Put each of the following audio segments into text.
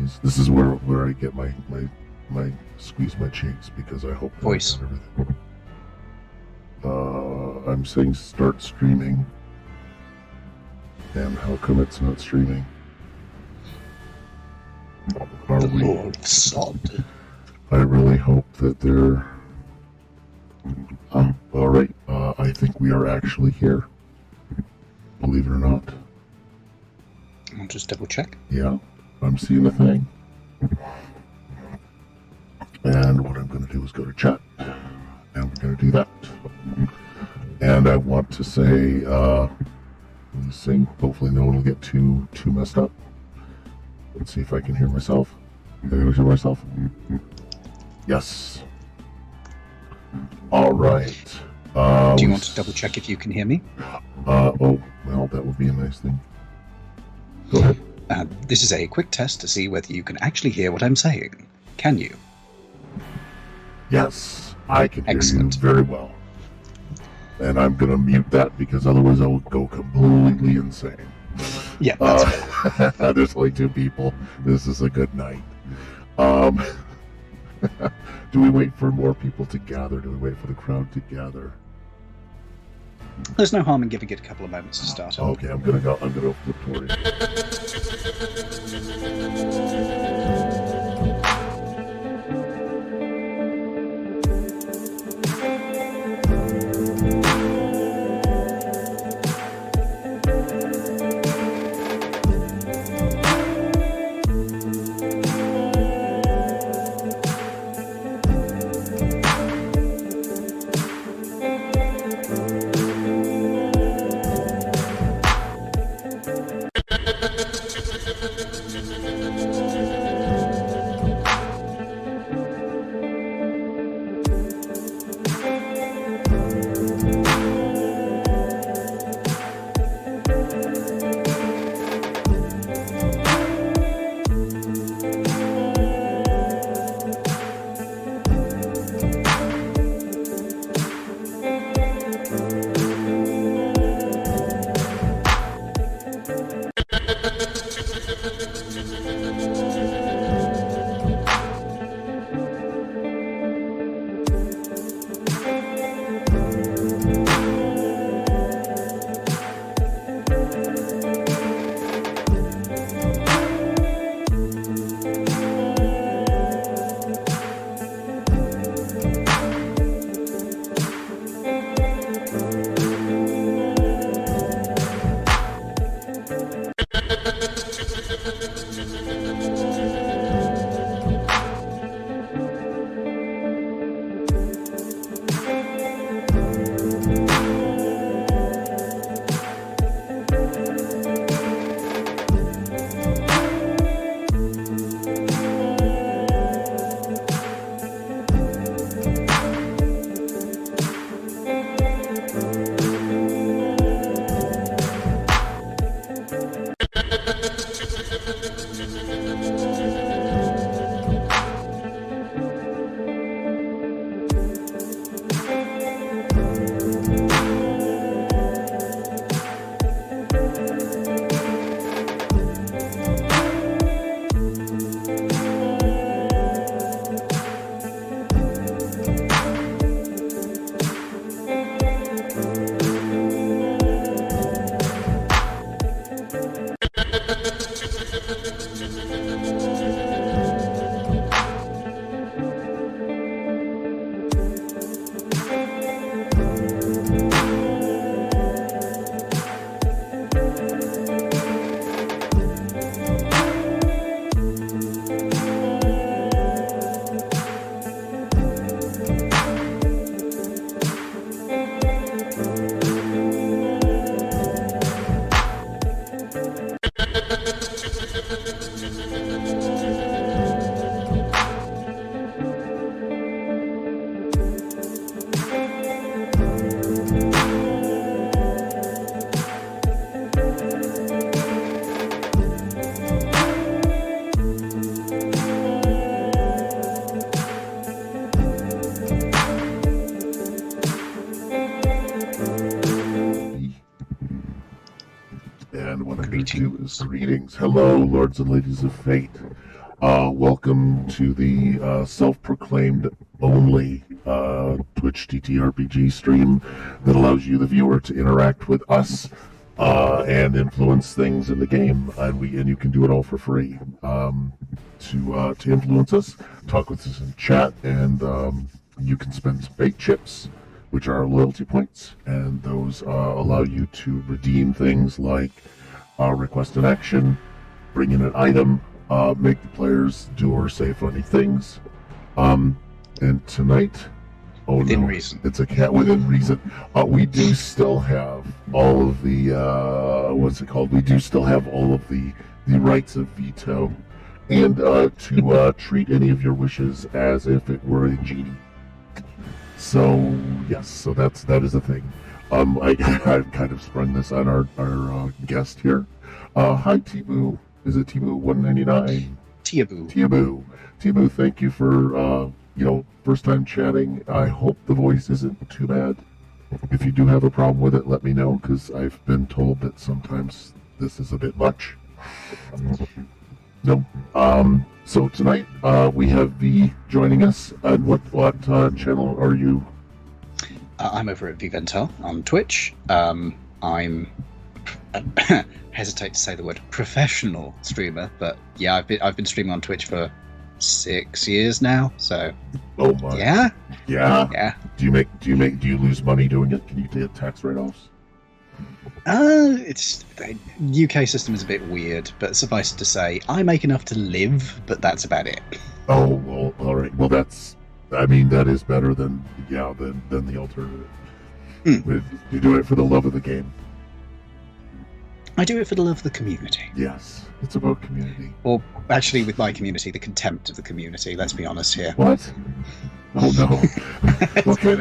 please. This is where I get my squeeze my cheeks because I hope that Voice. I got everything. I'm saying start streaming. And how come it's not streaming? Are The we? Lord Sod. I really hope that they're... Alright, I think we are actually here. Believe it or not. I'll just double check. Yeah, I'm seeing a thing. And what I'm going to do is go to chat. And we're going to do that. And I want to say, sing. Hopefully no one will get too messed up. Let's see if I can hear myself. Can I hear myself? Yes. All right. Do you want to double check if you can hear me? Oh, well, that would be a nice thing. Go ahead. This is a quick test to see whether you can actually hear what I'm saying. Can you? Yes, I can hear Excellent. you very well. And I'm going to mute that because otherwise I will go completely insane. Yeah, that's fair. There's only 2 people. This is a good night. Do we wait for more people to gather? Do we wait for the crowd to gather? There's no harm in giving it a couple of moments to start. Okay, I'm gonna go flip toward it. And what I'm going to do is greetings. Hello, lords and ladies of fate. Welcome to the self-proclaimed only Twitch TTRPG stream that allows you, the viewer, to interact with us and influence things in the game, and you can do it all for free. To influence us, talk with us in chat, and you can spend some bait chips, which are loyalty points, and those allow you to redeem things like request an action, bring in an item, make the players do or say funny things. And tonight, Within reason. It's a cat within reason. We do still have all of the what's it called? We do still have all of the rights of veto, and to treat any of your wishes as if it were a genie. So yes, so that is a thing. I've kind of sprung this on our guest here. Hi Tibu. Is it Tibu 199? Tiabu. Tibu, thank you for first time chatting. I hope the voice isn't too bad. If you do have a problem with it, let me know, because I've been told that sometimes this is a bit much. No. So tonight we have V joining us. And what channel are you? I'm over at Viventel on Twitch. I'm hesitate to say the word professional streamer, but yeah, I've been streaming on Twitch for 6 years now. So oh my, yeah. Do you lose money doing it? Can you get tax write-offs? It's the UK system is a bit weird, but suffice it to say, I make enough to live, but that's about it. Oh well, all right. Well, that is better than the alternative. You do it for the love of the game. I do it for the love of the community. Yes, it's about community. Or actually, with my community, the contempt of the community. Let's be honest here. What? Oh no!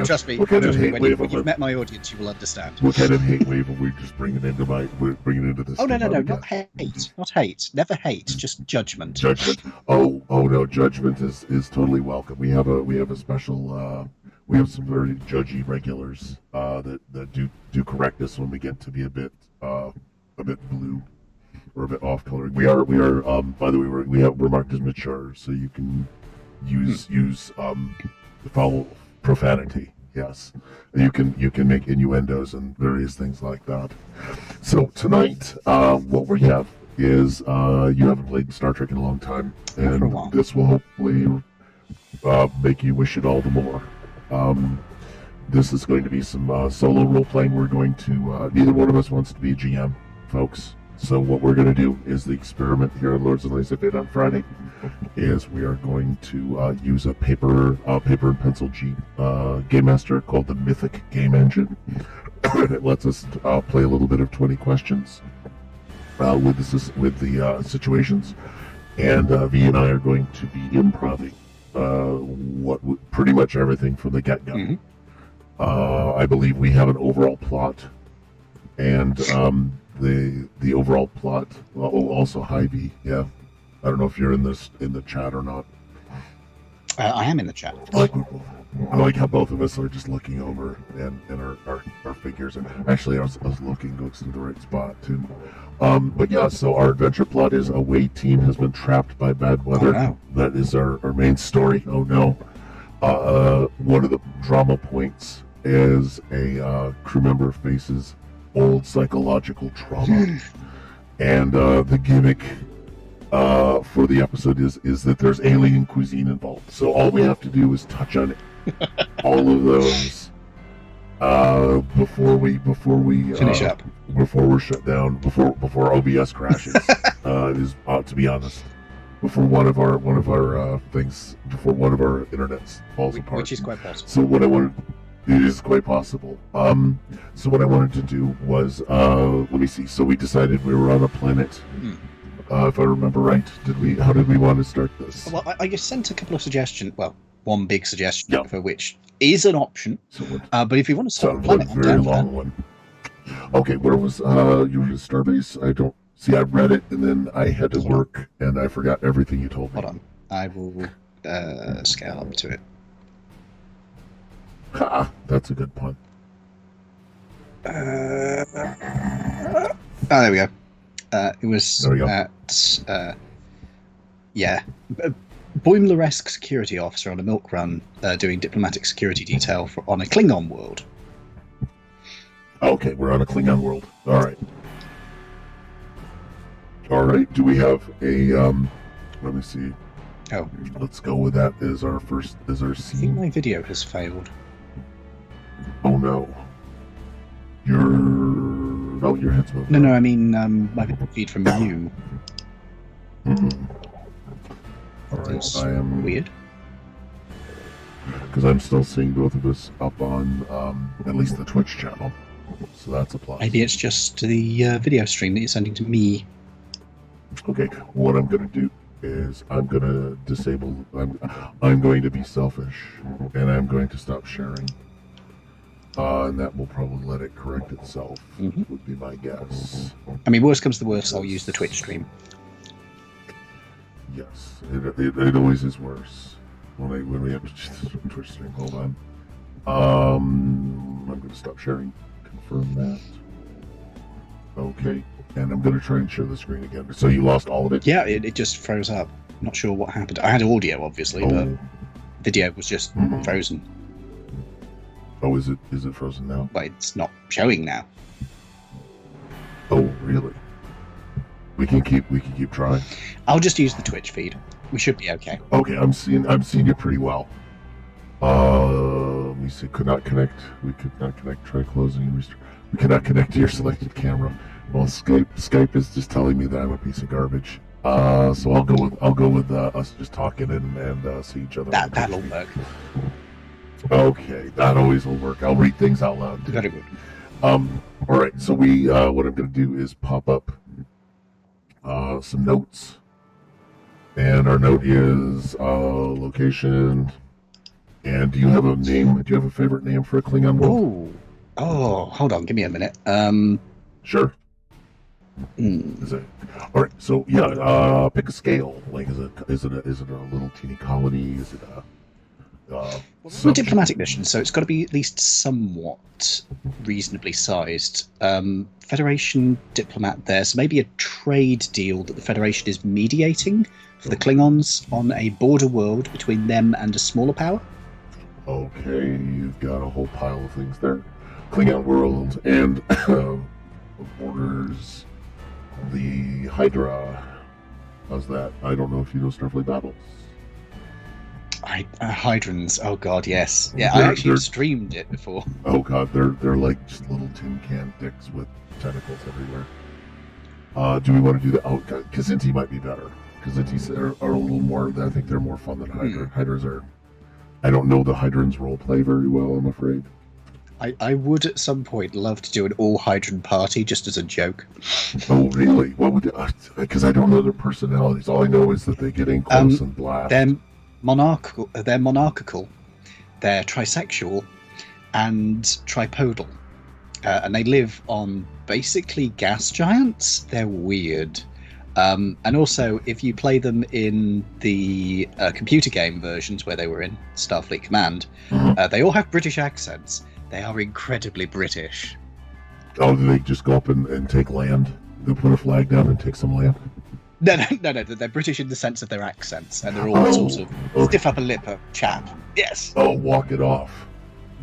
Trust me. When you've met my audience, you will understand. What kind of hate wave are we just bringing into this? Oh no! Not hate. Never hate. Just judgment. Judgment. Oh no! Judgment is totally welcome. We have a special. We have some very judgy regulars that do correct us when we get to be a bit blue or a bit off coloring. We are by the way, we're marked as mature, so you can use foul profanity. Yes, you can make innuendos and various things like that. So tonight, what we have is you haven't played Star Trek in a long time, and for a while. This will hopefully make you wish it all the more. This is going to be some solo role playing. We're going to neither one of us wants to be a GM, folks. So what we're going to do is the experiment here on Lords of Lazy Fate on Friday is we are going to use a paper and pencil game master called the Mythic Game Engine. And it lets us play a little bit of 20 questions with the situations, and V and I are going to be improvising pretty much everything from the get-go. Mm-hmm. I believe we have an overall plot, and the overall plot. Also hi V. Yeah, I don't know if you're in the chat or not. I am in the chat. I like how both of us are just looking over and our figures. And actually, I was looking to the right spot too. But yeah, so our adventure plot is a away team has been trapped by bad weather. Oh, no. That is our main story. Oh no. One of the drama points is a crew member faces old psychological trauma. And the gimmick for the episode is that there's alien cuisine involved. So all we have to do is touch on all of those before we Finish up. Before we're shut down, before OBS crashes. Is to be honest, before one of our things, before one of our internets falls apart, Which is quite possible. So what I wanted. It is quite possible. So what I wanted to do was, let me see. So we decided we were on a planet. If I remember right, how did we want to start this? Well, I just sent a couple of suggestions. Well, one big suggestion Yeah. for which is an option. So But if you want to start a one planet, I'm very down for long that. one. Okay, where was you were at Starbase? I don't see. I read it and then I had to work and I forgot everything you told me. Hold on. I will scale up to it. Ha! That's a good pun. There we go. It was There we go. at Yeah. A Boimler-esque security officer on a milk run doing diplomatic security detail on a Klingon world. Okay, we're on a Klingon world. All right. All right. Do we have a? Let me see. Oh, Let's go with that as our first, as our I think scene. my video has failed. Oh no. Your head's moving. No, I mean my feed from you. All right, It's I am weird. because I'm still seeing both of us up on at least the Twitch channel, so that's a plus. Maybe it's just the video stream that you're sending to me. Okay, what I'm gonna do is I'm gonna disable. I'm going to be selfish, and I'm going to stop sharing. And that will probably let it correct itself. Mhm. Would be my guess. I mean, worst comes to worst, I'll use the Twitch stream. Yes, it always is worse when we have to Twitch stream. Hold on. I'm going to stop sharing. Confirm that. Okay, and I'm going to try and share the screen again. So you lost all of it? Yeah, it just froze up. Not sure what happened. I had audio, obviously, but video was just frozen. Oh, is it frozen now? But it's not showing now. Oh, really? We can keep trying. I'll just use the Twitch feed. We should be okay. Okay, I'm seeing you pretty well. Let me see. Could not connect. We could not connect. Try closing and restart. We cannot connect to your selected camera. Well, Skype is just telling me that I'm a piece of garbage. So I'll go with us just talking and see each other. That'll work. Okay, that always will work. I'll read things out loud too. Very good. All right. So we what I'm going to do is pop up some notes, and our note is location. And do you have a name? Do you have a favorite name for a Klingon world? Oh, hold on. Give me a minute. Sure. Is it all right? So yeah, pick a scale. Like, is it a little teeny colony? Is it a It's a diplomatic mission, so it's got to be at least somewhat reasonably sized. Federation diplomat there, so maybe a trade deal that the Federation is mediating for the Klingons on a border world between them and a smaller power. Okay, you've got a whole pile of things there. Klingon world and borders the Hydra. How's that? I don't know if you know Starfleet Battles. Hydrons. Oh god, yes. Yeah, I actually streamed it before. Oh god, they're like just little tin can dicks with tentacles everywhere. Do we want to do that? Oh, Kazinti might be better. Kazintis are a little more. I think they're more fun than Hydra. Hydras are. I don't know the Hydrans role play very well, I'm afraid. I would at some point love to do an all Hydran party just as a joke. Oh really? What would? Because I don't know their personalities. All I know is that they get in close and blast. They're monarchical. They're trisexual and tripodal, and they live on basically gas giants. They're weird. And also, if you play them in the computer game versions where they were in Starfleet Command, they all have British accents. They are incredibly British. Oh, do they just go up and take land? They put a flag down and take some land? No. They're British in the sense of their accents, and they're all sort of stiff upper lip chap. Yes. Oh, walk it off.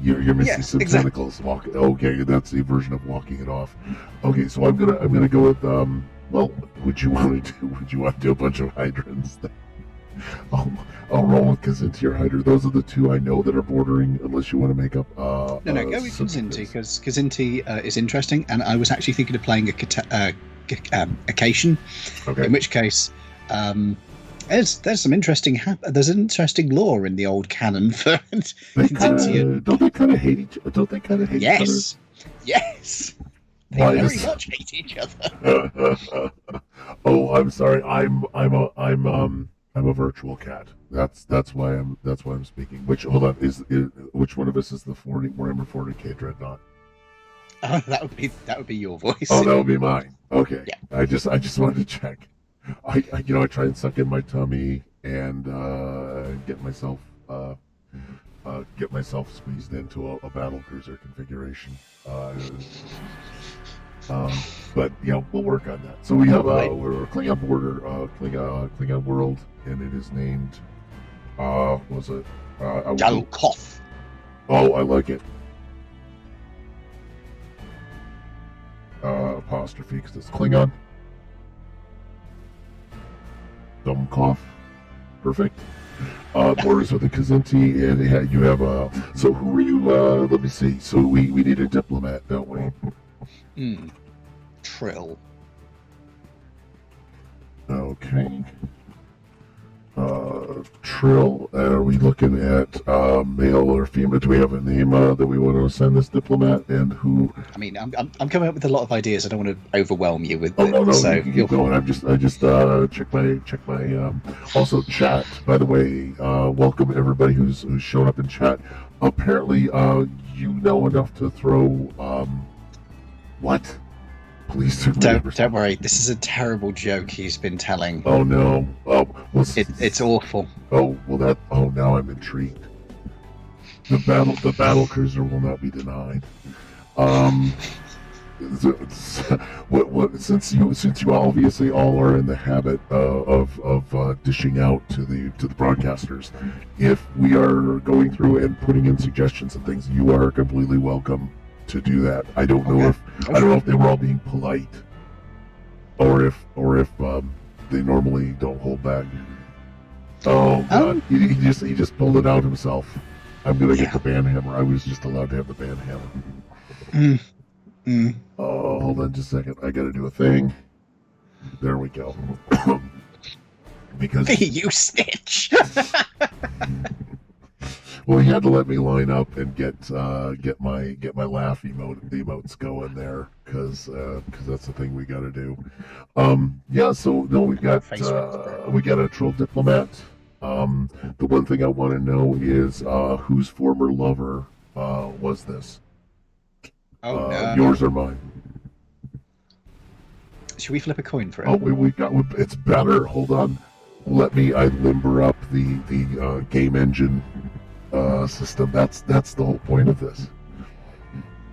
You're missing some exactly. tentacles. Okay, that's the version of walking it off. Okay, so I'm gonna go with Well, would you want to do a bunch of Hydrants? I'll roll with Kazinti or Hydra. Those are the two I know that are bordering. Unless you want to make up. No, go with Kazinti because Kazinti is interesting, and I was actually thinking of playing a Acacian. Okay. In which case, there's some interesting there's an interesting lore in the old canon for Kazinti. Don't they kind of hate each other? Yes. They Why very much hate each other. Oh, I'm sorry. I'm a virtual cat. That's why I'm speaking. Which hold on, is which one of us is the Warhammer 40K Dreadnought? That would be your voice. Oh, that would be mine. Okay. Yeah. I just wanted to check. I try and suck in my tummy and get myself squeezed into a battle cruiser configuration. But we'll work on that. So we have Right. we're Klingon border, Klingon world, and it is named. Was it? Galkoth. Oh, I like it. Apostrophe because it's Klingon. Dumbkoff. Perfect. Borders with the Kazinti, and you have so who are you? Let me see. So we need a diplomat, don't we? Trill. Okay. Trill. Are we looking at male or female? Do we have a name that we want to send this diplomat? And who? I mean, I'm coming up with a lot of ideas. I don't want to overwhelm you with Oh it. no, So you can keep going. I just check my. Also, chat. By the way, welcome everybody who's shown up in chat. Apparently, you know enough to throw. What? Please don't worry. This is a terrible joke he's been telling. Oh no! Oh, well, It's awful. Oh well, that. Oh, now I'm intrigued. The battle cruiser will not be denied. Since you obviously all are in the habit of dishing out to the broadcasters, if we are going through and putting in suggestions and things, you are completely welcome to do that. I don't know if they were all being polite, or if they normally don't hold back. Oh God, he just pulled it out himself. I'm gonna get the band hammer. I was just allowed to have the band hammer. Oh, hold on just a second. I gotta do a thing. There we go. Because you snitch. well, he had to let me line up and get my laugh emotes going there, because that's the thing we got to do. So no, we got a troll diplomat. The one thing I want to know is whose former lover was this? Oh no. Yours or mine? Should we flip a coin for it? Oh, we got. It's better. Hold on. I limber up the game engine system. That's the whole point of this.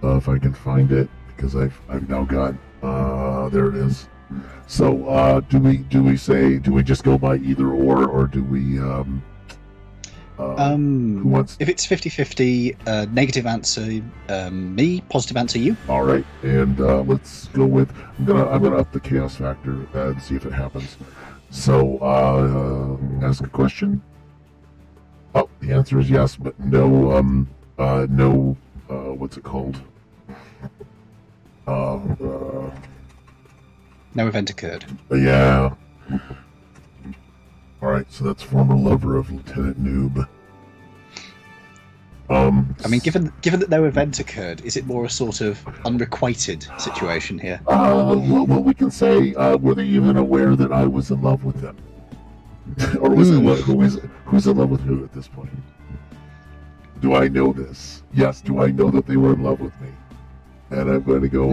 If I can find it, because I've now got. There it is. So do we just go by either or do we? Who wants? If it's 50-50, negative answer me, positive answer you. All right, and let's go with. I'm gonna up the chaos factor and see if it happens. So ask a question. Oh, the answer is yes, but no. No. What's it called? No event occurred. Yeah. All right, so that's former lover of Lieutenant Noob. I mean, given that no event occurred, is it more a sort of unrequited situation here? Well, we can say, were they even aware that I was in love with them? Or was it who's in love with who at this point? Do I know this? Yes, do I know that they were in love with me? And I'm going to go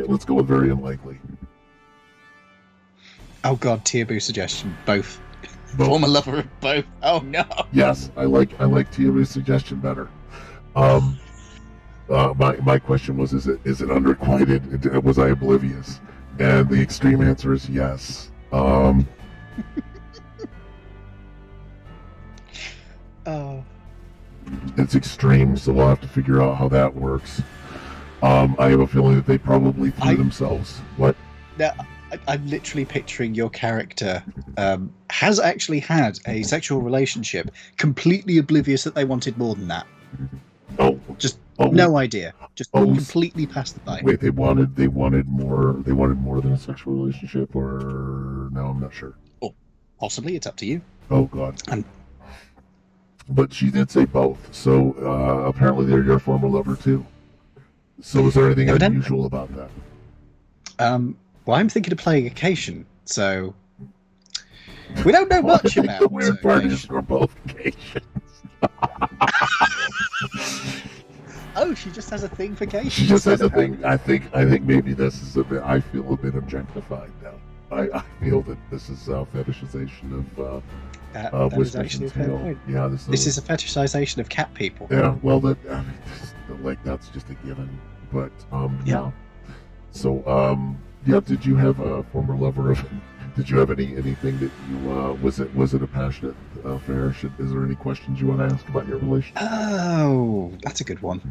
let's go with very unlikely. Oh god, Tiabu suggestion. Both. Former lover of both. Oh no. Yes, I like Tiabu's suggestion better. My question was, is it unrequited? Was I oblivious? And the extreme answer is yes. It's extreme, so we'll have to figure out how that works. I have a feeling that they probably threw themselves. What? Now, I'm literally picturing your character has actually had a sexual relationship, completely oblivious that they wanted more than that. No idea. Just completely passed the by. Wait, they wanted more than a sexual relationship, or no? I'm not sure. Or possibly, it's up to you. Oh God. But she did say both, so apparently they're your former lover too. So is there anything unusual about that? Well, I'm thinking of playing Occasion, so we don't know much about the weird part is we're both Occasions. Oh, she just has a thing for Occasion. She just has a thing. I think maybe this is a bit. I feel a bit objectified now. I feel that this is fetishization of Whispers and Tail. Yeah, this is a fetishization of cat people. Yeah, well, that's just a given. But yeah. So, yeah, did you have a former lover of? Did you have anything that you was it a passionate affair? Is there any questions you want to ask about your relationship? Oh, that's a good one.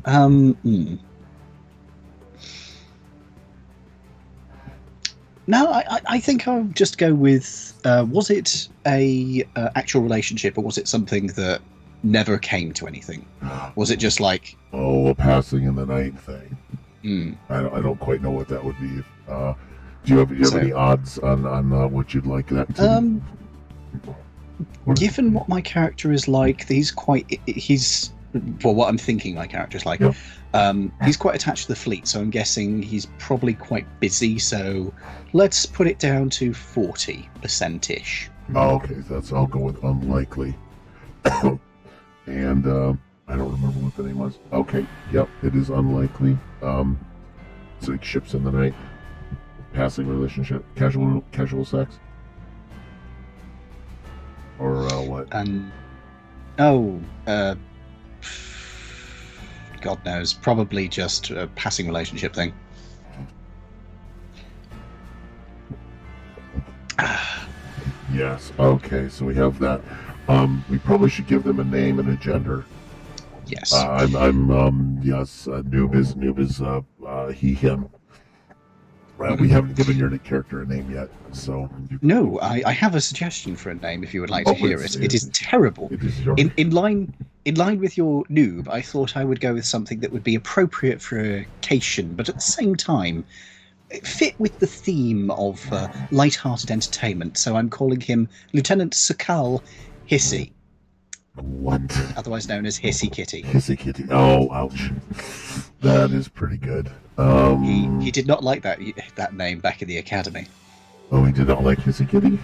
No, I think I'll just go with, was it a actual relationship, or was it something that never came to anything? Was it just like... Oh, a passing in the night thing. Mm. I don't quite know what that would be. Do you have any odds on what you'd like that to be? Given what my character is like, he's well, what I'm thinking my character is like. Yeah. He's quite attached to the fleet, so I'm guessing he's probably quite busy. So let's put it down to 40%-ish. Oh, okay, I'll go with unlikely. And I don't remember what the name was. Okay, yep, it is unlikely. It's like ships in the night, passing relationship, casual sex, or what? God knows, probably just a passing relationship thing. Yes. Okay, so we have that. We probably should give them a name and a gender. Yes. Yes. Noob is he, him. We haven't given your character a name yet, so. No, I have a suggestion for a name if you would like to hear it. It is terrible. It is in line with your noob, I thought I would go with something that would be appropriate for a occasion, but at the same time fit with the theme of light-hearted entertainment. So I'm calling him Lieutenant Sakal Hissy. What? Otherwise known as Hissy Kitty. Hissy Kitty. Oh, ouch. That is pretty good. He did not like that name back in the academy. Oh, he did not like Hissy Kitty?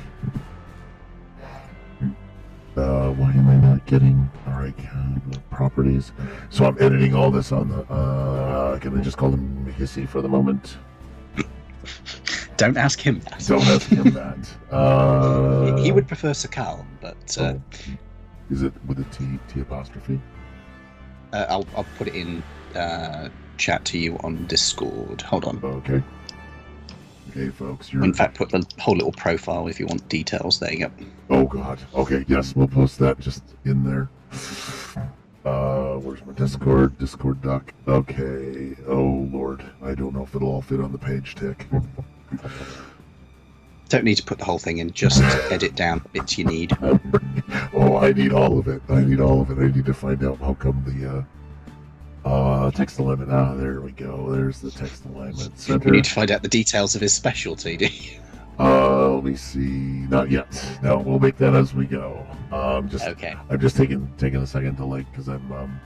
Why am I not getting... Alright, properties. So I'm editing all this on the... can I just call him Hissy for the moment? Don't ask him that. Don't ask him that. He would prefer Sakal, but... Is it with a T apostrophe? I'll put it in chat to you on Discord. Hold on. Okay. Okay, folks. In fact, put the whole little profile if you want details. There you go. Oh, God. Okay, yes, we'll post that just in there. Where's my Discord? Discord doc. Okay. Oh, Lord. I don't know if it'll all fit on the page tick. Don't need to put the whole thing in. Just edit down bits you need. Oh, I need all of it. I need to find out how come the text alignment. Ah, there we go. There's the text alignment. Center. You need to find out the details of his specialty, do you? Let me see. Not yet. No, we'll make that as we go. Okay. I'm just taking a second to because I'm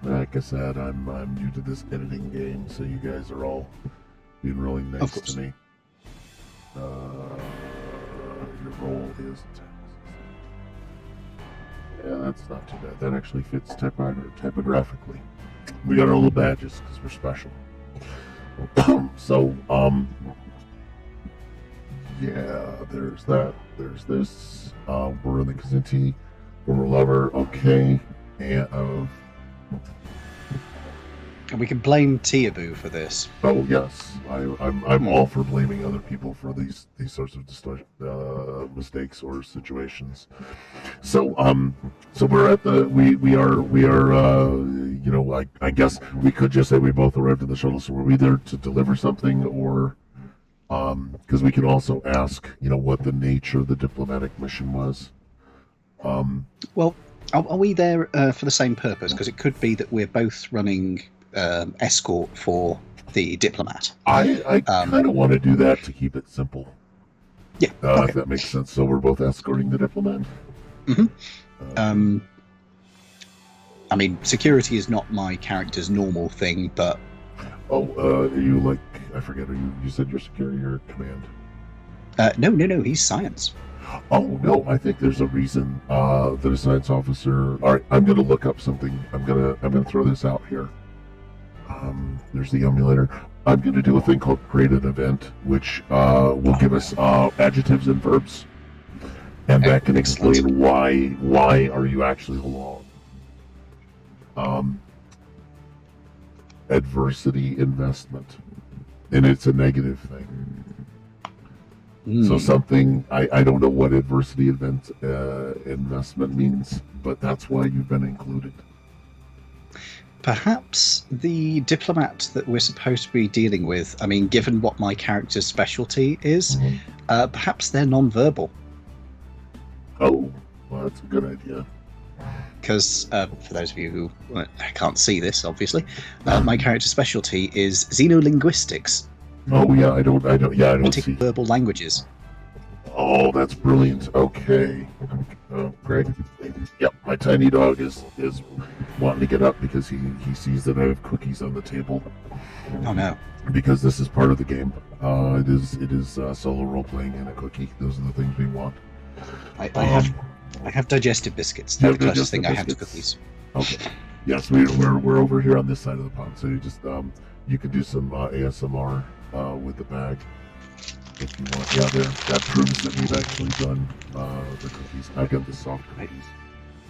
like I said, I'm new to this editing game, so you guys are all being really nice to me. Your role is text. Yeah, that's not too bad. That actually fits typographically. We got our little badges because we're special. So, yeah, there's that. There's this. We're in the Kazinti. Former lover. Okay. And And we can blame Tiabu for this. oh yes, I'm all for blaming other people for these sorts of mistakes or situations. So so we're at the we are you know, I guess we could just say we both arrived at the shuttle. So were we there to deliver something, or because we can also ask, you know, what the nature of the diplomatic mission was. Well, are we there for the same purpose? Because it could be that we're both running escort for the diplomat. I kind of want to do that to keep it simple. Yeah, okay. If that makes sense. So we're both escorting the diplomat. Mm-hmm. I mean, security is not my character's normal thing, but... Oh, are you like... I forget, you said you're security or command? No, he's science. Oh, no, I think there's a reason that a science officer... Alright, I'm going to look up something. I'm gonna throw this out here. There's the emulator. I'm going to do a thing called create an event, which will give us adjectives and verbs. And that can explain why are you actually alone. Adversity investment. and it's a negative thing. So Hmm. something, I don't know what adversity investment means, but that's why you've been included. Perhaps the diplomat that we're supposed to be dealing with, I mean, given what my character's specialty is, Mhm. perhaps they're non-verbal. Oh, well, that's a good idea. Because for those of you who can't see this, obviously, my character's specialty is xenolinguistics, Oh yeah, I don't see. verbal languages. Oh, that's brilliant. Okay. Greg. Yep, my tiny dog is wanting to get up because he sees that I have cookies on the table. Oh no. Because this is part of the game. It is solo role playing and a cookie. Those are the things we want. I have digestive biscuits. They're You the have closest thing I have to digestive cookies. Okay. Yes, we're over here on this side of the pond. So you just you can do some ASMR with the bag if you want. Yeah, that proves that we've actually done the cookies. I got the soft cookies.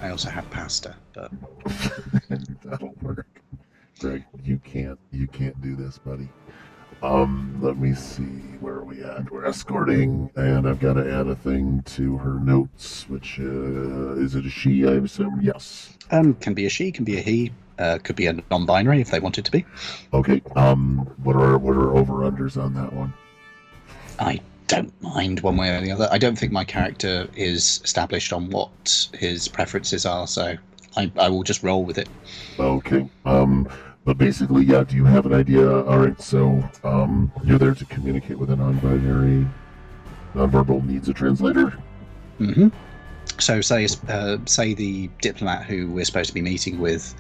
I also have pasta, but That'll work. Greg, you can't do this, buddy. Let me see, where are we at? We're escorting, and I've got to add a thing to her notes, which is it a she, I assume? Yes. can be a she, can be a he, could be a non-binary if they want it to be. Okay. What are over-unders on that one? I don't mind one way or the other. I don't think my character is established on what his preferences are, so I will just roll with it. Okay. But basically, yeah, do you have an idea? All right, so you're there to communicate with a non-binary, nonverbal needs a translator? Mm-hmm. So say the diplomat who we're supposed to be meeting with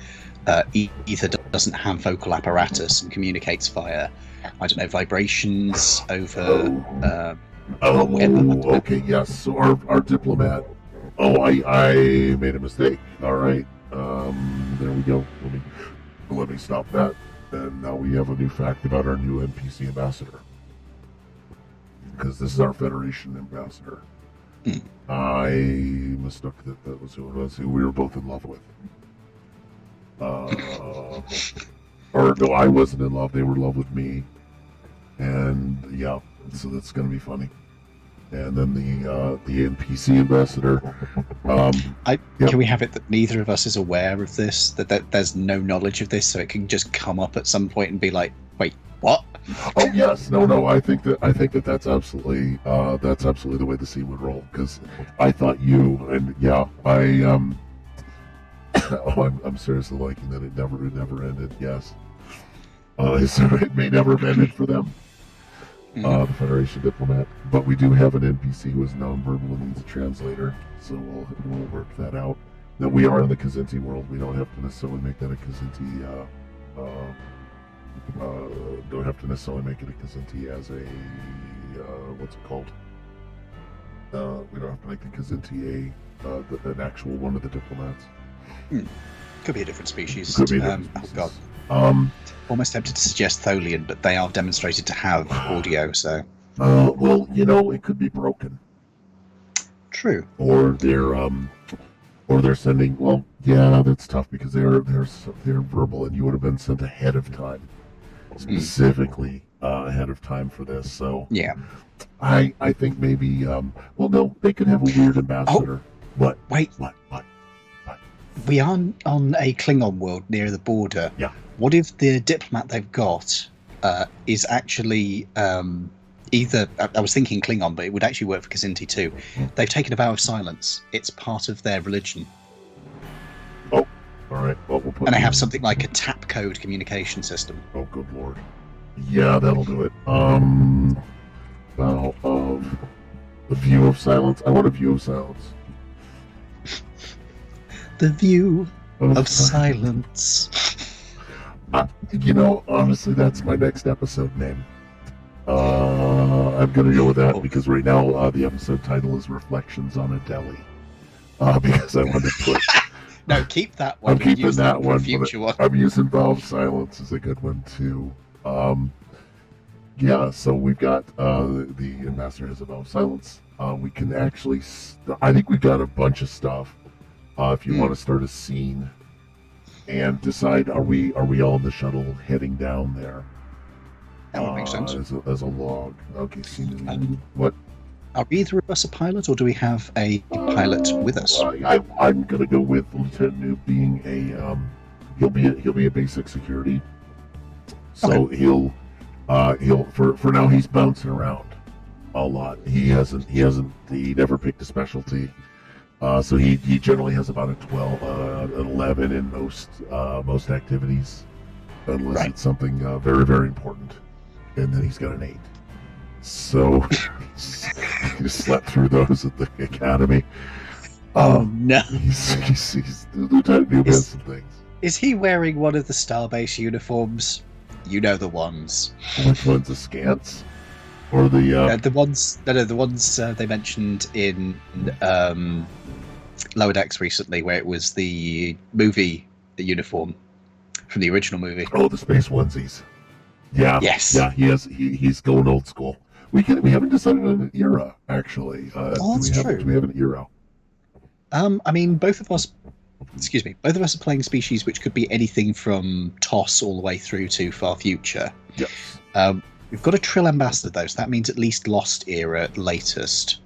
either doesn't have vocal apparatus and communicates via, I don't know, vibrations over Okay, yes. So our diplomat. Oh, I made a mistake. All right. There we go. Let me stop that. And now we have a new fact about our new NPC ambassador. Because this is our Federation ambassador. I mistook that was who it was, who we were both in love with. Or no, I wasn't in love. They were in love with me. And yeah, so that's gonna be funny. And then the NPC ambassador. Can we have it that neither of us is aware of this? That there's no knowledge of this, so it can just come up at some point and be like, "Wait, what?" Oh yes, no. I think that's absolutely the way the scene would roll. Because I thought you and yeah, I'm seriously liking that it never ended. Yes. So it may never have ended for them. The Federation diplomat, but we do have an NPC who is nonverbal and needs a translator, so we'll work that out. Now we are in the Khazinti world. We don't have to necessarily make that a Khazinti. Don't have to necessarily make it a Khazinti as a what's it called? We don't have to make the Khazinti an actual one of the diplomats. Could be a different species. Could be a different species. Oh God. Almost tempted to suggest Tholian, but they are demonstrated to have audio, so. Well, it could be broken. True. Or they're sending. Well, yeah, that's tough because they're verbal, and you would have been sent ahead of time, specifically ahead of time for this. So yeah, I think maybe. Well, no, they could have a weird ambassador. What? Wait. What? We are on a Klingon world near the border. Yeah. What if the diplomat they've got is actually either... I was thinking Klingon, but it would actually work for Khazinti too. They've taken a vow of silence. It's part of their religion. Oh, all right. Well, we'll put. And they have something like a tap code communication system. Oh, good lord. Yeah, that'll do it. Vow of the view of silence. I want a view of silence. The view of silence. Honestly, that's my next episode name. I'm gonna go with that because right now the episode title is Reflections on a Deli. Because I want to put. No, keep that one. I'm keeping that one. Future one. I'm using Vow of Silence is a good one too. Yeah, so we've got the ambassador has a Vow of Silence. We can actually. I think we've got a bunch of stuff. If you want to start a scene and decide, are we all in the shuttle heading down there? That would make sense. As a log. Okay, seen Um, what? Are either of us a pilot, or do we have a pilot with us? I'm gonna go with Lieutenant Noob being a he'll be a basic security. So he'll for now he's bouncing around a lot. He never picked a specialty. So he generally has about a 12, an 11 in most activities, unless it's something very, very important, and then he's got an 8. So he just slept through those at the academy. Oh no! He's Lieutenant Noob has some things. Is he wearing one of the Starbase uniforms? You know the ones. Which ones, the scants? Or the ones they mentioned in Lower Decks recently, where it was the movie, the uniform from the original movie. Oh, the space onesies. Yeah. Yes. Yeah, he's going old school. We haven't decided on an era, actually. That's true. Do we have an era? I mean, both of us are playing species which could be anything from TOS all the way through to far future. Yes. We've got a Trill ambassador though, so that means at least Lost era at latest.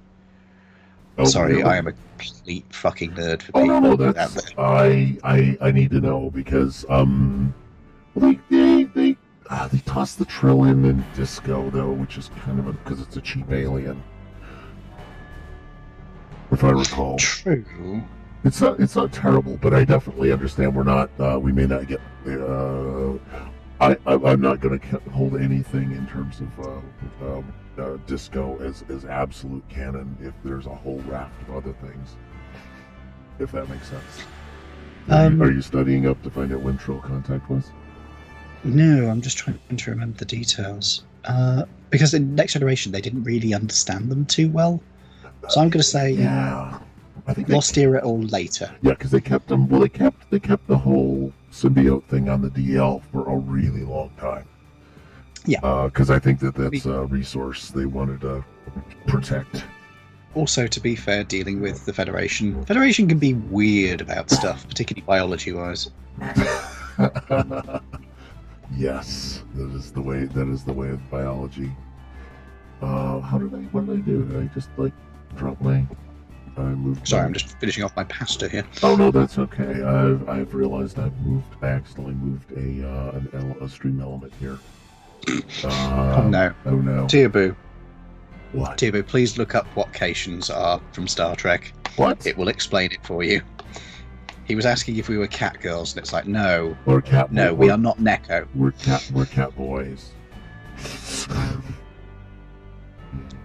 Oh, sorry, really? I am a complete fucking nerd for Oh people. no, that's I need to know because they toss the Trill in Disco though, which is kind of because it's a cheap alien, if I recall. True. It's not terrible, but I definitely understand we're not. We may not get. I'm not going to hold anything in terms of Disco as absolute canon if there's a whole raft of other things. If that makes sense. Are you studying up to find out when Trill Contact was? No, I'm just trying to remember the details. Because in Next Generation they didn't really understand them too well. So I'm going to say I think Lost era or later. Yeah, because they kept them. Well, they kept the whole symbiote thing on the DL for a really long time. Yeah. Because I think that's a resource they wanted to protect. Also, to be fair, dealing with the Federation can be weird about stuff, particularly biology-wise. Yes, that is the way of biology. What did I do? Did I just drop my? I moved. Sorry, I'm just finishing off my pasta here. Oh no, that's okay. I've realized I accidentally moved a stream element here. Oh no! Oh no! Tearaboo. What? Tearaboo, please look up what Cations are from Star Trek. What? It will explain it for you. He was asking if we were cat girls, and it's like, no. We're cat. No, we are not Neko. We're cat boys.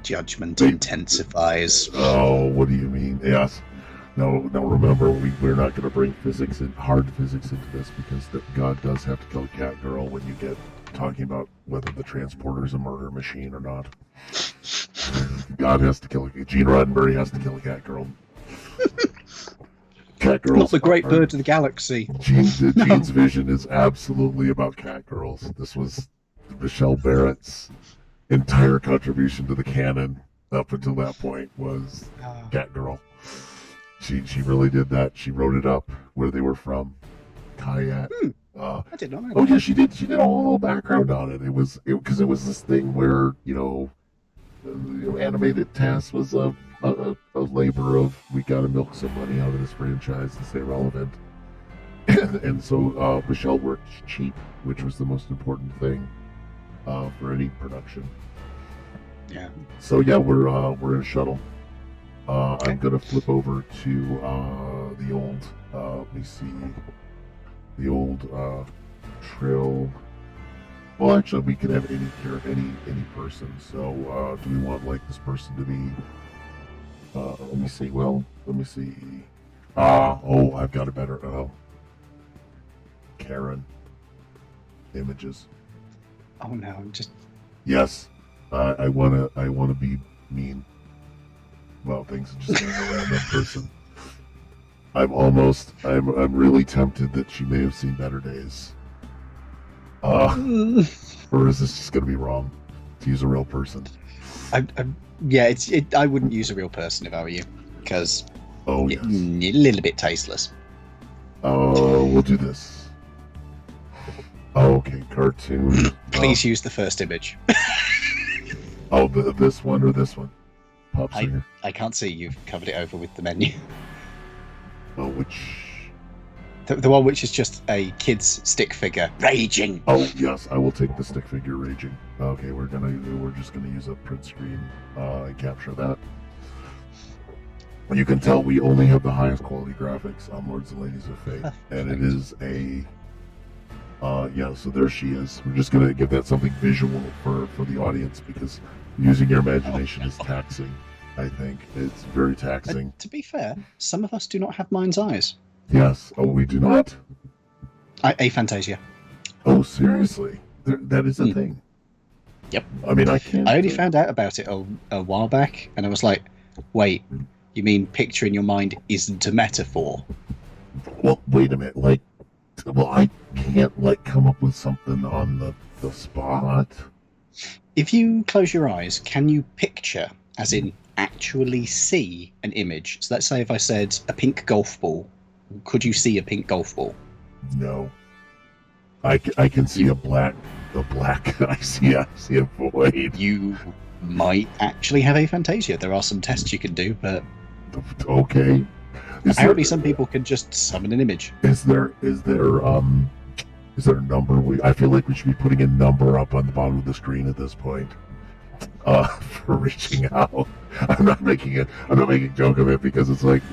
Judgment intensifies. Oh, what do you mean? Yes. No. Remember, we're not going to bring hard physics into this because God does have to kill a cat girl when you get talking about whether the transporter is a murder machine or not. God has to kill Gene Roddenberry has to kill a cat girl. Cat girls. Not the great bird of the galaxy. Gene's vision is absolutely about cat girls. This was Michelle Barrett's entire contribution to the canon up until that point was cat girl. She really did that. She wrote it up where they were from. Kayat. I did not know. Oh yeah, she did a whole background on it. It was this thing where animated Tass was a labor of we gotta milk some money out of this franchise to stay relevant, and so Michelle worked cheap, which was the most important thing for any production. Yeah. So yeah, we're in a shuttle. Okay. I'm gonna flip over to the old. Let me see. The old Trill. Well, actually, we can have any person. So, do we want this person to be? Let me see. Well, let me see. I've got a better. Karen. Images. Oh no, I'm just. Yes, I wanna be mean about things and just being a random person. I'm really tempted that she may have seen better days. Or is this just gonna be wrong to use a real person? I wouldn't use a real person if I were you, because it's a little bit tasteless. We'll do this. Okay, cartoon. Please use the first image. Oh, this one or this one? Pop singer. I can't see. You've covered it over with the menu. Oh, which? The one which is just a kid's stick figure raging. Oh yes, I will take the stick figure raging. Okay, we're just gonna use a print screen and capture that. You can tell we only have the highest quality graphics on Lords and Ladies of Fate, and it is a yeah. So there she is. We're just gonna give that something visual for the audience because using your imagination is taxing. I think it's very taxing. To be fair, some of us do not have mind's eyes. Yes. Oh, we do not. Aphantasia. Oh, seriously? That is a thing. Yep. I mean, I can't. I only found out about it a while back, and I was like, "Wait, you mean picture in your mind isn't a metaphor?" Well, wait a minute. I can't come up with something on the spot. If you close your eyes, can you picture, as in actually see an image? So let's say if I said a pink golf ball, could you see a pink golf ball? No. I can see a black. I see a void. You might actually have aphantasia. There are some tests you can do, but okay. Apparently, some people can just summon an image. Is there a number? I feel like we should be putting a number up on the bottom of the screen at this point. For reaching out. I'm not making a joke of it because it's like,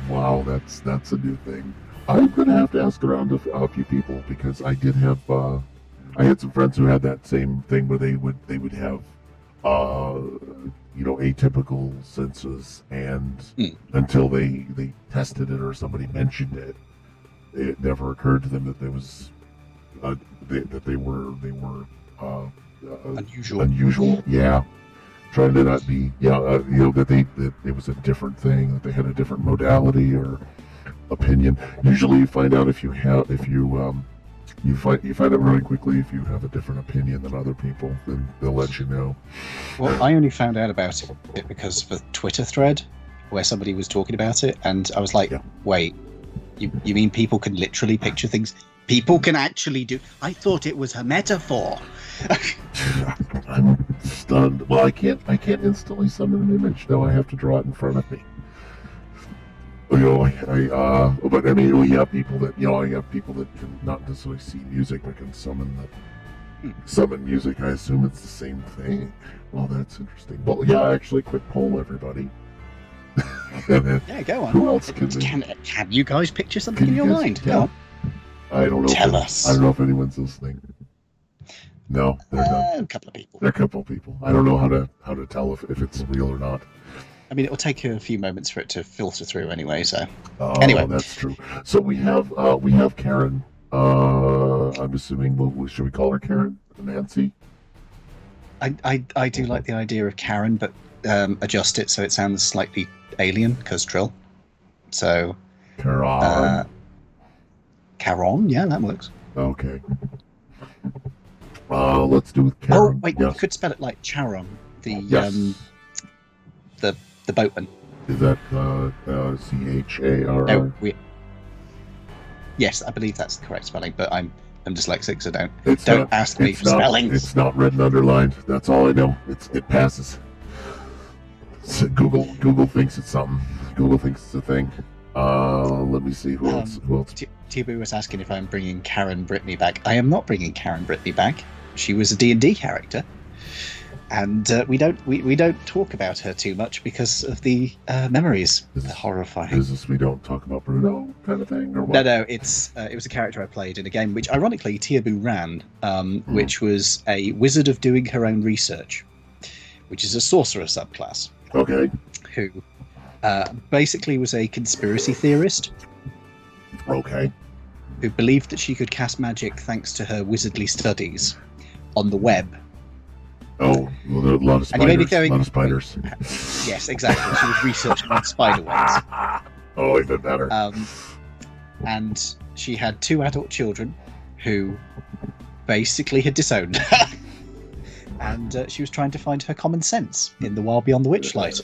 wow, that's a new thing. I'm gonna have to ask around a few people because I did have I had some friends who had that same thing where they would have atypical senses, and until they tested it or somebody mentioned it, it never occurred to them that there was that they were unusual. Yeah, trying to not be that it was a different thing, that they had a different modality or opinion. Usually, you find out you find out really quickly if you have a different opinion than other people. Then they'll let you know. Well, I only found out about it because of a Twitter thread where somebody was talking about it, and I was like, wait, you mean people can literally picture things? People can actually do... I thought it was a metaphor. I'm stunned. Well, I can't instantly summon an image. Now I have to draw it in front of me. But I mean, we have people that can not necessarily see music but can summon music. I assume it's the same thing. Well, that's interesting. Well, yeah, actually, quick poll, everybody. Yeah, go on. Who else can you guys picture something in your mind? Go on. I don't know. Tell us. I don't know if anyone's listening. No, they're not. A couple of people. There are a couple of people. I don't know how to tell if it's real or not. I mean, it will take a few moments for it to filter through anyway. So anyway, that's true. So we have Karen. I'm assuming should we call her Karen? Nancy? I do like the idea of Karen, but adjust it so it sounds slightly alien because Trill. So Karen. Caron, yeah, that works. Okay. Let's do with Karen. Oh wait, yes. You could spell it like Charon, the boatman. Is that CHARR? No, yes, I believe that's the correct spelling, but I'm dyslexic, so don't ask me for spellings. It's not red and underlined. That's all I know. It passes. So Google thinks it's something. Google thinks it's a thing. Let me see who else. Tibu was asking if I'm bringing Karen Brittany back. I am not bringing Karen Brittany back. She was a D&D character, and we don't talk about her too much because of the memories. They're horrifying. Is this we don't talk about Bruno kind of thing, or what? No. It was a character I played in a game which, ironically, Tiabu ran, which was a wizard of doing her own research, which is a sorcerer subclass. Okay. Who basically was a conspiracy theorist. Okay. Who believed that she could cast magic thanks to her wizardly studies on the web. Oh, well, there are a lot of spiders. Yes, exactly. She was researching on spider webs. Oh, even better. And she had 2 adult children who basically had disowned her. And she was trying to find her common sense in the wild beyond the witchlight.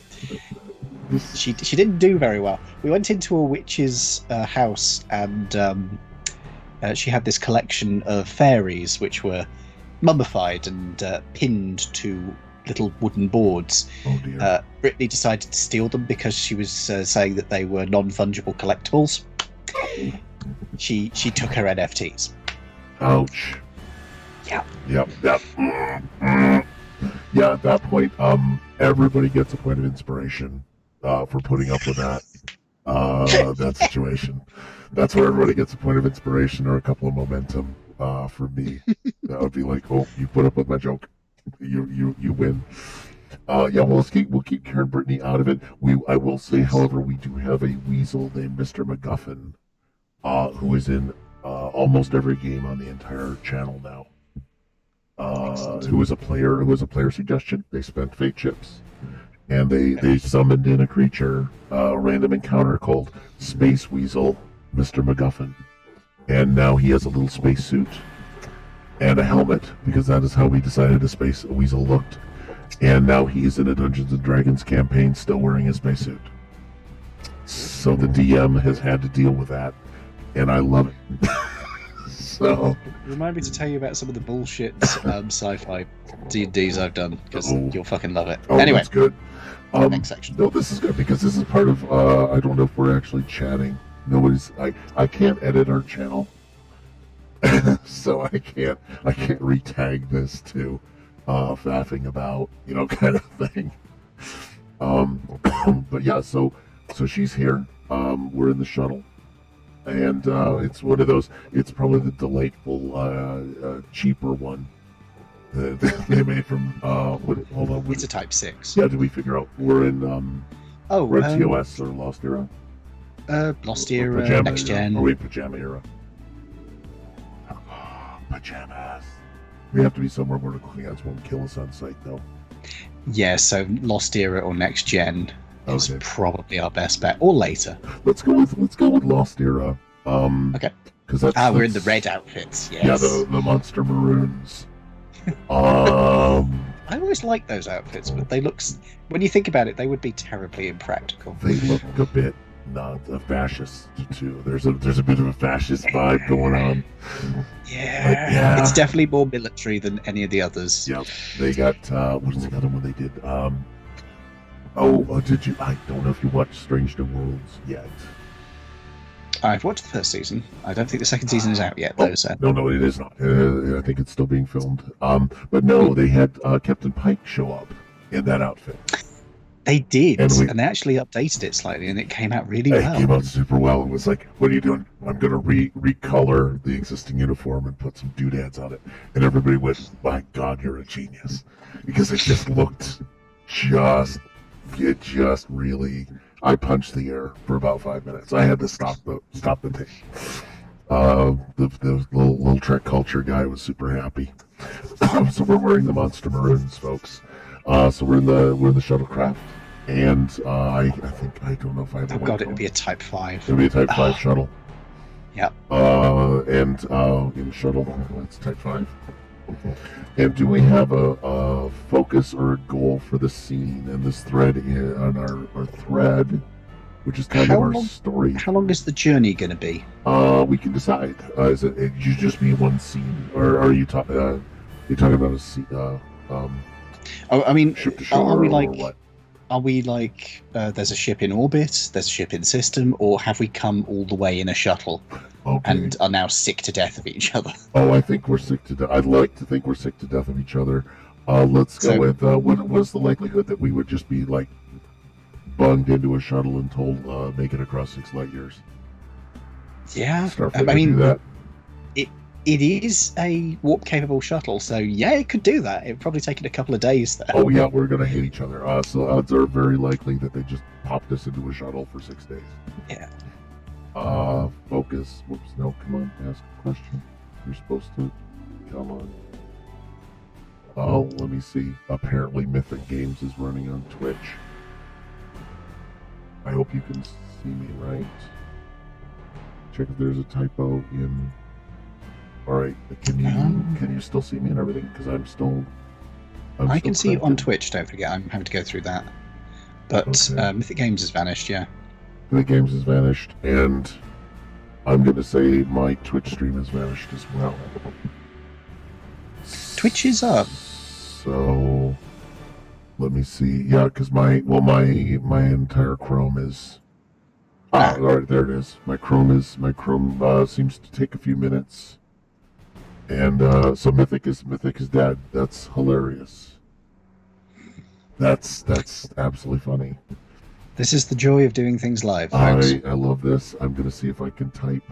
She didn't do very well. We went into a witch's house, and she had this collection of fairies, which were mummified and pinned to little wooden boards. Oh dear. Brittany decided to steal them because she was saying that they were non-fungible collectibles. She took her NFTs. Ouch. Yeah. Yep. Yeah, at that point, everybody gets a point of inspiration for putting up with that situation. That's where everybody gets a point of inspiration or a couple of momentum for me. That would be like, oh, you put up with my joke. You win. Yeah, we'll keep Karen Brittany out of it. I will say, however, we do have a weasel named Mr. McGuffin, who is in almost every game on the entire channel now. Who was a player suggestion. They spent fate chips, and they summoned in a creature, a random encounter called Space Weasel, Mr. McGuffin, and now he has a little space suit and a helmet because that is how we decided a space weasel looked. And now he's in a Dungeons and Dragons campaign, still wearing his spacesuit. So the DM has had to deal with that, and I love it. So remind me to tell you about some of the bullshit sci-fi D&Ds I've done because you'll fucking love it. Anyway, that's good. Next section. No, this is good because this is part of. I don't know if we're actually chatting. I can't edit our channel, so I can't retag this to faffing about, kind of thing. But yeah, so she's here. We're in the shuttle. And it's one of those. It's probably the delightful, cheaper one that they made from. Hold on. It's a Type 6. Yeah. Did we figure out we're in? Red TOS or Lost Era? Lost Era, Next Gen. Or wait, Pajama Era. Pajamas. We have to be somewhere where the Klingons won't kill us on sight, though. Yeah. So Lost Era or Next Gen. It's Okay. probably our best bet, or later. Let's go with Lost Era. Okay. Because we're in the red outfits. Yes. Yeah, the monster maroons. I always like those outfits, but they look. When you think about it, they would be terribly impractical. They look a bit not a fascist too. There's a bit of a fascist vibe going on. Yeah. It's definitely more military than any of the others. Yeah. They got what is the other one they did? Did you? I don't know if you watched Strange New Worlds yet. I've watched the first season. I don't think the second season is out yet, though. So. No, it is not. I think it's still being filmed. But no, they had Captain Pike show up in that outfit. They did, and they actually updated it slightly, and it came out really well. It came out super well. It was like, what are you doing? I'm going to recolor the existing uniform and put some doodads on it. And everybody went, my God, you're a genius. Because it just looked really. I punched the air for about 5 minutes. I had to stop the tape. The little Trek culture guy was super happy. So we're wearing the Monster Maroons, folks. So we're in the shuttlecraft, and I don't know if I have. Oh God, it would be a Type 5. It'll be a Type 5 shuttle. Yeah. In the shuttle, that's Type 5. And do we have a focus or a goal for the scene and this thread on our thread, which is kind of our story? How long is the journey going to be? We can decide. Is it you just be one scene, or are you talking about a scene? I mean, ship to shore, are we or what? Are we like there's a ship in orbit, there's a ship in system, or have we come all the way in a shuttle? Okay. And are now sick to death of each other? Oh, I think we're sick to death. I'd like to think we're sick to death of each other. Let's go with what's the likelihood that we would just be like bunged into a shuttle and told make it across 6 light years? Yeah, Starfleet I mean, do that. It is a warp-capable shuttle, so yeah, it could do that. It would probably take it a couple of days there. Oh yeah, we're gonna hate each other. So odds are very likely that they just popped us into a shuttle for 6 days. Yeah. Focus. Whoops. No, come on. Ask a question. You're supposed to. Come on. Oh, let me see. Apparently, Mythic Games is running on Twitch. I hope you can see me right. Check if there's a typo in. All right. Can you still see me and everything? Because I'm still. I can see you on Twitch. Don't forget, I'm having to go through that. But Okay. Mythic Games has vanished. Yeah. Mythic Games has vanished, and I'm going to say my Twitch stream has vanished as well. Twitch is up. So let me see. Yeah, because my entire Chrome is. All right, there it is. My Chrome seems to take a few minutes, and so Mythic is dead. That's hilarious. That's absolutely funny. This is the joy of doing things live, folks. I love this. I'm gonna see if I can type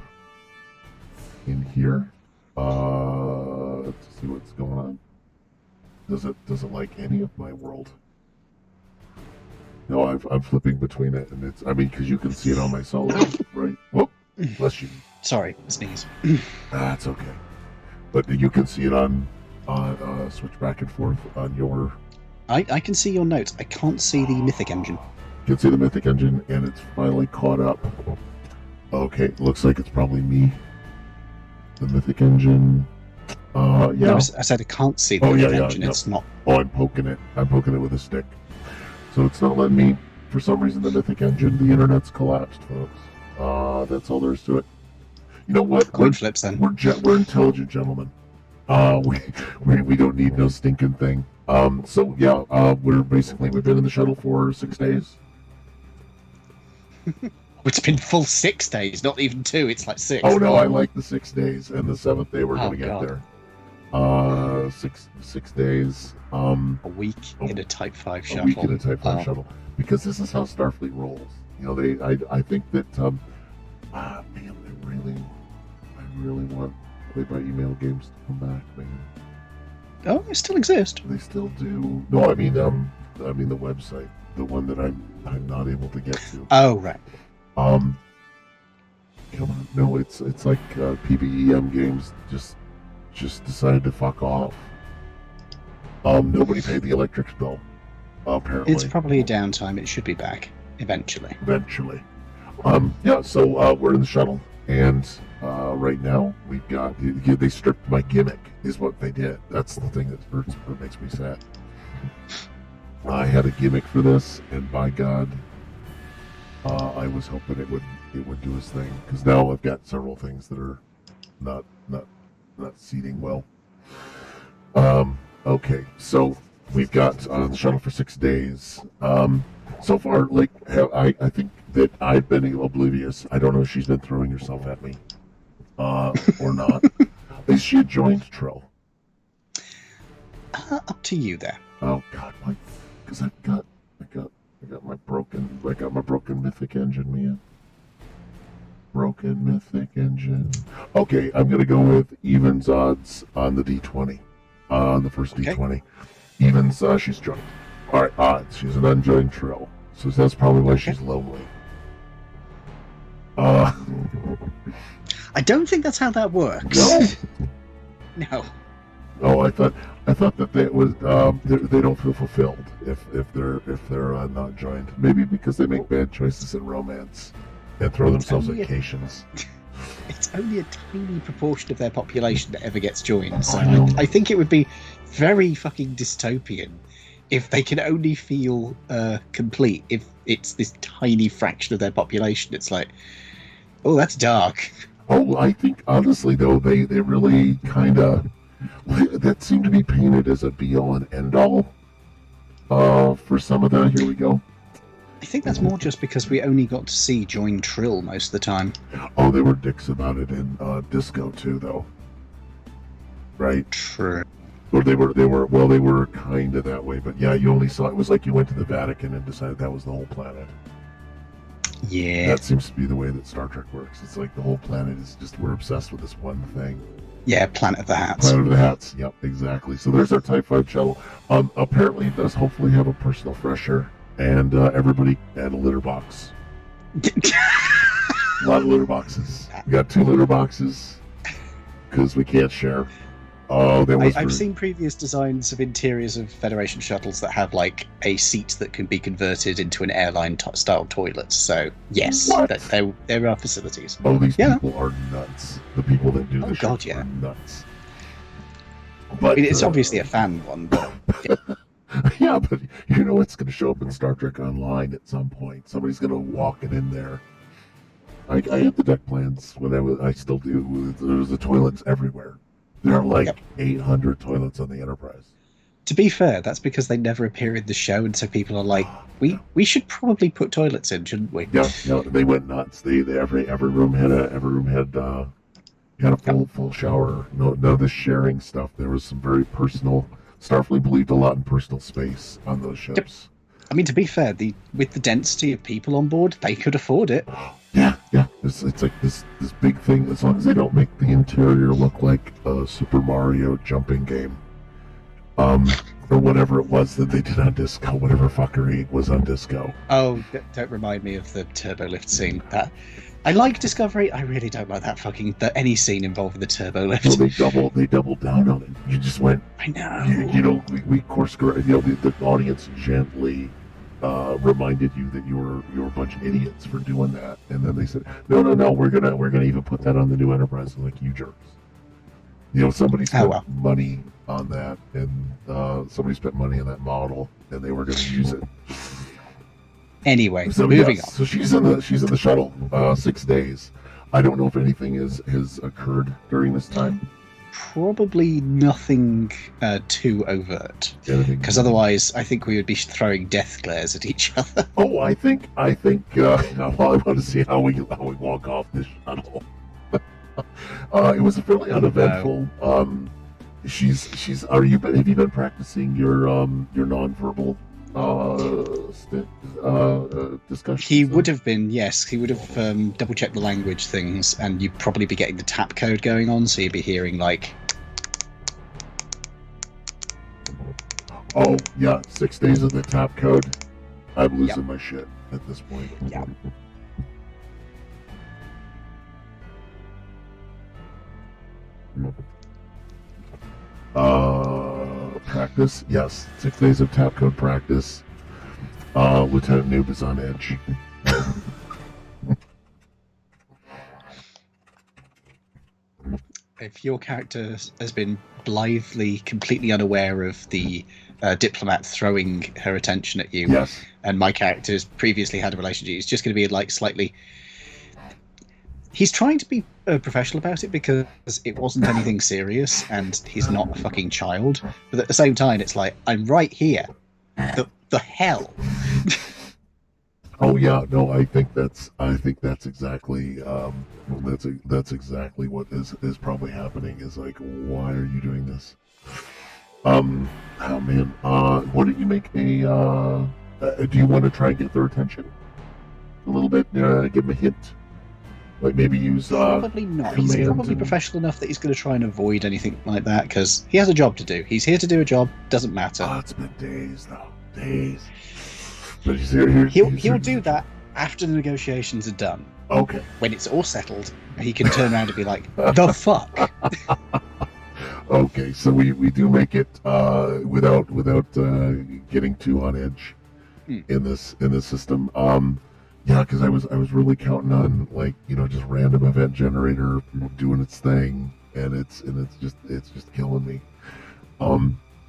in here to see what's going on. Does it like any of my world? No, I'm flipping between it, and because you can see it on my solo, right? Whoop, bless you. Sorry, sneeze. That's okay. But you can see it on switch back and forth on your. I can see your notes. I can't see the Mythic engine. You can see the Mythic engine, and it's finally caught up. Okay, looks like it's probably me. The Mythic engine. Yeah. No, I said I can't see the Mythic engine. It's not. Oh, I'm poking it. I'm poking it with a stick. So it's not letting me. For some reason, the Mythic engine, the internet's collapsed, folks. That's all there is to it. You know what? Coin flips then. We're intelligent gentlemen. We don't need no stinking thing. So yeah, we've been in the shuttle for 6 days. It's been full 6 days, not even 2. It's like 6. Oh no, I like the 6 days, and the 7th day we're gonna get God. there. 6 days. A week in a Type 5 shuttle. A week in a Type 5 shuttle, because this is how Starfleet rolls. You know, I think that man, I really want Play by Email games to come back, man. Oh, they still exist. They still do. No, I mean the website, the one that I'm not able to get to. Oh right. Come on, no, it's like PBEM games just decided to fuck off. Nobody paid the electric bill. Apparently, It's probably a downtime. It should be back eventually. Yeah. So we're in the shuttle, and right now we've got. They stripped my gimmick. Is what they did. That's the thing that makes me sad. I had a gimmick for this, and by God, I was hoping it would do its thing, because now I've got several things that are not seating well. Okay, so we've got the shuttle for 6 days. So far, I think that I've been oblivious. I don't know if she's been throwing herself at me, or not. Is she a joined Trill? Up to you there. Oh God, why? Because I got my broken Mythic engine, man. Broken Mythic engine. Okay, I'm gonna go with evens odds on the D20. On the first D20. Evens, she's joined. Alright, odds. She's an unjoined Trill. So that's probably why she's lonely. I don't think that's how that works. No. No. Oh, I thought that they was they don't feel fulfilled if they're not joined. Maybe because they make bad choices in romance and throw themselves at vacations. It's only a tiny proportion of their population that ever gets joined. So I know. I think it would be very fucking dystopian if they can only feel complete if it's this tiny fraction of their population. It's like, oh, that's dark. Oh, I think honestly though they really kind of that seemed to be painted as a be-all and end-all for some of that. Here we go. I think that's more just because we only got to see join Trill most of the time. Oh, they were dicks about it in Disco too, though. Right? True. Or they were kind of that way, but yeah, you only saw it was like you went to the Vatican and decided that was the whole planet. Yeah. That seems to be the way that Star Trek works. It's like the whole planet is just, we're obsessed with this one thing. Yeah, Planet of the Hats. Planet of the Hats, yep, exactly. So there's our Type 5 shuttle. Apparently it does hopefully have a personal fresher, and everybody and a litter box. A lot of litter boxes. We got 2 litter boxes, because we can't share. Oh, that was I've seen previous designs of interiors of Federation shuttles that have like a seat that can be converted into an airline style toilet. So yes, there are facilities. Oh, these people are nuts. The people that do this God, shit are nuts. But I mean, it's obviously a fan one, but yeah, but you know it's going to show up in Star Trek Online at some point. Somebody's going to walk it in there. I had the deck plans when I still do. There's the toilets everywhere. There are like Yep. 800 toilets on the Enterprise. To be fair, that's because they never appear in the show, and so people are like, Yeah. we should probably put toilets in, shouldn't we? Yeah, yeah, they went nuts. They every room had a full shower. No, none of the sharing stuff. There was some very personal. Starfleet believed a lot in personal space on those Yep. ships. I mean, to be fair, with the density of people on board, they could afford it. Yeah, yeah. It's like this big thing. As long as they don't make the interior look like a Super Mario jumping game, or whatever it was that they did on Disco, whatever fuckery was on Disco. Oh, don't remind me of the turbo lift scene. That I like Discovery. I really don't like any scene involving the turbo lift. Well, they doubled down on it. You just went. I know. We course correct. The audience gently reminded you that you were a bunch of idiots for doing that, and then they said, no, we're gonna even put that on the new Enterprise. I'm like, you jerks. Somebody spent money on that, and somebody spent money on that model, and they were going to use it. Anyway, moving on. So she's in the shuttle, 6 days. I don't know if anything has occurred during this time. Probably nothing too overt, because otherwise, I think we would be throwing death glares at each other. Oh, I think. I want to see how we walk off this shuttle. It was a fairly uneventful. Have you been practicing your nonverbal discussions? He would have been, yes. He would have double checked the language things, and you'd probably be getting the tap code going on, so you'd be hearing like. Oh yeah, 6 days of the tap code. I'm losing my shit at this point. Yeah. Practice, yes. 6 days of tap code practice. Lieutenant Noob is on edge. If your character has been blithely, completely unaware of the diplomat throwing her attention at you, yes, and my character's previously had a relationship, it's just going to be like slightly. He's trying to be professional about it because it wasn't anything serious, and he's not a fucking child. But at the same time, it's like, I'm right here. The hell. Oh yeah, no, I think that's exactly that's exactly what is probably happening. Is like, why are you doing this? Oh man, why don't you make a? Do you want to try and get their attention a little bit? Give them a hint. Like maybe use probably not. He's probably professional enough that he's going to try and avoid anything like that because he has a job to do. He's here to do a job. Doesn't matter. Oh, it's been days though. Days. But he'll do that after the negotiations are done. Okay. When it's all settled, he can turn around and be like, "The fuck." Okay, so we do make it without getting too on edge in this system. Yeah, because I was really counting on just random event generator doing its thing, and it's just killing me.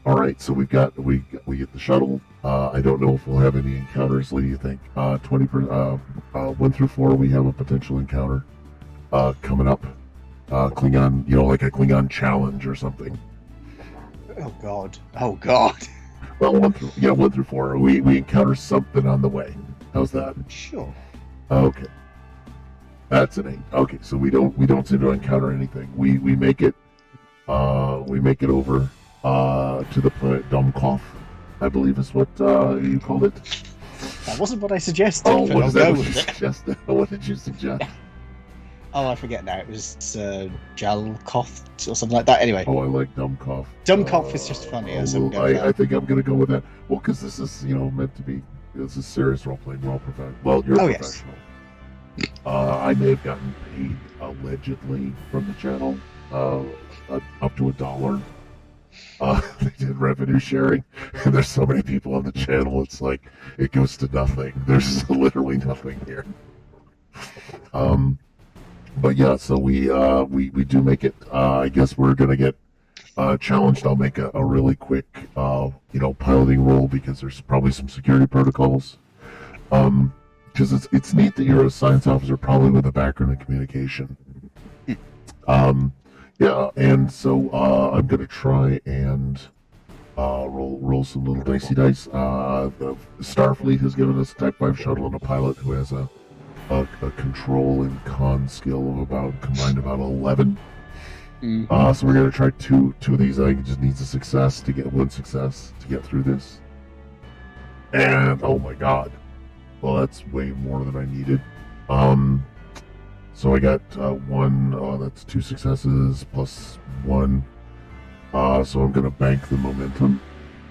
All right, so we get the shuttle. I don't know if we'll have any encounters. What do you think? 1 through 4, we have a potential encounter coming up. Klingon, like a Klingon challenge or something. Oh God. Well, 1 through 4, we encounter something on the way. How's that? Sure. Okay. That's an 8. Okay, so we don't seem to encounter anything. We make it over to the planet Domkov, I believe is what you called it. That wasn't what I suggested. Oh, but what I'll is that? go What with you it. suggested? What did you suggest? Oh, I forget now. It was Jalkoth or something like that. Anyway. Oh, I like Domkov. Domkov is just funny. I think I'm going to go with that. Well, because this is meant to be. This is serious role playing. We're all professional. Well, you're professional. Yes. I may have gotten paid allegedly from the channel, up to $1. They did revenue sharing, and there's so many people on the channel. It's like it goes to nothing. There's literally nothing here. But yeah, so we do make it. I guess we're gonna get challenged. I'll make a really quick piloting roll because there's probably some security protocols. Because it's neat that you're a science officer, probably with a background in communication. Yeah, and so I'm gonna try and roll some little dicey dice. The Starfleet has given us a Type 5 shuttle and a pilot who has a control and con skill of combined about 11. Mhm. So we're gonna try two of these. I just needs a success to get one success to get through this. And oh my god, well that's way more than I needed. So I got one. That's two successes plus one. So I'm gonna bank the momentum.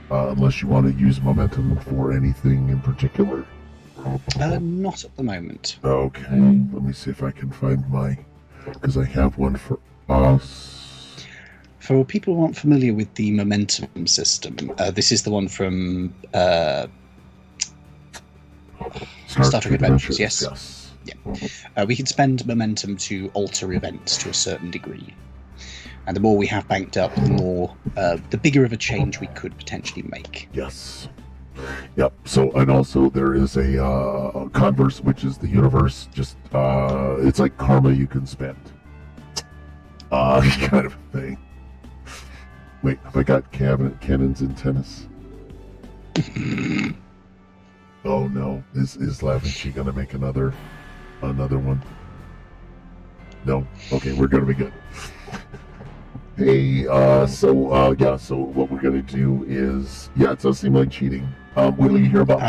Unless you want to use momentum for anything in particular. Not at the moment. Okay, let me see if I can find because I have one for us. For people who aren't familiar with the momentum system, this is the one from Star Trek Adventures, yes. Yeah. We can spend momentum to alter events to a certain degree. And the more we have banked up, the bigger of a change we could potentially make. Yes. Yep. So, and also there is a converse, which is the universe. Just it's like karma you can spend. Kind of a thing. Wait, have I got cannons in tennis? Oh no, is Lavinci gonna make another one? No. Okay, we're gonna be good. Hey, so what we're gonna do is, it does seem like cheating. Will you hear about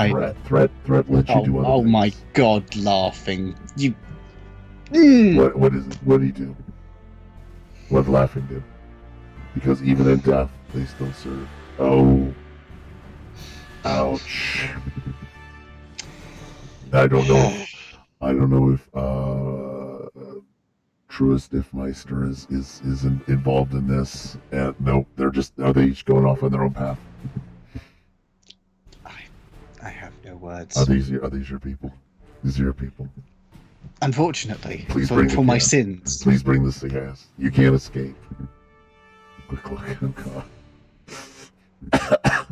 threat? Threat lets you do other things. My god, laughing. You. What is it? What do you do? What did laughing do? Because even in death, they still serve. Oh. Ouch. I don't know if Truist Diffmeister is involved in this. And no, are they each going off on their own path? I have no words. Are these your people? These are your people. Unfortunately, please for my sins. Please bring this to gas. You can't escape. Quick look. Oh god.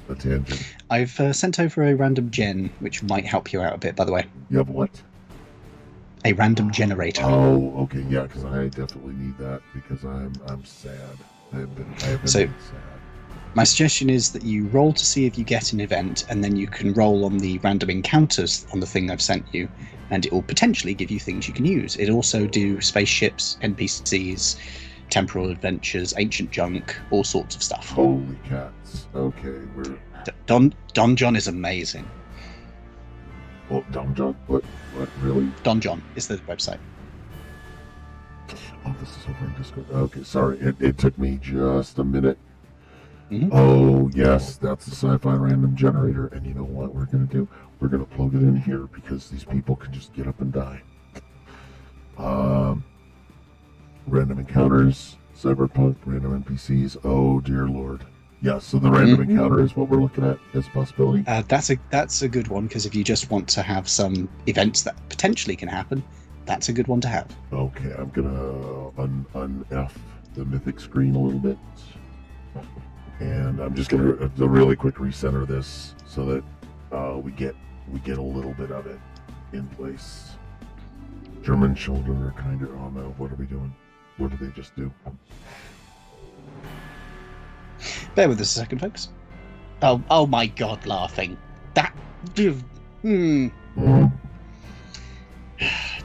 A tangent. I've sent over a random gen, which might help you out a bit, by the way. You have what? A random generator. Oh, okay, yeah, because I definitely need that because I'm sad. I have been sad. My suggestion is that you roll to see if you get an event, and then you can roll on the random encounters on the thing I've sent you, and it will potentially give you things you can use. It'll also do spaceships, NPCs, temporal adventures, ancient junk, all sorts of stuff. Holy cats. Okay, we're... Don John is amazing. Oh, Don John? What, really? Don John is the website. Oh, this is over in Discord. Okay, sorry. It took me just a minute. Mm-hmm. Oh, yes, that's the sci-fi random generator. And you know what we're going to do? We're going to plug it in here because these people can just get up and die. Random encounters, cyberpunk, random NPCs. Oh, dear Lord. Yeah, so the random encounter is what we're looking at as a possibility. That's a good one, because if you just want to have some events that potentially can happen, that's a good one to have. Okay, I'm going to un-F the mythic screen a little bit. And I'm just going to really quick recenter this so that we get a little bit of it in place. German children are kind of, oh no, what are we doing? What did they just do? Bear with us a second, folks. Oh my god, laughing. That...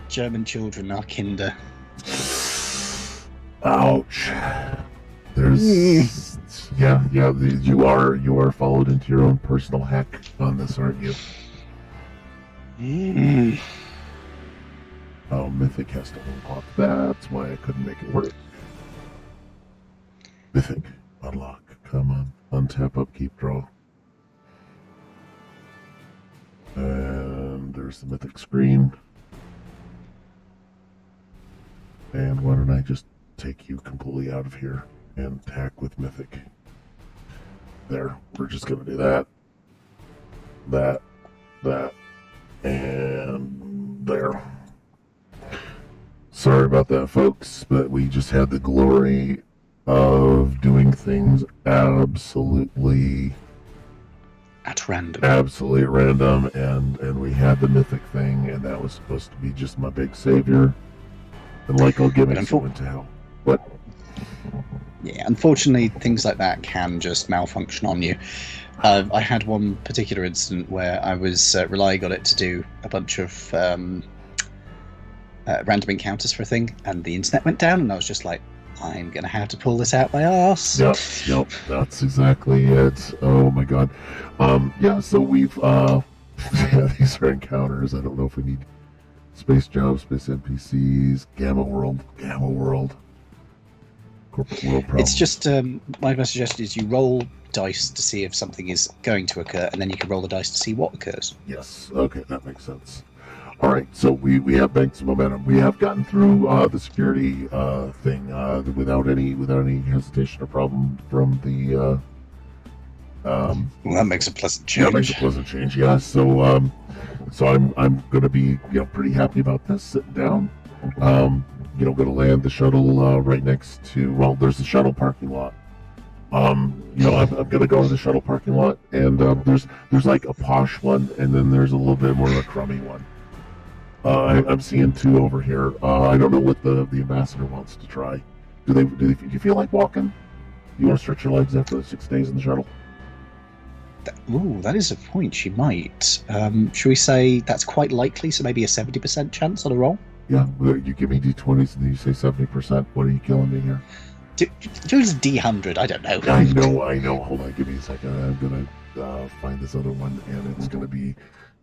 German children are kinder. Ouch. There's... Yeah, you are followed into your own personal hack on this, aren't you? Oh, Mythic has to unlock. That's why I couldn't make it work. Mythic, unlock. Come on. Untap, upkeep, draw. And there's the Mythic screen. And why don't I just take you completely out of here and tack with Mythic. There. We're just going to do that. That, and there. Sorry about that, folks, but we just had the glory of doing things absolutely at random. Absolutely random, and we had the mythic thing, and that was supposed to be just my big savior. And like I'll give it went to hell. What? Yeah, unfortunately, things like that can just malfunction on you. I had one particular incident where I was relying on it to do a bunch of random encounters for a thing, and the internet went down, and I was just like, I'm going to have to pull this out my arse. Yep, that's exactly it. Oh my god. Yeah, so we've, yeah, these are encounters. I don't know if we need space jobs, space NPCs, Gamma World, corporate world problem. It's just, my suggestion is you roll dice to see if something is going to occur, and then you can roll the dice to see what occurs. Yes, okay, that makes sense. All right, so we have banked some momentum. We have gotten through the security thing without any hesitation or problem from the. Well, that makes a pleasant change. Yeah, it makes a pleasant change. Yeah, so I'm gonna be pretty happy about this. Sitting down, gonna land the shuttle right next to. There's the shuttle parking lot. I'm gonna go to the shuttle parking lot, and there's like a posh one, and then there's a little bit more of a crummy one. I'm seeing two over here. I don't know what the ambassador wants to try. Do you feel like walking? You want to stretch your legs after the 6 days in the shuttle? That is a point. She might. Should we say that's quite likely? So maybe a 70% chance on a roll. Yeah, you give me d20s and then you say 70%. What are you killing me here? Do it D100. I don't know. I know. Hold on, give me a second. I'm gonna find this other one, and it's gonna be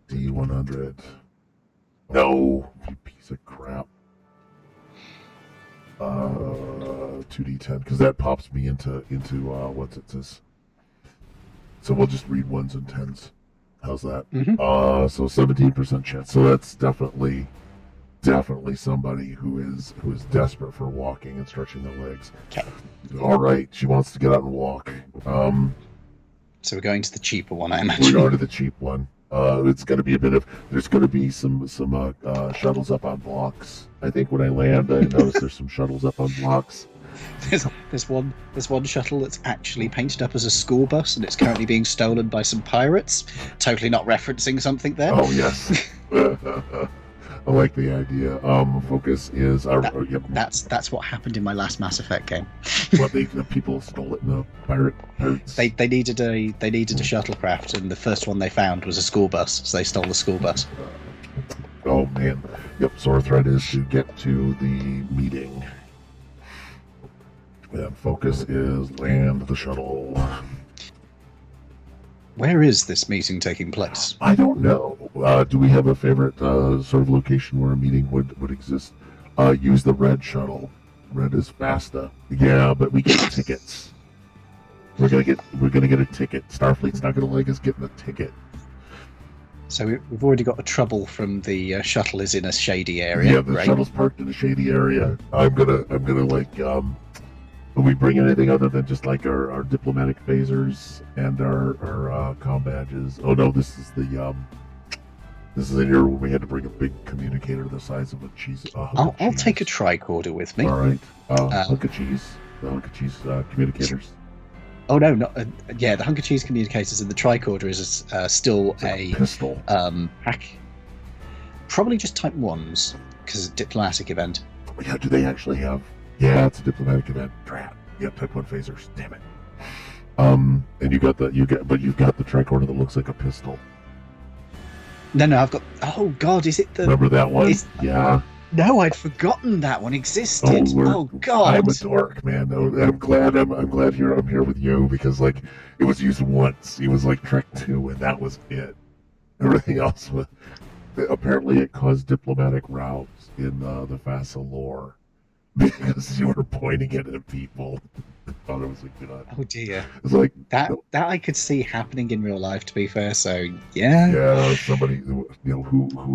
D100. No, you piece of crap. 2d10, because that pops me into what's it says. So we'll just read ones and tens. How's that? Mm-hmm. So 17% chance. So that's definitely somebody who is desperate for walking and stretching their legs. Okay. All right, she wants to get out and walk. So we're going to the cheaper one, I imagine. We're going to the cheap one. It's going to be there's going to be some shuttles up on blocks. I think when I land, I notice there's some shuttles up on blocks. There's one shuttle that's actually painted up as a school bus, and it's currently being stolen by some pirates. Totally not referencing something there. Oh yes. I like the idea. Focus is yep. That's what happened in my last Mass Effect game. What the people stole it in the pirates. They needed a shuttlecraft, and the first one they found was a school bus, so they stole the school bus. Oh man. Yep. So our threat is to get to the meeting. And focus is land the shuttle. Where is this meeting taking place? I don't know. Do we have a favorite sort of location where a meeting would exist? Use the red shuttle. Red is faster. Yeah, but we get tickets. We're gonna get a ticket. Starfleet's not gonna like us getting a ticket. So we've already got a trouble from the shuttle is in a shady area. Yeah, the shuttle's parked in a shady area. I'm gonna like will we bring anything other than just like our diplomatic phasers and our comm badges? Oh no, this is in here when we had to bring a big communicator the size of a cheese. I'll take a tricorder with me. All right, hunk of cheese. The hunk of cheese communicators. Oh no, not yeah. The hunk of cheese communicators and the tricorder is still a pistol. Pack. Probably just Type 1s because it's a diplomatic event. Yeah, do they actually have? Yeah, it's a diplomatic event. Drat. Yep, Type 1 phasers. Damn it. And you've got the tricorder that looks like a pistol. No, I've got. Oh God, is it the? Remember that one? Yeah. No, I'd forgotten that one existed. Oh God. I'm a dork, man. I'm glad I'm here with you because like it was used once. It was like Trek 2, and that was it. Everything else was. Apparently, it caused diplomatic rows in the FASA lore. Because you were pointing it at people. I thought it was a good idea. Oh dear. It's like that I could see happening in real life, to be fair, so yeah. Yeah, somebody who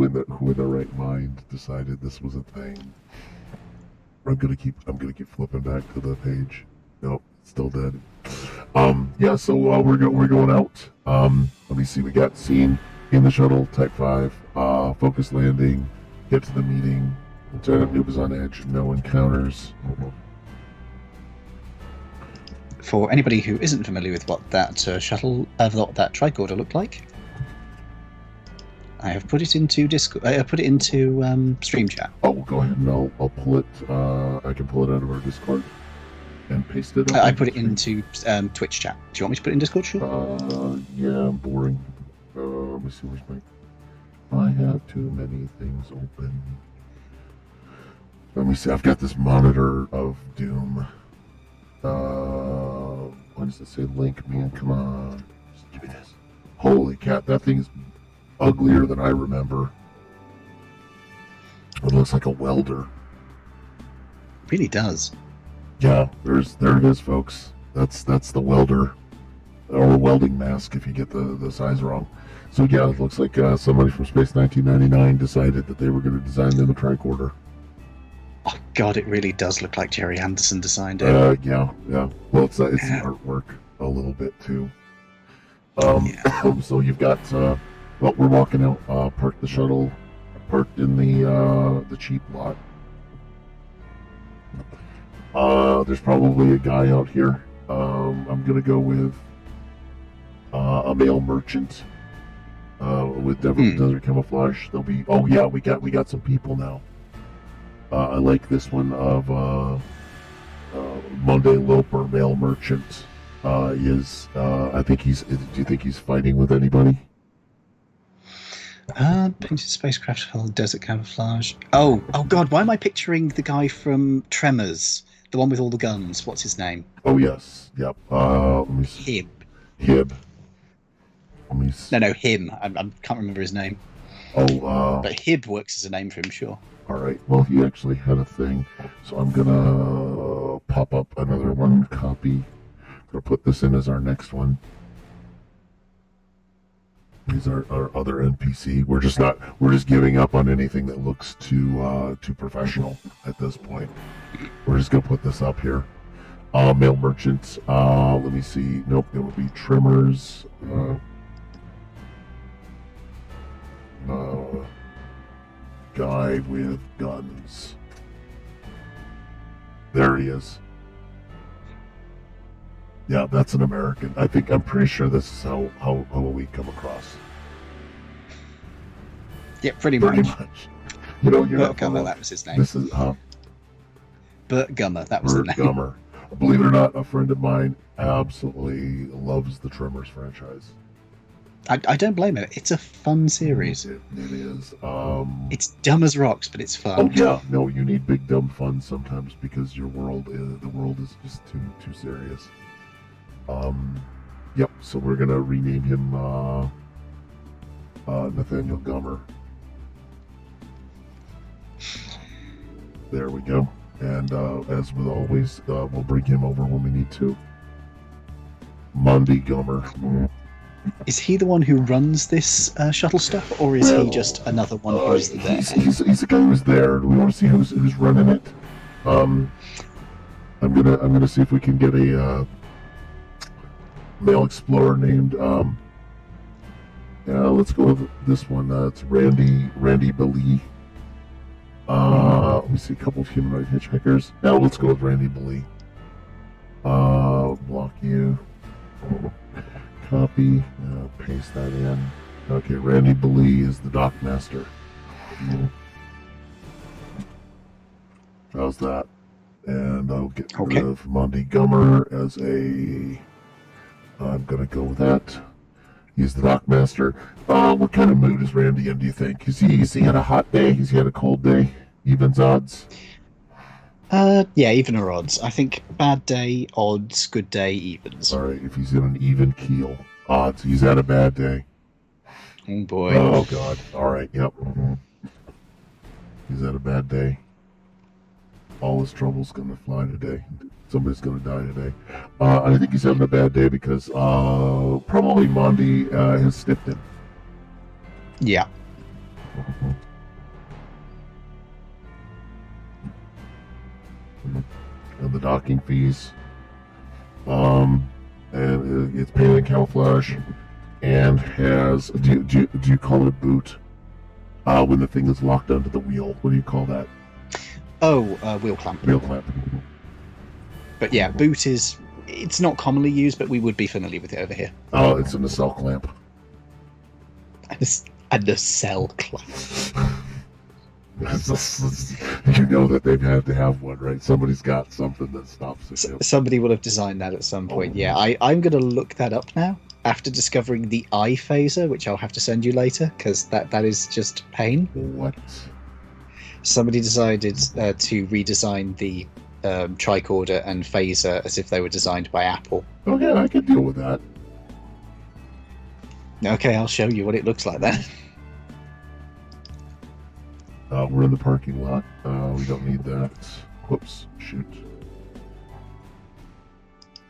in their right mind decided this was a thing. I'm gonna keep flipping back to the page. Nope, it's still dead. Yeah, so we're going out. Let me see, we got scene in the shuttle, Type 5, focus landing, get to the meeting. Lieutenant Noob is on edge. No encounters. For anybody who isn't familiar with what that shuttle, what that tricorder looked like, I have put it into Discord. I put it into Stream Chat. Oh, go ahead and I'll pull it. I can pull it out of our Discord. and paste it. I put it into Twitch chat. Do you want me to put it in Discord? Sure. Yeah, I'm boring. Let me see where's my. I have too many things open. Let me see. I've got this monitor of doom. What does it say? Link, man. Come on. Just give me this. Holy cat, that thing is uglier than I remember. It looks like a welder. It really does. Yeah, there it is, folks. That's the welder, or welding mask if you get the size wrong. So yeah, it looks like somebody from Space 1999 decided that they were going to design them a tricorder. Oh God, it really does look like Jerry Anderson designed it. Yeah. Well, it's the artwork a little bit too. So you've got well, we're walking out. Parked the shuttle, parked in the cheap lot. There's probably a guy out here. I'm gonna go with a male merchant with desert camouflage. There'll be. Oh yeah, we got some people now. I like this one of Monday Loper, male merchant. I think he's. Do you think he's fighting with anybody? Painted spacecraft for desert camouflage. Oh God, why am I picturing the guy from Tremors? The one with all the guns. What's his name? Oh yes, yep. Let me see. Hib. Let me see. No, him. I can't remember his name. Oh, but Hib works as a name for him, sure. All right. Well, he actually had a thing, so I'm gonna pop up another one copy. Gonna put this in as our next one. He's our other NPC. We're just giving up on anything that looks too professional at this point. We're just gonna put this up here. Male merchants. Let me see. Nope, it would be trimmers. Guy with guns. There he is. Yeah, that's an American. I'm pretty sure this is how we come across. Yeah, pretty much. You know, Burt Gummer, that was his name. This is Burt Gummer, that was the name. Gummer. Believe it or not, a friend of mine absolutely loves the Tremors franchise. I don't blame it. It's a fun series. It is. It's dumb as rocks, but it's fun. Oh yeah, no, you need big dumb fun sometimes because the world is just too serious. Yep. So we're gonna rename him Nathaniel Gummer. There we go. And as with always, we'll bring him over when we need to. Monday Gummer. Is he the one who runs this shuttle stuff, or is he just another one who's there? He's the guy who's there. Do we want to see who's running it? I'm gonna see if we can get a male explorer named let's go with this one. It's Randy Deli. Let me see a couple of humanoid hitchhikers. Now let's go with Randy Deli. Block you. Copy. Paste that in. Okay, Randy Deli is the dock master. How's that? And I'll get rid of Monty Gummer as a. I'm gonna go with that. He's the dock master. What kind of mood is Randy in? Do you think? Has he had a hot day? Has he had a cold day? Evens, odds? Yeah, even or odds. I think bad day, odds, good day, evens. All right, if he's in an even keel, odds. He's had a bad day. Oh boy. Oh god. All right. Yep. Mm-hmm. He's had a bad day. All his trouble's gonna fly today. Somebody's gonna die today. I think he's having a bad day because probably Mondi has stiffed him. Yeah. And the docking fees. And it's painted in camouflage. And has do you call it a boot? When the thing is locked onto the wheel, what do you call that? Oh, wheel clamp. Wheel clamp. But yeah, boot it's not commonly used, but we would be familiar with it over here. Oh, it's a nacelle clamp. A nacelle clamp. You know that they've had to have one, right? Somebody's got something that stops the ship. Somebody will have designed that at some point. Yeah, I'm going to look that up now after discovering the eye phaser, which I'll have to send you later because that is just pain. What? Somebody decided to redesign the tricorder and phaser as if they were designed by Apple. Oh yeah, I can deal with that. Okay, I'll show you what it looks like then. We're in the parking lot. We don't need that. Whoops. Shoot.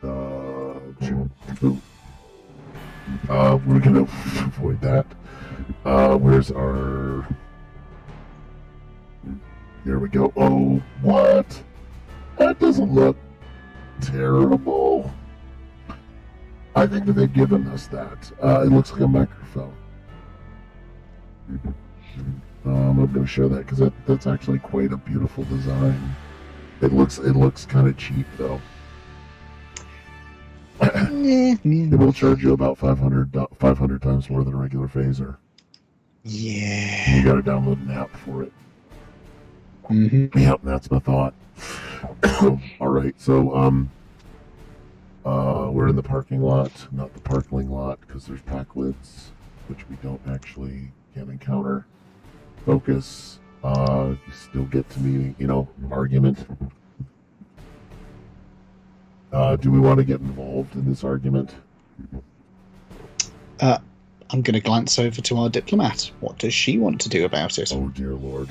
Shoot. We're gonna avoid that. Where's our... Here we go. Oh, what? That doesn't look terrible. I think that they've given us that. It looks like a microphone. I'm going to show that because that's actually quite a beautiful design. It looks kind of cheap though. It will charge you about 500 times more than a regular phaser. Yeah. You got to download an app for it. Mm-hmm. Yep, that's my thought. All right, so we're in the parking lot, not the parking lot, because there's Packwoods, which we can't encounter. Focus. You still get to meeting, argument. Do we want to get involved in this argument? I'm going to glance over to our diplomat. What does she want to do about it? Oh dear Lord!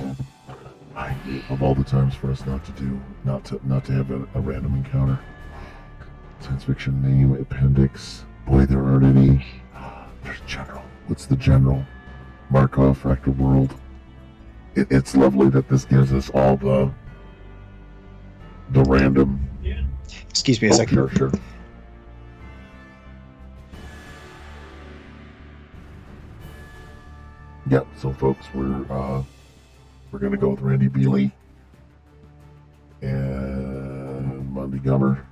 Of all the times for us not to have a random encounter. Science fiction name, appendix. Boy, there aren't any. There's general. What's the general? Markov, fractal world. It's lovely that this gives us all the random. Excuse me a second. Sure. Yep. So, folks, we're gonna go with Randy Bealey and Monty Gummer.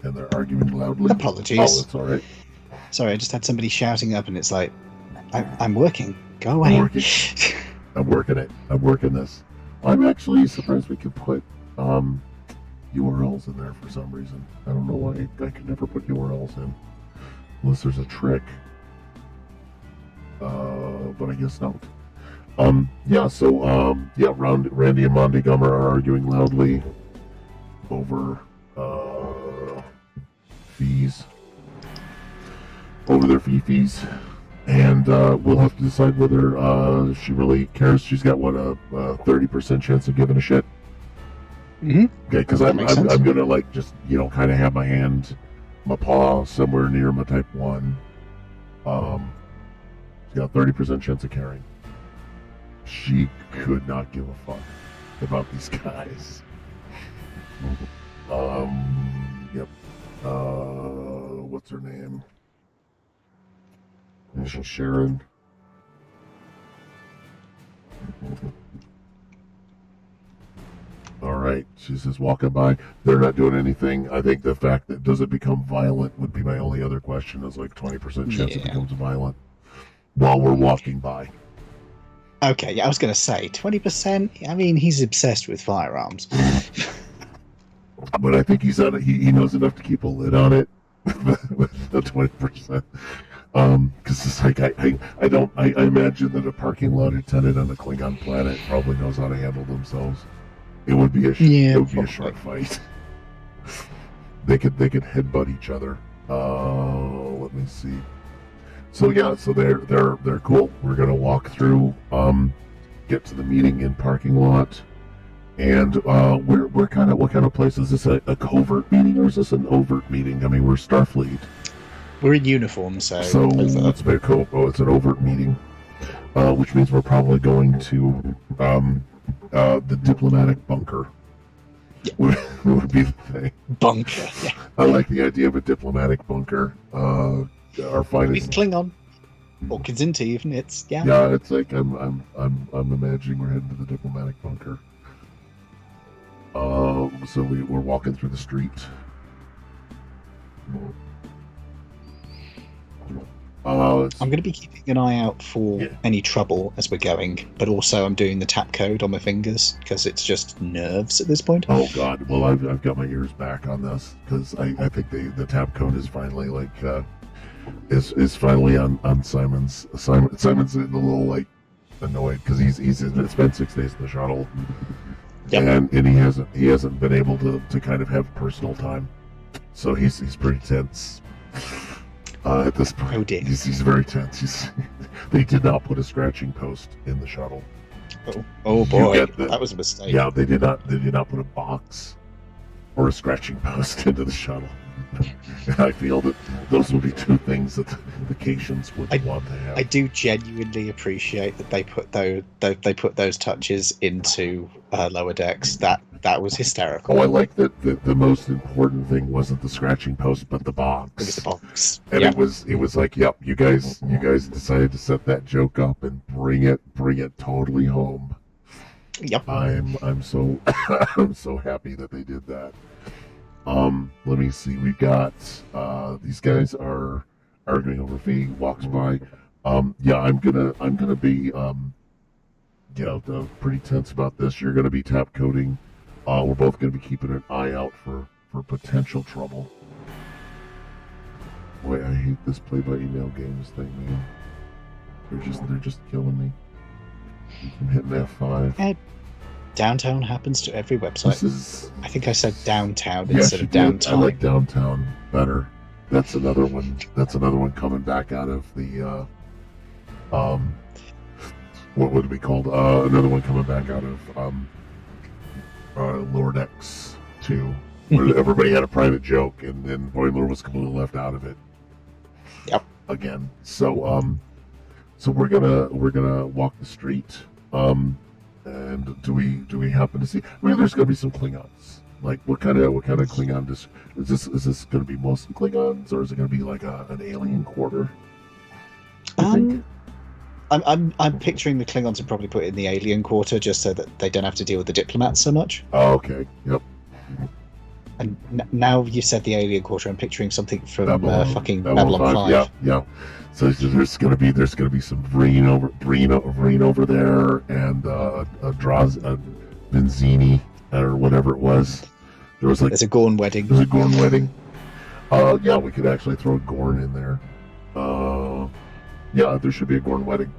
And they're arguing loudly. Apologies. Oh, that's all right. Sorry, I just had somebody shouting up, and it's like, I'm working. Go away. I'm working it. I'm working this. I'm actually surprised we could put URLs in there for some reason. I don't know why I could never put URLs in. Unless there's a trick. But I guess not. Randy and Monty Gummer are arguing loudly over fees. Over their fees. And we'll have to decide whether she really cares. She's got, what, a 30% chance of giving a shit? Mm-hmm. Okay, because I'm gonna just kind of have my paw somewhere near my type 1. She's got a 30% chance of caring. She could not give a fuck about these guys. Yep. What's her name? Is she Sharon? All right, she's just walking by. They're not doing anything. I think the fact that does it become violent would be my only other question. Is like 20% chance it becomes violent while we're walking by. Okay, yeah, I was going to say 20%. I mean, he's obsessed with firearms. But I think he knows enough to keep a lid on it with the 20%. Because it's like I imagine that a parking lot attendant on a Klingon planet probably knows how to handle themselves. It would be a short fight. They could headbutt each other. Let me see. So yeah, so they're cool. We're gonna walk through, get to the meeting in parking lot, and what kind of place is this? A covert meeting or is this an overt meeting? I mean, we're Starfleet. We're in uniform, so that's a bit cool. Oh, it's an overt meeting, which means we're probably going to the diplomatic bunker. Yeah. Would be the thing. Bunker. Yeah. I like the idea of a diplomatic bunker. Our finest It's Klingon. Or Kazinti, even it's Yeah, it's like I'm imagining we're heading to the diplomatic bunker. So we're walking through the street. I'm going to be keeping an eye out for Yeah. any trouble as we're going, but also I'm doing the tap code on my fingers because it's just nerves at this point. Oh God! Well, I've got my ears back on this because I think the tap code is finally like is finally on Simon's. Simon's a little like annoyed because he's spent 6 days in the shuttle, Yep. and he hasn't been able to kind of have personal time, so he's pretty tense. At this point, Oh dear. he's very tense. They did not put a scratching post in the shuttle. Oh You boy, get the- that was a mistake. Yeah, they did not put a box or a scratching post into the shuttle. And I feel that those would be two things that the Cations would want to have. I do genuinely appreciate that they put those touches into lower decks. That was hysterical. Oh, I like that the most important thing wasn't the scratching post, but the box. It was the box. And Yep. it was like, yep, you guys decided to set that joke up and bring it totally home. Yep. I'm so I'm so happy that they did that. Let me see. We've got these guys are arguing over fee. Walks by. Yeah, I'm gonna be pretty tense about this. You're gonna be tap coding. We're both gonna be keeping an eye out for potential trouble. Boy, I hate this play by email games thing, man. They're just killing me. I'm hitting F5. Downtown happens to every website. This is I think I said downtown yes, instead you of did. downtown. I like downtown better. That's another one. That's another one coming back out of the what would it be called? Another one coming back out of Lower Decks 2, where everybody had a private joke and then Boiler was completely left out of it. Yep. Again. So we're gonna walk the street. And do we happen to see? I mean, there's gonna be some Klingons. Like, what kind of Klingon is this gonna be? Mostly Klingons, or is it gonna be like an alien quarter? I think. I'm picturing the Klingons would probably put it in the alien quarter just so that they don't have to deal with the diplomats so much. Oh, okay. Yep. And now you said the alien quarter, I'm picturing something from fucking Babylon Babylon 5. Yeah. So there's gonna be some Vreen over there, and a Benzini or whatever it was. There's a Gorn wedding. There's a Gorn wedding. Yeah, we could actually throw Gorn in there. Yeah, there should be a Gorn wedding.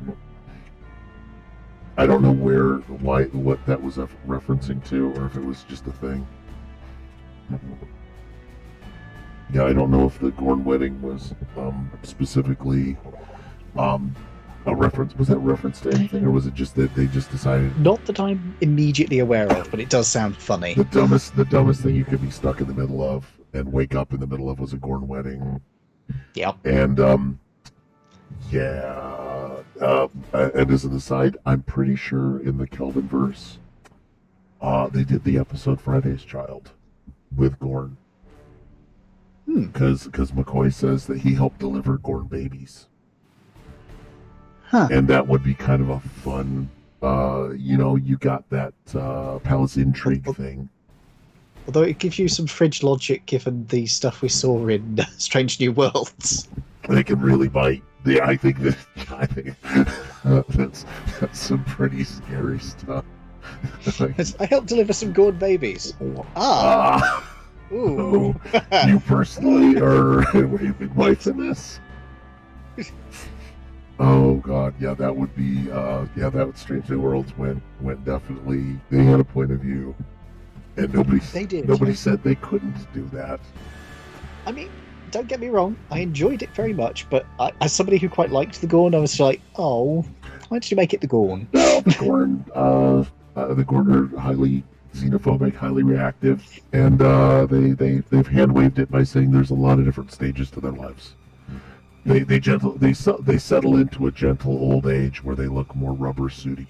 I don't know what that was referencing to, or if it was just a thing. Yeah, I don't know if the Gorn wedding was specifically a reference. Was that a reference to anything, or was it just that they just decided? Not that I'm immediately aware of, but it does sound funny. The dumbest thing you could be stuck in the middle of and wake up in the middle of was a Gorn wedding. Yep. And yeah. And as an aside, I'm pretty sure in the Kelvin verse, they did the episode Friday's Child with Gorn. Because McCoy says that he helped deliver Gorn babies. Huh. And that would be kind of a fun, you got that palace intrigue thing. Although it gives you some fridge logic given the stuff we saw in Strange New Worlds. They can really bite. Yeah, I think that's some pretty scary stuff. I helped deliver some Gorn babies. Ooh. You personally are wife in this? Oh God, yeah, that would be that would Strange New Worlds went definitely. They had a point of view, and nobody said they couldn't do that. I mean, don't get me wrong, I enjoyed it very much, but as somebody who quite liked the Gorn, I was like, oh, why did you make it the Gorn? No, the Gorn are highly xenophobic, highly reactive, and they've hand waved it by saying there's a lot of different stages to their lives. They settle into a gentle old age where they look more rubber suity.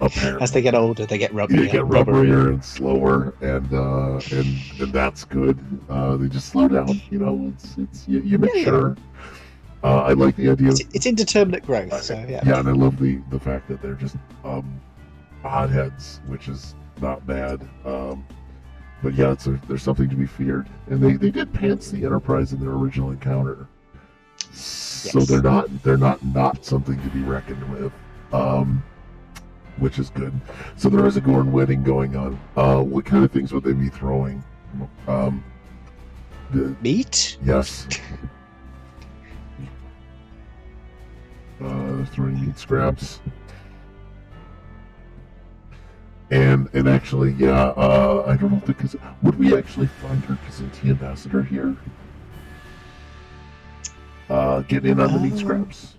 Apparently, as they get older, they get rubberier. They get rubberier and slower, and that's good. They just slow down. It's you make sure. I like the idea. It's indeterminate growth. So yeah. Yeah, and I love the fact that they're just hotheads, which is not bad. But yeah, there's something to be feared, and they did pants the Enterprise in their original encounter. So Yes. they're not something to be reckoned with, which is good. So there is a Gorn wedding going on. What kind of things would they be throwing? Meat? Yes. They're throwing meat scraps. And actually, yeah, I don't know if would we actually find our Kazanti ambassador here? Get in on the meat scraps.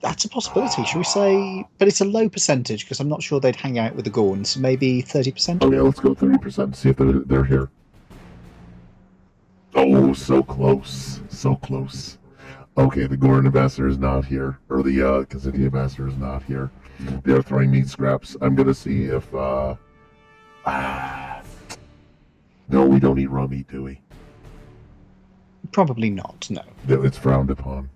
That's a possibility. Should we say? But it's a low percentage because I'm not sure they'd hang out with the Gorns. So maybe 30%. Oh yeah, let's go 30%. See if they're here. Oh, so close, so close. Okay, the Gorn ambassador is not here, or the Kazanti ambassador is not here. They're throwing meat scraps. I'm gonna see if. No, we don't eat raw meat, do we? Probably not. No. It's frowned upon.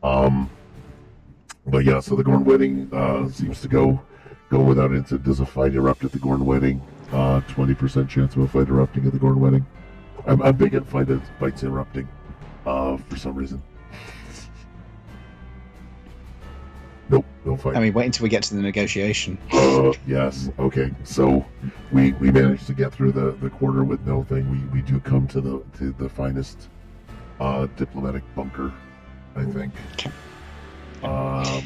But yeah, so the Gorn wedding seems to go without incident. Does a fight erupt at the Gorn wedding? 20% chance of a fight erupting at the Gorn wedding. I'm big at fights erupting. For some reason. Nope, no fight. I mean, wait until we get to the negotiation. Yes. Okay. So we managed to get through the quarter with no thing. We do come to the finest diplomatic bunker, I think. Okay.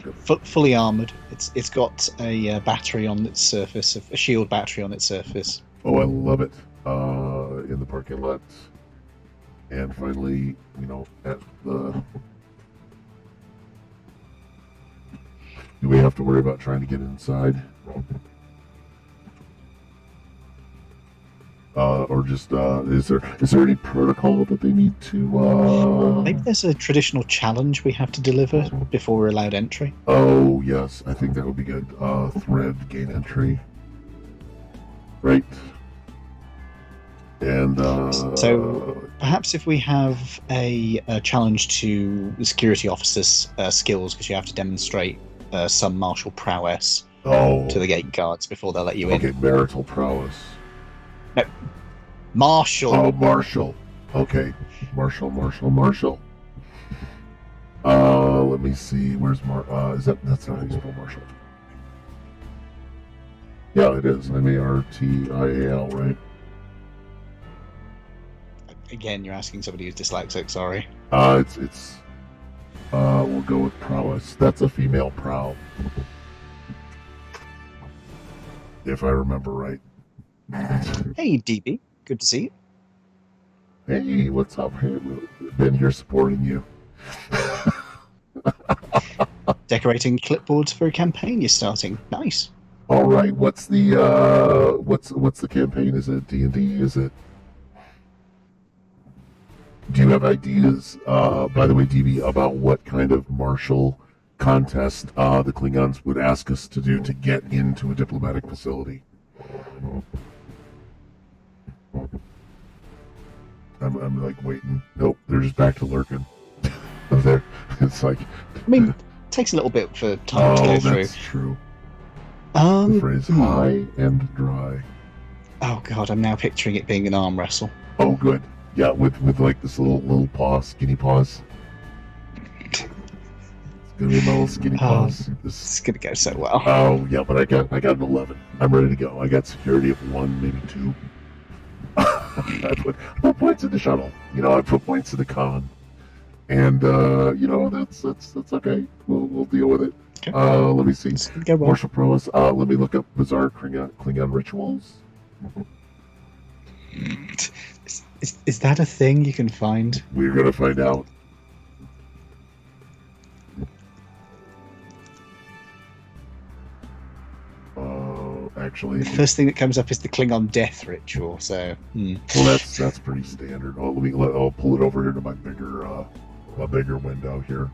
Good. Fully armored. It's got a battery on its surface, a shield battery on its surface. Oh, I love it. In the parking lot, and finally, at the. Do we have to worry about trying to get inside? Or just is there any protocol that they need to? Maybe there's a traditional challenge we have to deliver before we're allowed entry. Oh yes, I think that would be good. Thread gain entry. Right. And so perhaps if we have a challenge to the security officer's skills, because you have to demonstrate some martial prowess to the gate guards before they'll let you in. Okay, marital prowess. No, martial. Oh, martial. Okay, martial. Let me see. Where's is that's not how you spell martial? Yeah, it is. Martial, right? Again, you're asking somebody who's dyslexic. Sorry. It's. We'll go with prowess. That's a female prow, if I remember right. Hey, DB. Good to see you. Hey, what's up? Hey, we've been here supporting you. Decorating clipboards for a campaign you're starting. Nice. All right. What's the what's the campaign? Is it D&D? Is it? Do you have ideas, by the way, DB, about what kind of martial contest the Klingons would ask us to do to get into a diplomatic facility? I'm like waiting. Nope, they're just back to lurking. There, it's like. I mean, it takes a little bit for time to go through. That's true. The phrase high and dry. Oh god, I'm now picturing it being an arm wrestle. Oh, good. Yeah, with like this little paw, skinny paws. It's gonna be my little skinny paws. It's gonna go so well. Oh yeah, but I got an 11. I'm ready to go. I got security of 1, maybe 2. I put points in the shuttle. I put points in the con, and that's okay. We'll deal with it. Okay. Let me see. Go well. Martial prowess. Let me look up bizarre Klingon rituals. Is that a thing you can find? We're gonna find out. Actually, the first thing that comes up is the Klingon death ritual. So, well, that's pretty standard. I'll pull it over here to my bigger window here.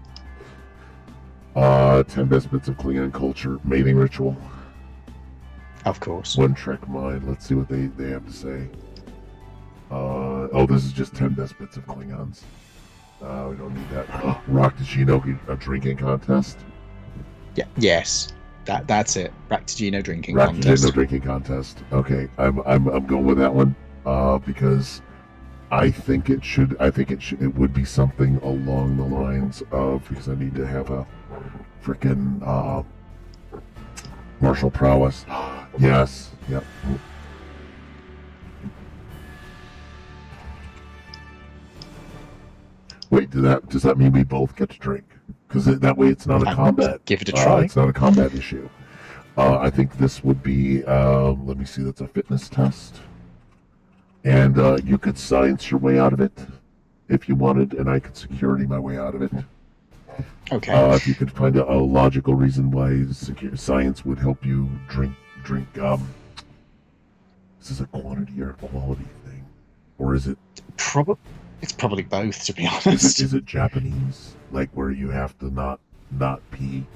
10 best bits of Klingon culture. Mating ritual. Of course. One trick mind. Let's see what they have to say. This is just 10 best bits of Klingons. We don't need that. Rock Tachino, a drinking contest. Yeah. Yes. That's it. Ractigino drinking contest. Ractigino drinking contest. Okay, I'm going with that one because I think it should. It would be something along the lines of, because I need to have a freaking martial prowess. Yes. Yep. Wait, does that mean we both get to drink? Because that way it's not a combat. Give it a try. It's not a combat issue. I think this would be. Let me see. That's a fitness test, and you could science your way out of it if you wanted, and I could security my way out of it. Okay. If you could find a logical reason why science would help you drink. Is this a quantity or a quality thing, or is it? It's probably both, to be Is honest. it Japanese, like where you have to not pee?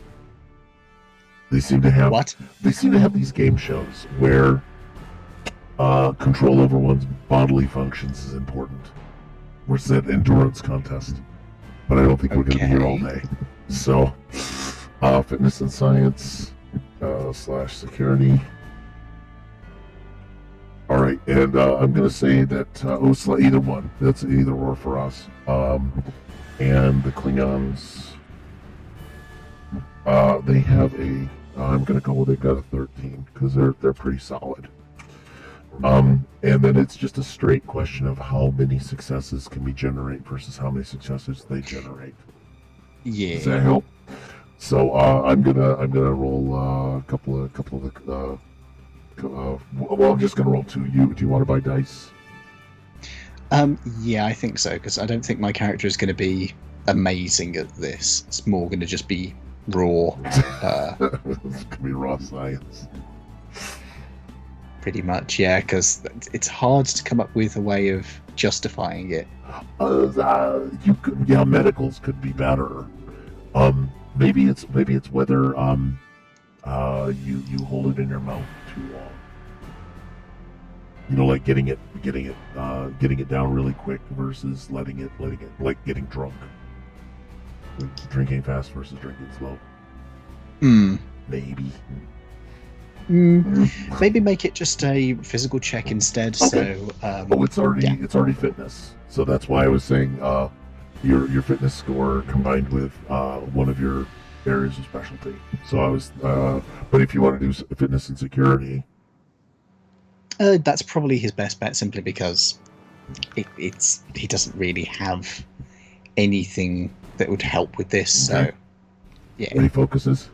They seem to have What? They seem to have these game shows where control over one's bodily functions is important. We're set endurance contest, but I don't think we're going to be here all day. So, fitness and science / security. All right, and I'm going to say that either one. That's either or for us. And the Klingons, they have a. I'm going to go. They've got a 13 because they're pretty solid. And then it's just a straight question of how many successes can we generate versus how many successes they generate. Yeah. Does that help? So I'm gonna roll a couple of the. Well, I'm just gonna roll 2. Do you want to buy dice? Yeah, I think so, because I don't think my character is going to be amazing at this. It's more going to just be raw. It's gonna be raw science. Pretty much, yeah, because it's hard to come up with a way of justifying it. Medicals could be better. Maybe it's whether you hold it in your mouth too long. You know, like getting it down really quick versus letting it like getting drunk. Like drinking fast versus drinking slow. Maybe. Maybe make it just a physical check instead. Okay. So, it's already fitness. So that's why I was saying your fitness score combined with one of your areas of specialty. So I was, but if you want to do fitness and security, that's probably his best bet, simply because he doesn't really have anything that would help with this. Okay. So, yeah. Any focuses?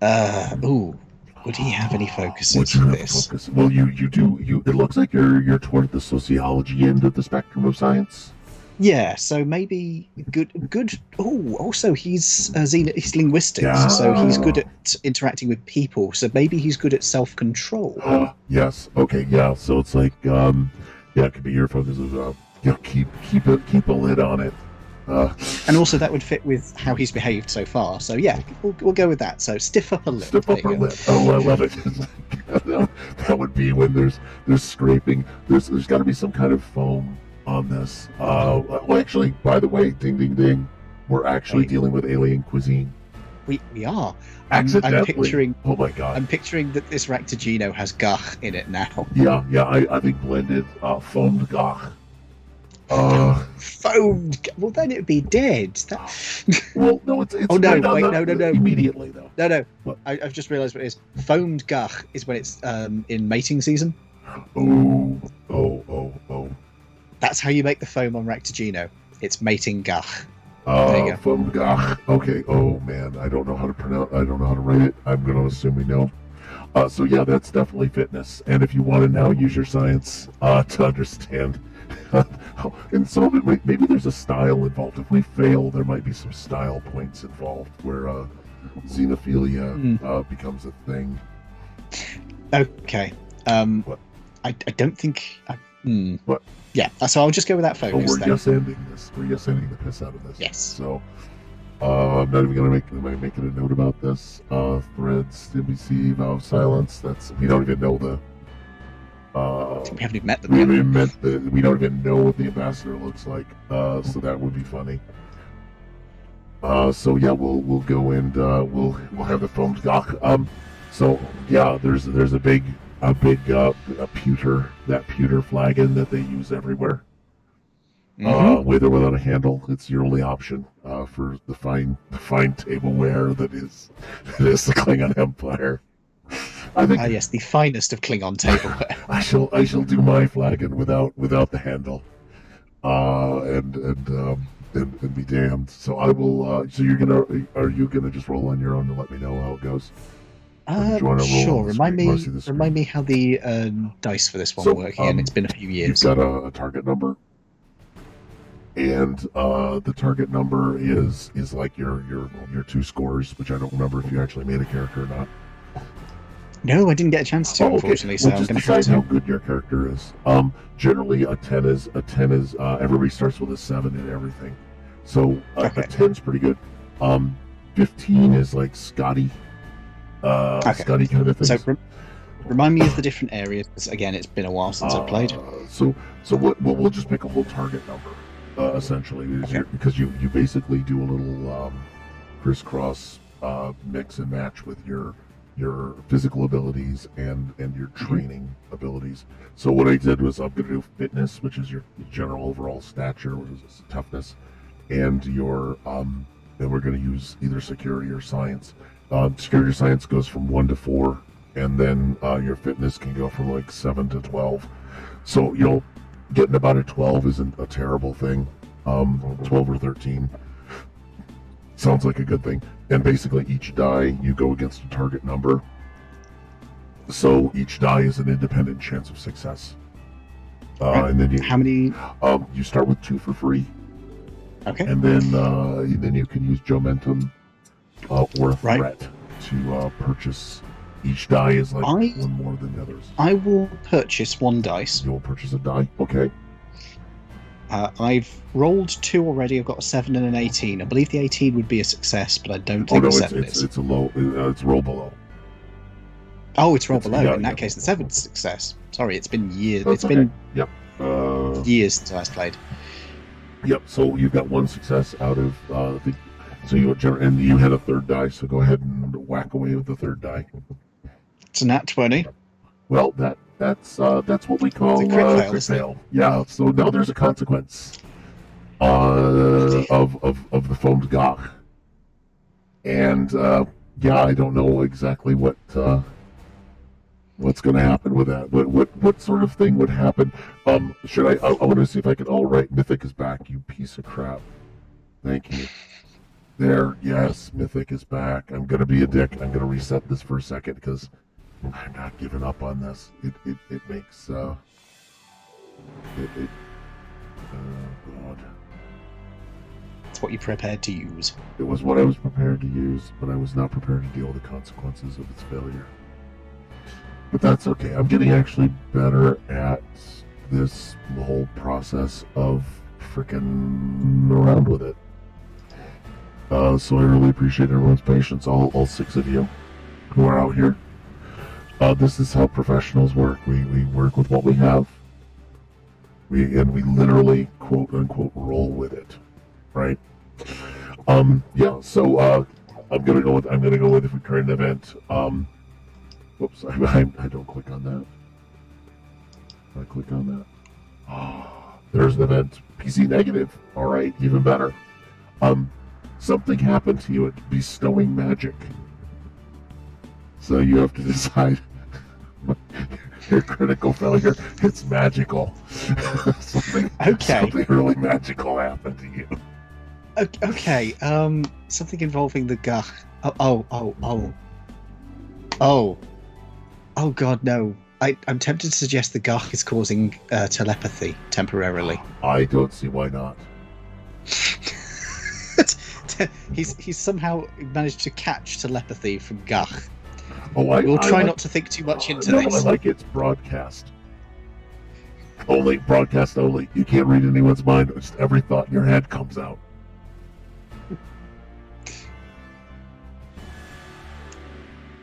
Would he have any focuses Would you for have this? focus? Well, you do. It looks like you're toward the sociology end of the spectrum of science. Yeah, so maybe good. Oh, also he's he's linguistics, Yeah. so he's good at interacting with people. So maybe he's good at self-control. Yes. Okay. Yeah. So it's like, it could be your focus of, keep a lid on it. And also that would fit with how he's behaved so far. So yeah, we'll go with that. So stiff upper lip. Stiff There you upper go. lip. Oh, I love it. That would be when there's scraping. There's got to be some kind of foam on this. Well, actually, by the way, ding ding ding, we're actually dealing with alien cuisine. We are. Accidentally. I'm picturing. Oh my god. I'm picturing that this Ractigino has gach in it now. Yeah. I think blended foamed gach. Foamed. Well, then it'd be dead. Well, no, it's Oh, no, right on wait, no. Immediately though. No. What? I've just realised what it is. Foamed gach is when it's in mating season. Oh. That's how you make the foam on Ractigino. It's mating gach. There you go. Foamed gach. Okay. Oh man, I don't know how to pronounce. I don't know how to write it. I'm going to assume we know. So yeah, that's definitely fitness. And if you want to now use your science to understand. And some of it, maybe there's a style involved. If we fail, there might be some style points involved where xenophilia becomes a thing. Okay. What? I don't think. What? Yeah. So I'll just go with that focus We're then. just ending this. We're just ending the piss out of this. Yes. So, I'm not even gonna making a note about this. Threads, NBC, vow of silence. We don't even know the. We haven't even met them We yet. haven't even met we don't even know what the ambassador looks like. So that would be funny. So yeah, we'll go and we'll have the foamed gach. So yeah, there's a big a pewter, that pewter flagon that they use everywhere. Mm-hmm. With or without a handle, it's your only option for the fine tableware that is the Klingon Empire. I think Yes, the finest of Klingon tableware. I shall do my flagon without the handle, and be damned. So I will. So are you gonna just roll on your own and let me know how it goes? Or did you want to roll Sure. on the Remind screen? Want to me, see the screen? remind me how the dice for this one work again. It's been a few You've years. got a target number, and the target number is like your two scores, which I don't remember if you actually made a character or not. No, I didn't get a chance to, Okay. unfortunately. So Well, I'm just going to have decide to. how good your character is. Generally a 10 is everybody starts with a 7 and everything. So a Okay. 10's pretty good. 15 is like Scotty. Okay. Scotty kind of thing. So remind me of the different areas, because again, it's been a while since I played. So we'll just pick a whole target number, essentially, because you basically do a little crisscross mix and match with your physical abilities and your training abilities. So what I did was I'm going to do fitness, which is your general overall stature, which is toughness, and your then we're going to use either security or science. Security or science goes from 1 to 4, and then your fitness can go from like 7 to 12. So getting about a 12 isn't a terrible thing. 12 or 13 sounds like a good thing. And basically each die, you go against a target number. So each die is an independent chance of success. Right. And then How many? you start with 2 for free. Okay. And then you can use Jomentum or Threat to purchase. Each die is like one more than the others. I will purchase 1 dice. You will purchase a die? Okay. I've rolled 2 already. I've got a 7 and an 18. I believe the 18 would be a success, but I don't think the 7 is. It's a low. It's roll below. Oh, it's roll below. Yeah, in that case, the 7's a success. Sorry, it's been years. That's it's been years since I last played. Yep. So you've got 1 success out of the. So and you had a 3rd die. So go ahead and whack away with the 3rd die. It's a nat 20. Well, that's what we call a crit fail. Yeah. So now there's a consequence of the foamed gach, and I don't know exactly what's going to happen with that. What sort of thing would happen? Should I want to see if I can. All right, Mythic is back. You piece of crap. Thank you. There, yes, Mythic is back. I'm gonna be a dick. I'm gonna reset this for a second because I'm not giving up on this. It makes oh god. It's what you're prepared to use. It was what I was prepared to use, but I was not prepared to deal with the consequences of its failure. But that's okay. I'm getting actually better at this whole process of freaking around with it. So I really appreciate everyone's patience, all 6 of you who are out here. This is how professionals work. We work with what we have. We literally quote unquote roll with it, right? So I'm gonna go with the current event. Whoops, I don't click on that. I click on that. There's an event. PC negative. All right, even better. Something happened to you at bestowing magic. So you have to decide your critical failure. It's magical. something really magical happened to you. Okay. Something involving the gach. Oh God, no. I'm tempted to suggest the gach is causing telepathy temporarily. I don't see why not. He's somehow managed to catch telepathy from gach. We'll try not to think too much into this. I like it's broadcast. Broadcast only. You can't read anyone's mind. Just every thought in your head comes out.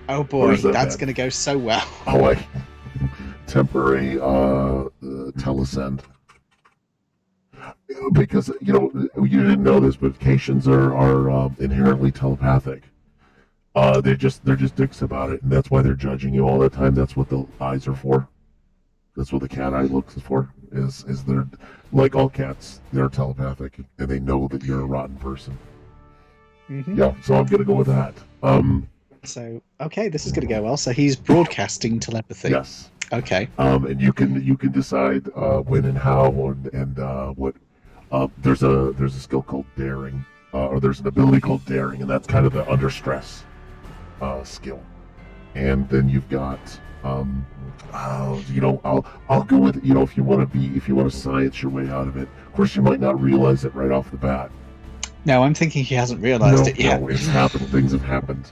Oh boy, that's going to go so well. Temporary telesend. Because, you didn't know this, but Cations are inherently telepathic. They're just dicks about it, and that's why they're judging you all the time. That's what the eyes are for. That's what the cat eye looks for. Is they're like all cats, they're telepathic, and they know that you're a rotten person. Mm-hmm. Yeah, so I'm gonna go with that. So, okay, this is going to go well. So he's broadcasting telepathy. Yes. Okay. And you can decide when and how and what. There's a skill called daring, or there's an ability called daring, and that's kind of the under stress skill. And then you've got, I'll go with, if you want to science your way out of it. Of course, you might not realize it right off the bat. No, I'm thinking he hasn't realized it yet. No, it's happened. Things have happened.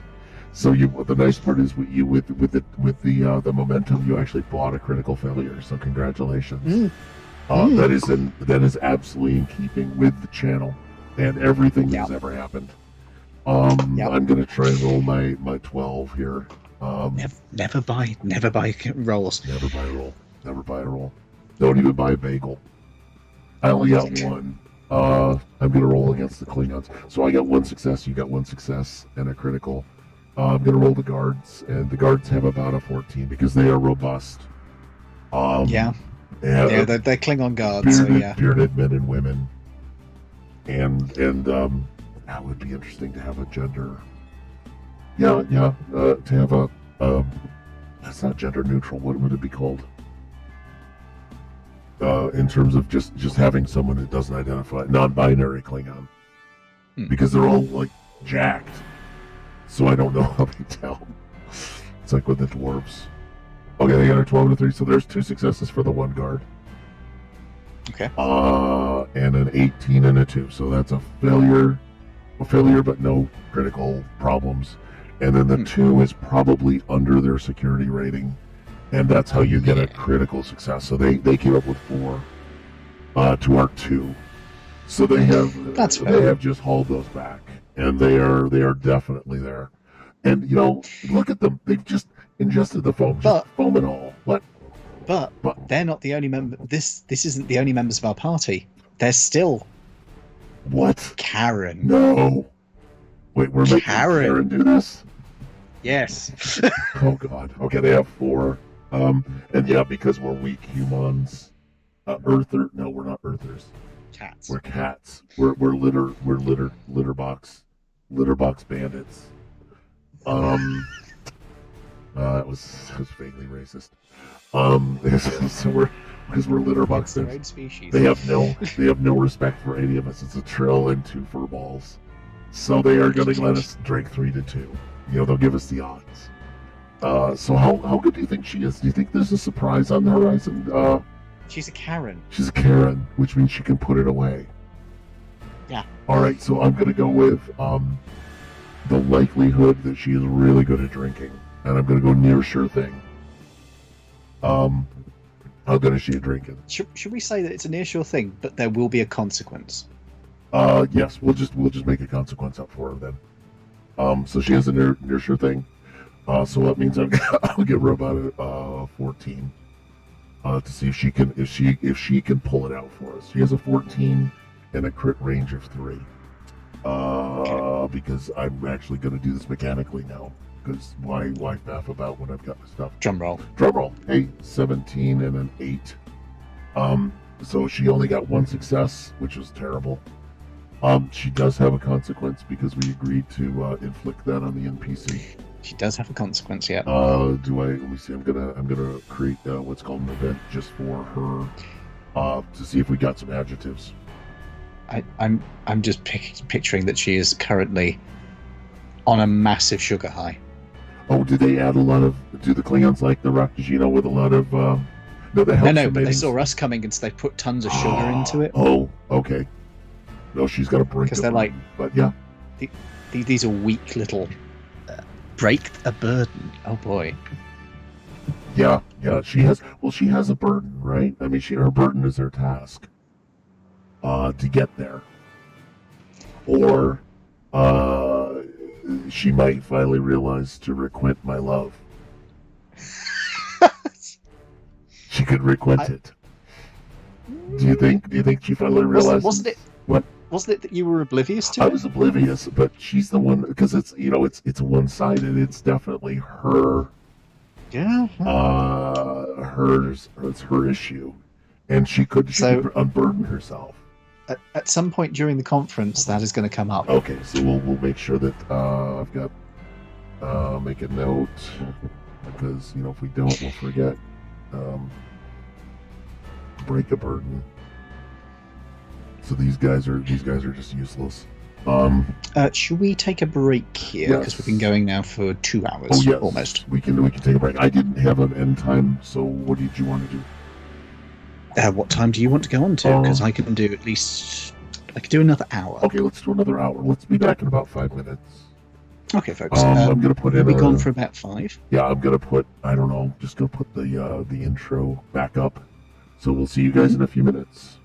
So the nice part is with the momentum, you actually bought a critical failure. So congratulations. That is absolutely in keeping with the channel and everything that's ever happened. I'm gonna try and roll my 12 here. Never buy rolls. Never buy a roll. Never buy a roll. Don't even buy a bagel. I only got one. I'm gonna roll against the Klingons. So I got one success. You got one success and a critical. I'm gonna roll the guards, and the guards have about a 14 because they are robust. Yeah, they're Klingon guards. Bearded men and women, and that would be interesting to have a gender. To have a that's not gender neutral. What would it be called? In terms of just having someone that doesn't identify non-binary Klingon, because they're all like jacked. So I don't know how they tell. It's like with the dwarves. Okay, they got a 12 to 3, so there's 2 successes for the one guard. Okay. And an 18 and a 2, so that's a failure but no critical problems. And then the 2 is probably under their security rating, and that's how you get a critical success. So they came up with 4 to our 2. So they have just hauled those back, and they are definitely there. And look at them; they've just ingested the foam, foam and all. What? But they're not the only member. This isn't the only members of our party. There's still what? Karen. No. Wait, we're making Karen do this? Yes. Oh God. Okay, they have 4. And yeah, because we're weak humans. Earther? No, we're not Earthers. Cats. We're cats. We're litter box bandits. That was vaguely racist. So we're litter box their own species. They have no respect for any of us. It's a trill and 2 fur balls. So they are going to let us drink 3 to 2. They'll give us the odds. So how good do you think she is? Do you think there's a surprise on the horizon? She's a Karen. She's a Karen, which means she can put it away. Yeah. All right, so I'm going to go with the likelihood that she is really good at drinking, and I'm going to go near sure thing. How good is she at drinking? Should we say that it's a near sure thing, but there will be a consequence? Yes, we'll just make a consequence up for her then. So she has a near sure thing. So that means I'll give her about a 14. To see if she can pull it out for us. She has a 14 and a crit range of 3. Because I'm actually going to do this mechanically now. Because why faff about when I've got my stuff? Drum roll. Hey, 17 and an 8. So she only got 1 success, which was terrible. She does have a consequence because we agreed to inflict that on the NPC. She does have a consequence, yeah. Let me see. I'm gonna create what's called an event just for her, to see if we got some adjectives. I'm just picturing that she is currently on a massive sugar high. Oh, do they add a lot of? Do the Klingons like the Raktajino with a lot of? No, but they saw us coming, and so they put tons of sugar into it. Oh, okay. No, she's got to break. Because they're like, but yeah, these are weak little. Break a burden. Oh boy. Yeah. She has a burden, right? I mean, her burden is her task. To get there, or she might finally realize to requite my love. She could requite it. Do you think she finally realizes? Wasn't it? What? Wasn't it that you were oblivious to I it? was oblivious, but she's the one because it's one-sided. It's definitely her. Yeah. It's her issue, and she could unburden herself. At some point during the conference, that is going to come up. Okay, so we'll make sure that I've got make a note because if we don't, we'll forget. Break a burden. So these guys are just useless. Should we take a break here? Because we've been going now for 2 hours. Oh, yes. Almost. We can take a break. I didn't have an end time, so what did you want to do? What time do you want to go on to? Because I can do I could do another hour. Okay, let's do another hour. Let's be back in about 5 minutes. Okay, folks. I'm gonna put in. We'll be gone for about 5. Yeah, I'm gonna put. I don't know. Just gonna put the intro back up. So we'll see you guys in a few minutes.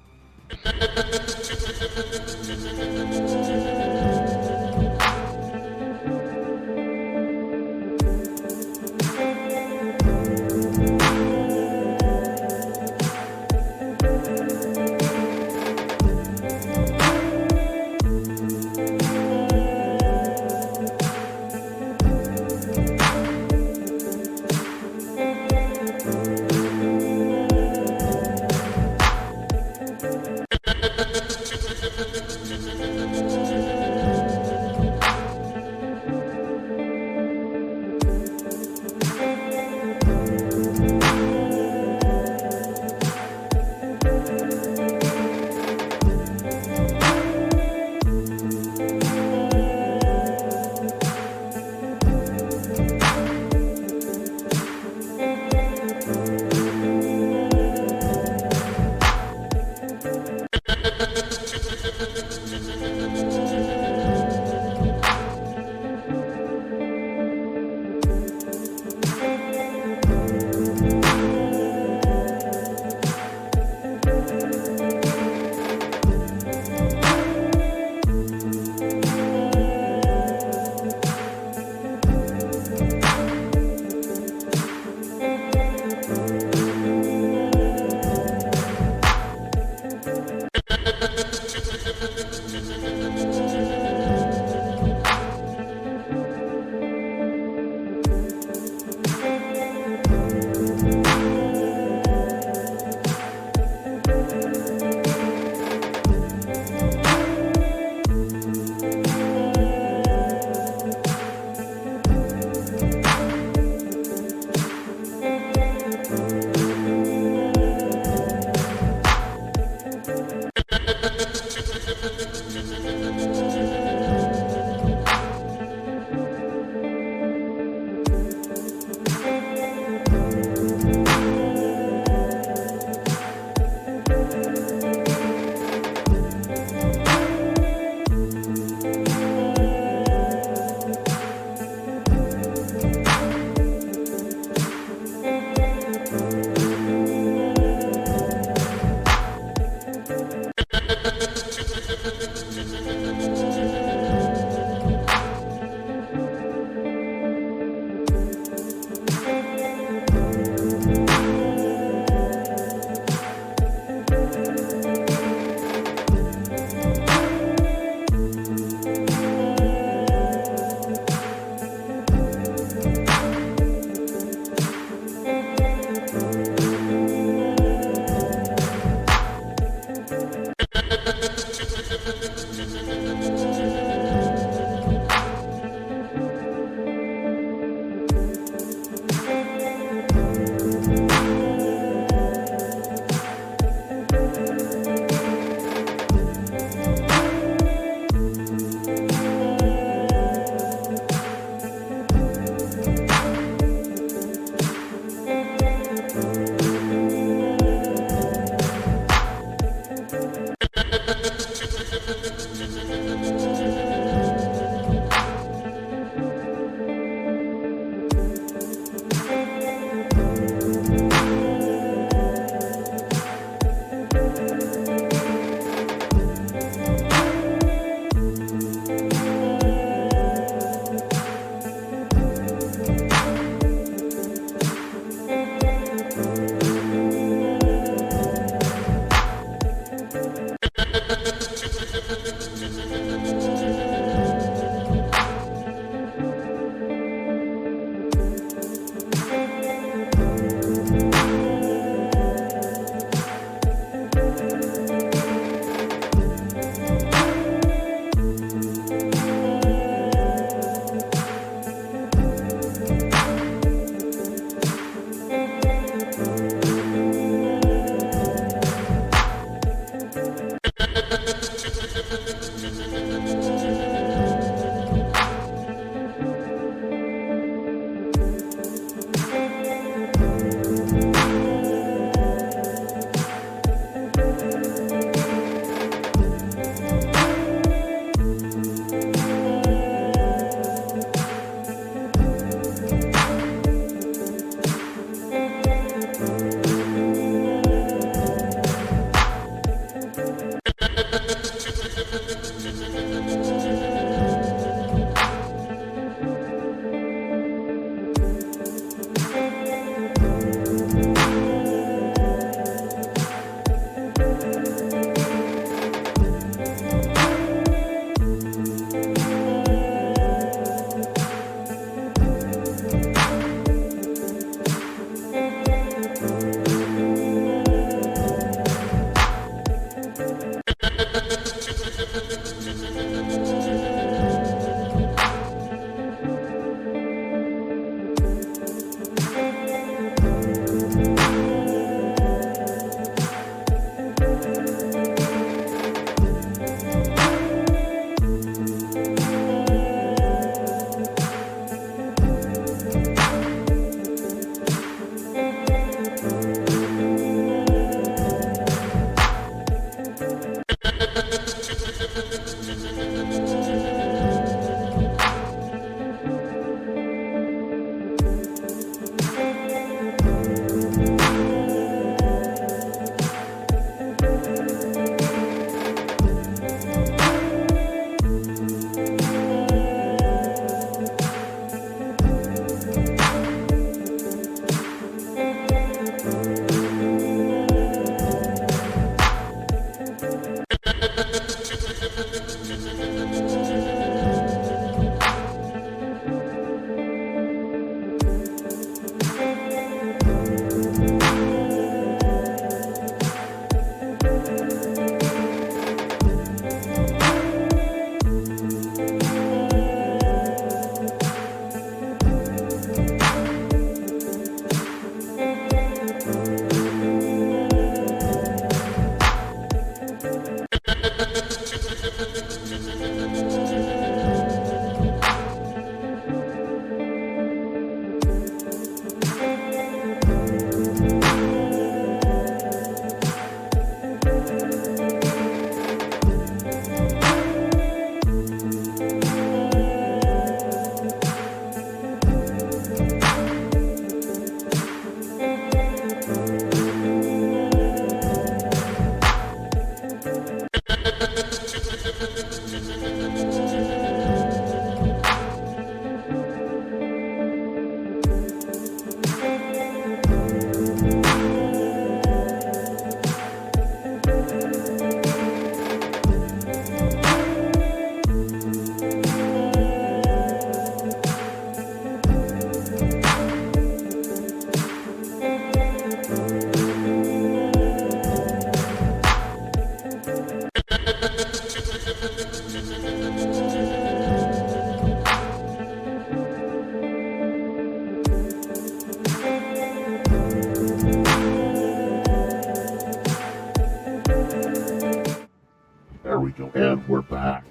There we go. And we're back.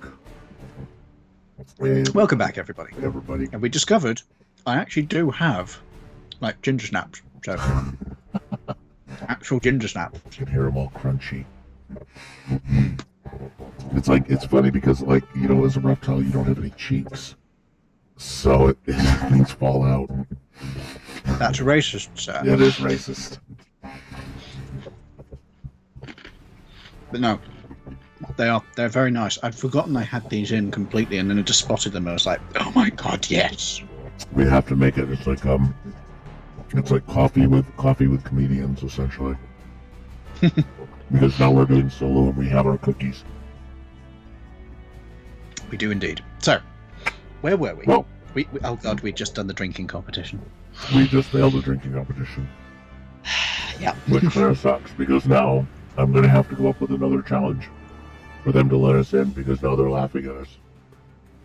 Welcome back, everybody. Everybody. And we discovered I actually do have, like, ginger snaps. So, actual ginger snaps. You can hear them all crunchy. It's like, it's funny because, like, you know, as a reptile, you don't have any cheeks. So things fall out. That's racist, sir. It is racist. But no, they're very nice. I'd forgotten I had these in completely, and then I just spotted them and I was like, oh my god, yes. We have to make it. It's like coffee with comedians, essentially. Because now we're doing solo and we have our cookies. We do indeed. So, where were we? Well, oh god, we'd just done the drinking competition. We just failed the drinking competition. Yeah. Which kind of sucks, because now I'm going to have to go up with another challenge for them to let us in, because now they're laughing at us.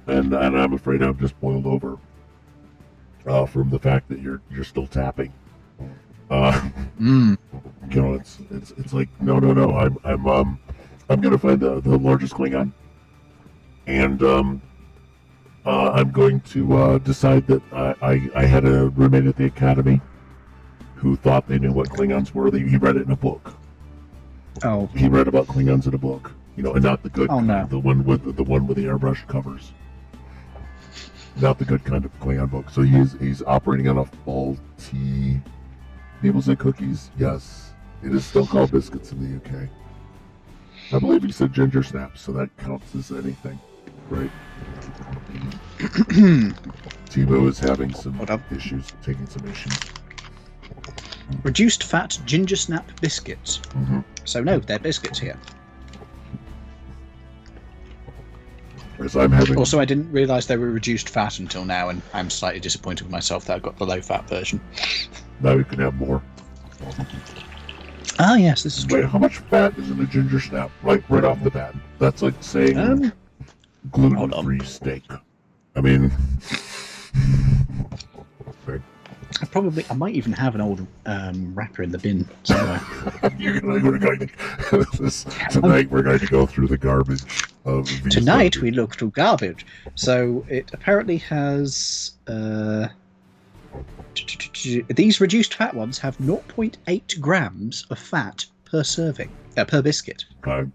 And I'm afraid I've just boiled over from the fact that you're still tapping. You know, it's like no. I'm going to find the largest Klingon, and I'm going to decide that I had a roommate at the academy who thought they knew what Klingons were. He read it in a book. Oh. He read about Klingons in a book, you know, and not the good kind, no. the one with the airbrush covers. Not the good kind of Klingon book. So he's operating on a faulty. People say cookies. Yes, it is still called biscuits in the UK. I believe he said ginger snaps, so that counts as anything, right? Tebow is having some issues, taking some issues. Reduced fat ginger snap biscuits. Mm-hmm. So no, they're biscuits here. As I'm having... Also, I didn't realise they were reduced fat until now, and I'm slightly disappointed with myself that I got the low-fat version. Now you can have more. Ah, yes, this is true. Wait, how much fat is in a ginger snap? Like, right off the bat. That's like saying gluten-free steak. I mean... Okay. I might even have an old wrapper in the bin somewhere. Tonight we're going to go through the garbage of these. Tonight we look through garbage. So it apparently has these reduced fat ones have 0.8 grams of fat per serving, per biscuit. Okay.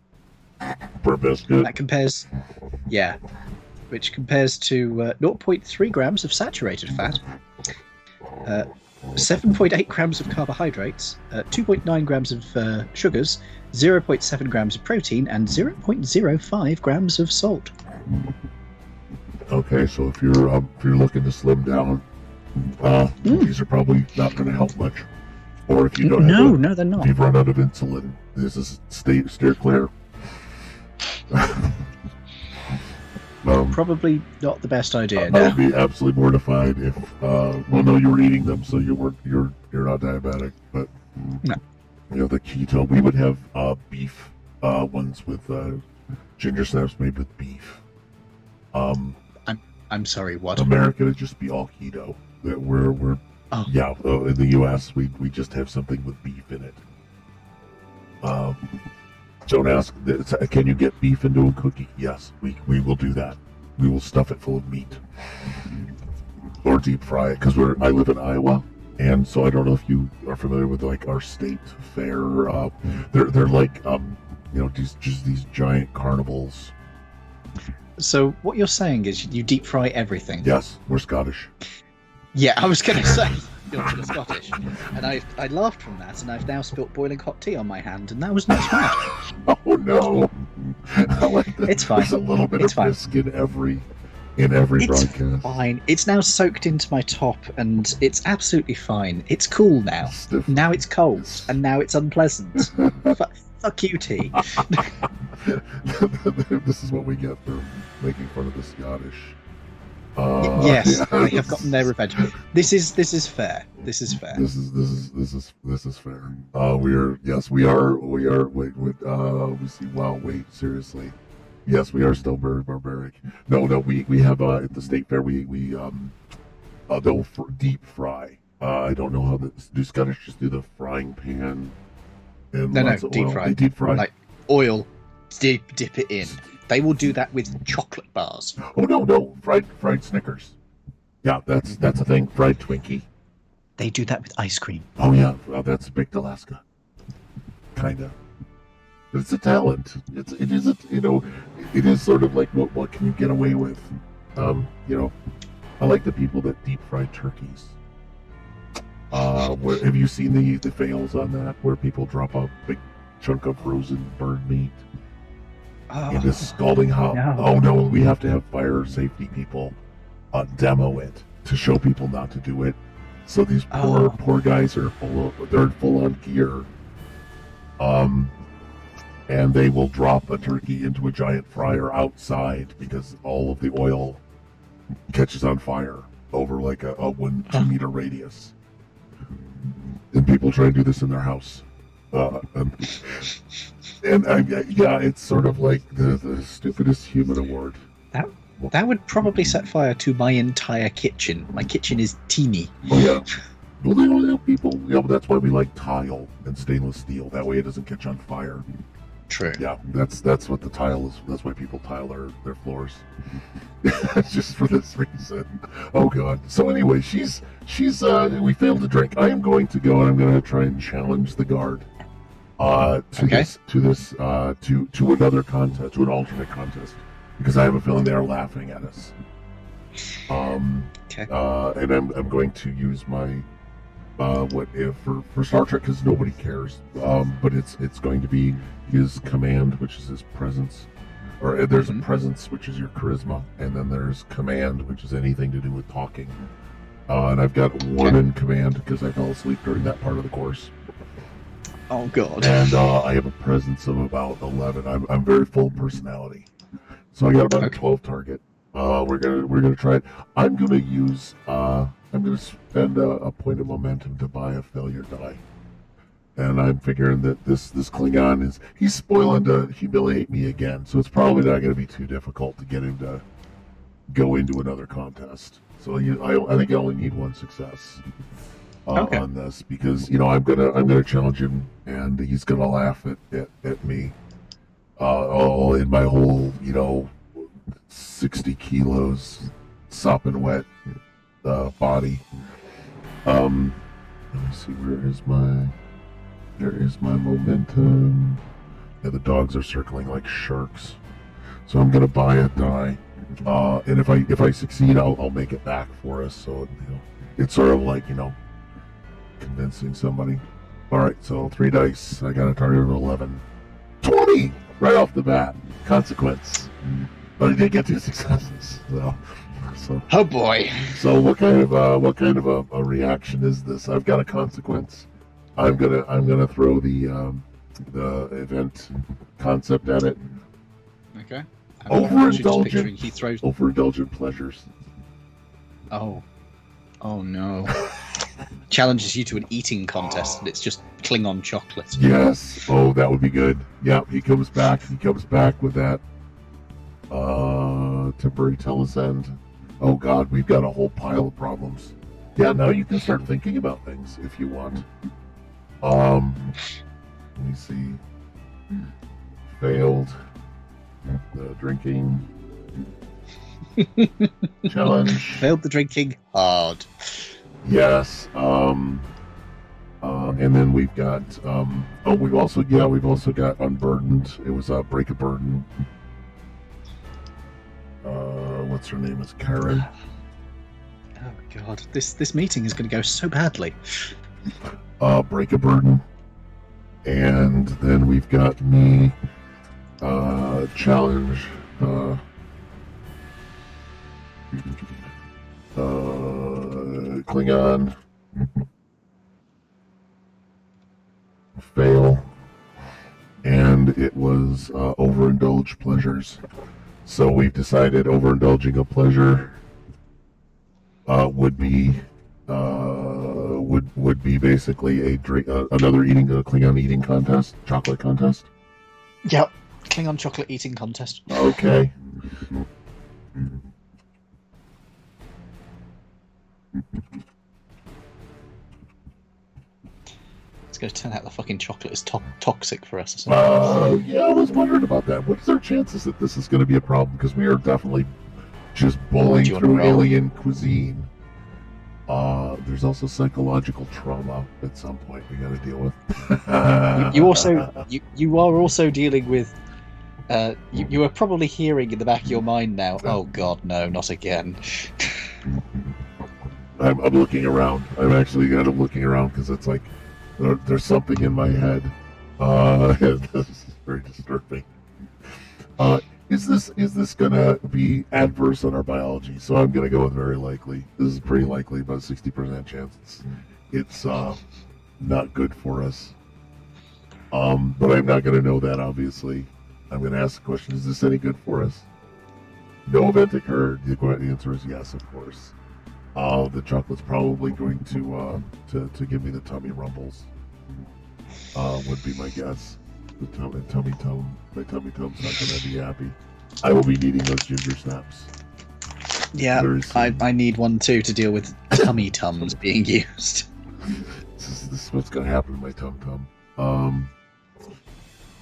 Per biscuit. That compares, yeah, which compares to 0.3 grams of saturated fat, 7.8 grams of carbohydrates, 2.9 grams of sugars, 0.7 grams of protein, and 0.05 grams of salt. Okay, so if you're looking to slim down, these are probably not going to help much. Or if you don't No, they're if not. you've run out of insulin, this is steer clear. Probably not the best idea. I No. would be absolutely mortified if no, you were eating them, so you're not diabetic, but No. The keto, we would have beef ones with ginger snaps made with beef. I'm sorry, what? America would just be all keto. We're in the U.S. we just have something with beef in it. Don't ask. Can you get beef into a cookie? Yes, we will do that. We will stuff it full of meat or deep fry it because I live in Iowa, and so I don't know if you are familiar with like our state fair. They're like these giant carnivals. So what you're saying is you deep fry everything? Yes, we're Scottish. Yeah, I was going to say you're Scottish, and I laughed from that, and I've now spilt boiling hot tea on my hand, and that was not smart. Oh no! I like that. It's fine. There's a little bit of risk in every broadcast. It's fine. It's now soaked into my top, and it's absolutely fine. It's cool now. Now it's cold, and now it's unpleasant. Fuck you, tea. This is what we get for making fun of the Scottish. Yes, they have gotten their revenge. This is fair. This is fair. This is fair. We are. Wait. We see. Wow. Wait. Seriously. Yes, we are still very barbaric. No. We have at the state fair. They'll deep fry. I don't know how do Scottish just do the frying pan. And No, deep deep fry. They deep fry. Like oil. Dip it in. They will do that with chocolate bars. Oh no! Fried Snickers. Yeah, that's a thing. Fried Twinkie. They do that with ice cream. Oh yeah, that's baked Alaska. Kinda. But it's a talent. It is sort of like what can you get away with? I like the people that deep fry turkeys. Have you seen the fails on that where people drop a big chunk of frozen bird meat? In this scalding hot. No. Oh no, we have to have fire safety people demo it to show people not to do it. So these poor guys are full on gear. And they will drop a turkey into a giant fryer outside because all of the oil catches on fire over like a 1-2 meter radius. And people try to do this in their house. It's sort of like the stupidest human award. That would probably set fire to my entire kitchen. My kitchen is teeny. Oh yeah. Well, people. Yeah, but that's why we like tile and stainless steel. That way it doesn't catch on fire. True. Yeah, that's what the tile is. That's why people tile their floors. Just for this reason. Oh god. So anyway, she's we failed to drink. I am going to go and I'm going to try and challenge the guard. To another contest, to an alternate contest, because I have a feeling they are laughing at us. Okay. And I'm going to use my for Star Trek because nobody cares. But it's going to be his command, which is his presence, or there's a presence, which is your charisma, and then there's command, which is anything to do with talking. And I've got one in command because I fell asleep during that part of the course. Oh god. And I have a presence of about 11. I'm very full of personality, so I got about a 12 target. We're gonna try it. I'm gonna spend a point of momentum to buy a failure die, and I'm figuring that this Klingon he's spoiling to humiliate me again. So it's probably not gonna be too difficult to get him to go into another contest. So I think I only need one success. On this because I'm gonna challenge him and he's gonna laugh at me in my whole 60 kilos sopping wet body. Let me see, there is my momentum. and the dogs are circling like sharks. So I'm gonna buy a die, and if I succeed, I'll make it back for us. So it's sort of like convincing somebody. All right, so 3 dice. I got a target of 11, 20 right off the bat. Consequence, but I did get 2 successes. So Oh boy. So what kind of a reaction is this? I've got a consequence. I'm gonna throw the event concept at it. Okay. Overindulgent. He throws. Overindulgent pleasures. Oh no. Challenges you to an eating contest, and it's just Klingon chocolate. Yes. Oh, that would be good. Yeah, he comes back with that temporary telesend. Oh God, we've got a whole pile of problems. Yeah, now you can start thinking about things if you want. Let me see. Failed. The drinking challenge. Failed the drinking hard. Yes. And then we've got we've also got unburdened. It was break a burden. What's her name? Is Karen. Oh God, this meeting is going to go so badly. Break a burden. And then we've got me challenge Klingon. Fail. And it was overindulge pleasures. So we've decided overindulging a pleasure would be basically a drink, another Klingon eating contest, chocolate contest. Yep, Klingon chocolate eating contest. Okay. It's going to turn out the fucking chocolate is toxic for us or something. Yeah, I was wondering about that. What's our chances that this is going to be a problem? Because we are definitely just bullying through alien cuisine. There's also psychological trauma at some point we got to deal with. you are also dealing with. You are probably hearing in the back of your mind now. Oh God, no, not again. I'm looking around. I'm actually kind of looking around because it's like there's something in my head. This is very disturbing. Is this gonna be adverse on our biology? So I'm gonna go with very likely. This is pretty likely, about 60% chance it's not good for us. But I'm not gonna know that, obviously. I'm gonna ask the question: is this any good for us? No event occurred. The answer is yes, of course. The chocolate's probably going to give me the tummy rumbles. Would be my guess. My tummy tum's not gonna be happy. I will be needing those ginger snaps. Yeah, I need one too to deal with tummy tums being used. This is what's gonna happen to my tum.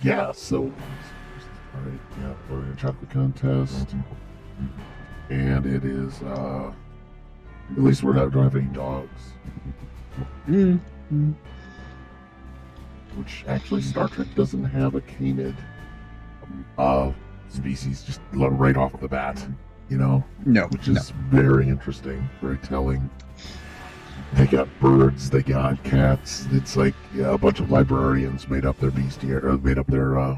Yeah. So, all right. Yeah, we're in a chocolate contest, and it is. At least we don't have any dogs. Which actually Star Trek doesn't have a canid species just right off the bat, No. Which is very interesting, very telling. They got birds, they got cats. It's like a bunch of librarians made up their made up their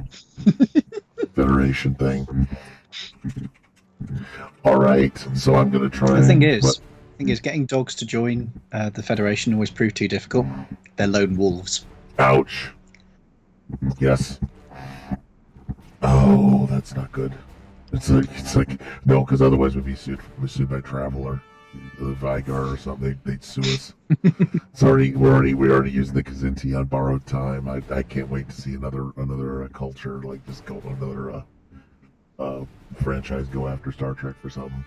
Federation thing. All right, so I'm gonna try. The thing is, getting dogs to join the Federation always proved too difficult. They're lone wolves. Ouch. Yes. Oh, that's not good. It's like no, because otherwise we'd be sued by Traveler, the Vigar or something. They'd sue us. We're already using the Kazinti on borrowed time. I can't wait to see another culture like just go another franchise go after Star Trek for something.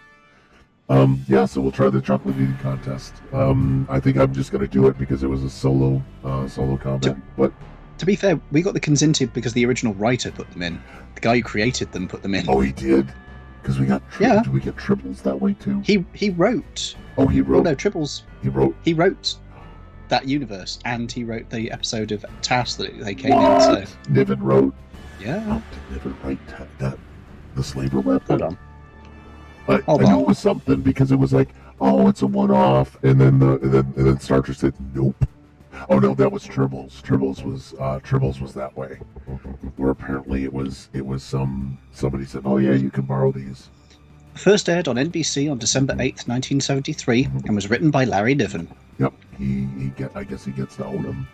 Yeah, so we'll try the chocolate eating contest. I think I'm just gonna do it because it was a solo combat. But to be fair, we got the Consented because the original writer put them in. The guy who created them put them in. Oh, he did? Because we got Did we get triples that way too? He wrote. Oh, he wrote. Oh, no, triples. He wrote that universe, and he wrote the episode of TAS that they came in. So Niven wrote. Yeah. Didn't ever write that the slaver weapon. Hold on. I Hold knew on. it was something because it was like, oh, it's a one-off, and then Star Trek said, nope. Oh no, that was Tribbles. Tribbles was that way, where apparently it was somebody said, oh yeah, you can borrow these. First aired on NBC on December 8th, 1973, and was written by Larry Niven. Yep, I guess he gets to own them.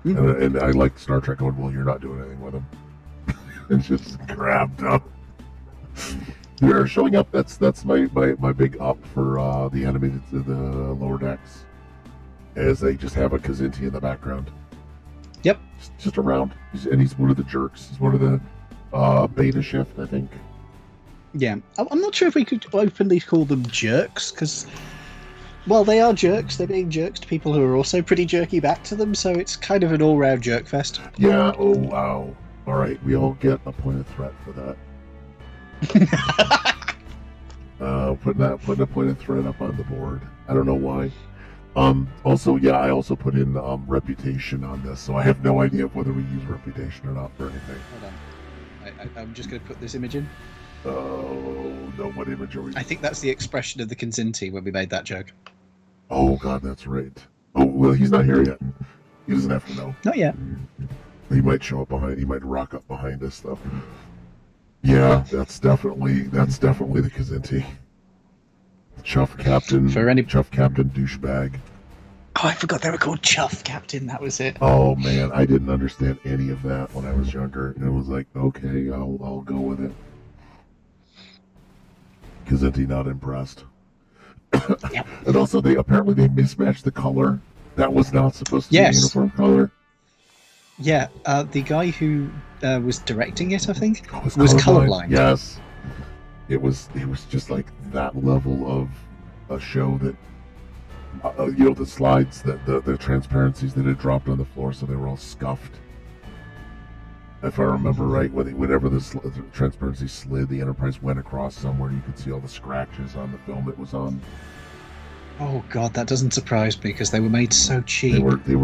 Hmm. And I like Star Trek going, well, you're not doing anything with them. It's just grabbed up. They're showing up. That's my big up for the animated the lower decks, as they just have a Kazinti in the background. Yep. Just around, and he's one of the jerks. He's one of the beta shift, I think. Yeah, I'm not sure if we could openly call them jerks, because, well, they are jerks. They're being jerks to people who are also pretty jerky back to them, so it's kind of an all-round jerk fest. Yeah, oh wow. All right, we all get a point of threat for that. Putting a point of threat up on the board. I don't know why. Also, yeah, I also put in reputation on this, so I have no idea whether we use reputation or not for anything. Hold on. I'm just going to put this image in. Oh, no, what image are we? I think that's the expression of the Kinzinti when we made that joke. Oh, God, that's right. Oh, well, he's not here yet. He doesn't have to know. Not yet. He might show up behind. He might rock up behind us, though. Yeah, that's definitely the Kazinti. Chuff Captain. Chuff Captain douchebag. Oh, I forgot they were called Chuff Captain. That was it. Oh man, I didn't understand any of that when I was younger. It was like, okay, I'll go with it. Kazinti not impressed. Yep. And also, they mismatched the color. That was not supposed to be a uniform color. Yeah, the guy who was directing it, I think, was colorblind. Yes, it was just like that level of a show that the slides, the transparencies that had dropped on the floor, so they were all scuffed. If I remember right, whenever the transparency slid, the Enterprise went across somewhere, you could see all the scratches on the film it was on. Oh God, that doesn't surprise me because they were made so cheap. They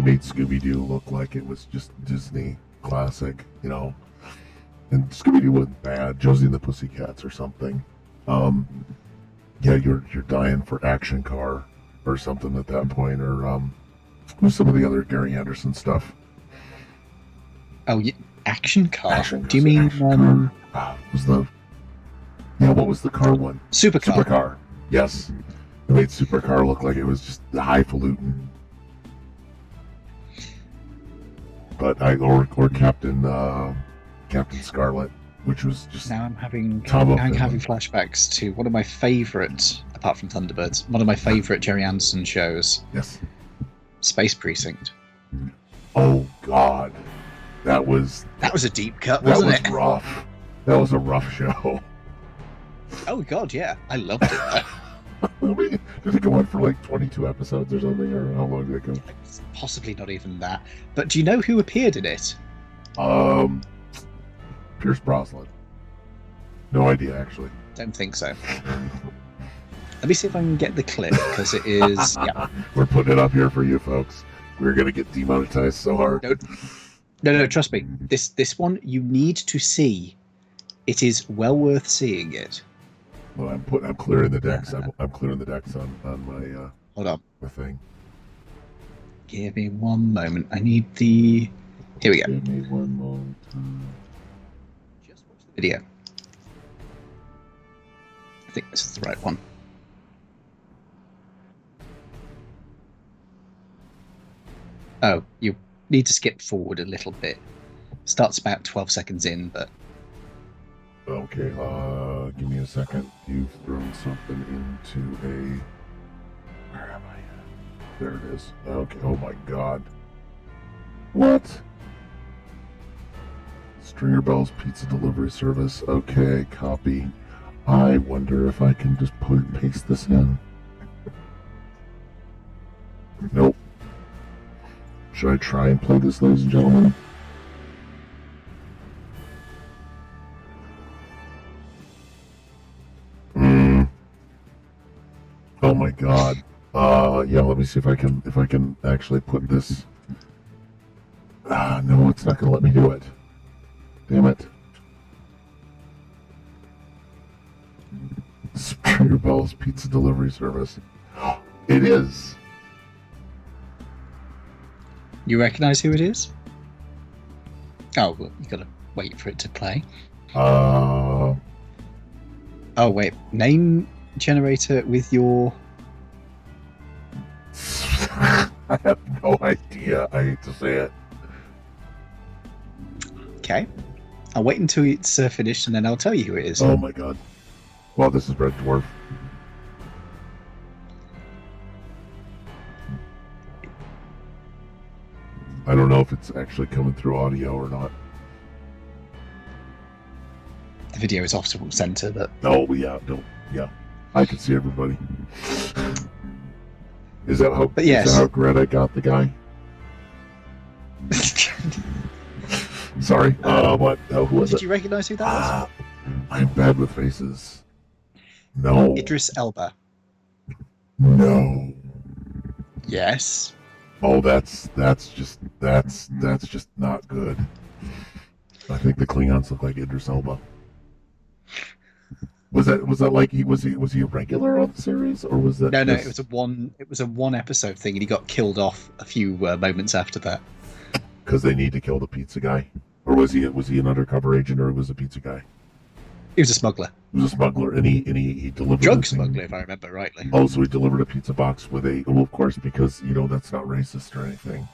made Scooby-Doo look like it was just Disney classic, And Scooby-Doo wasn't bad. Josie and the Pussycats or something. Yeah, you're dying for Action Car or something at that point, or who's some of the other Gary Anderson stuff? Oh, yeah, Action Car. Do you mean mean what was the car one? Supercar? Supercar. Yes. It made Supercar look like it was just highfalutin. But or Captain Scarlet, which was just now I'm having flashbacks to one of my favourite, apart from Thunderbirds, one of my favourite Jerry Anderson shows. Yes. Space Precinct. Oh God. That was a deep cut, wasn't it? That was rough. That was a rough show. Oh God, yeah. I loved it. Did it go on for like 22 episodes or something, or how long did it go? Possibly not even that. But do you know who appeared in it? Pierce Brosnan. No idea, actually. Don't think so. Let me see if I can get the clip, because it is... Yeah. We're putting it up here for you folks. We're going to get demonetized so hard. No, trust me. This one, you need to see. It is well worth seeing it. Well, I'm clearing the decks. I'm clearing the decks on my hold on. My thing. Give me one moment. I need the. Here we go. Give me one more time. Just watch the video. I think this is the right one. Oh, you need to skip forward a little bit. Starts about 12 seconds in, but. Okay, give me a second. You've thrown something into a... Where am I at? There it is. Okay, oh my god. What? Stringer Bell's Pizza Delivery Service. Okay, copy. I wonder if I can just paste this in. Nope. Should I try and play this, ladies and gentlemen? Oh my god. Yeah, let me see if I can actually put this. No, it's not gonna let me do it. Damn it. Superior Bell's Pizza Delivery Service. It is. You recognize who it is? Oh, well, you gotta wait for it to play. Oh, wait. Name generator with your... I have no idea. I hate to say it. Okay. I'll wait until it's finished and then I'll tell you who it is. Oh my god. Well, this is Red Dwarf. I don't know if it's actually coming through audio or not. The video is off center, but... Oh, yeah. No, yeah. I can see everybody. Is that how, but yes. Is that how Greta got the guy? Sorry. What? Who was it? Did you recognize who that was? I'm bad with faces. No. Idris Elba. No. Yes. Oh, that's just not good. I think the Klingons look like Idris Elba. Was that like was he a regular on the series, or was that? No, it was a one episode thing, and he got killed off a few moments after that. Because they need to kill the pizza guy, or was he an undercover agent, or was a pizza guy? He was a smuggler. He was a smuggler, and he delivered drug smuggler, if I remember rightly. Oh, so he delivered a pizza box with a... Well, of course, because, that's not racist or anything.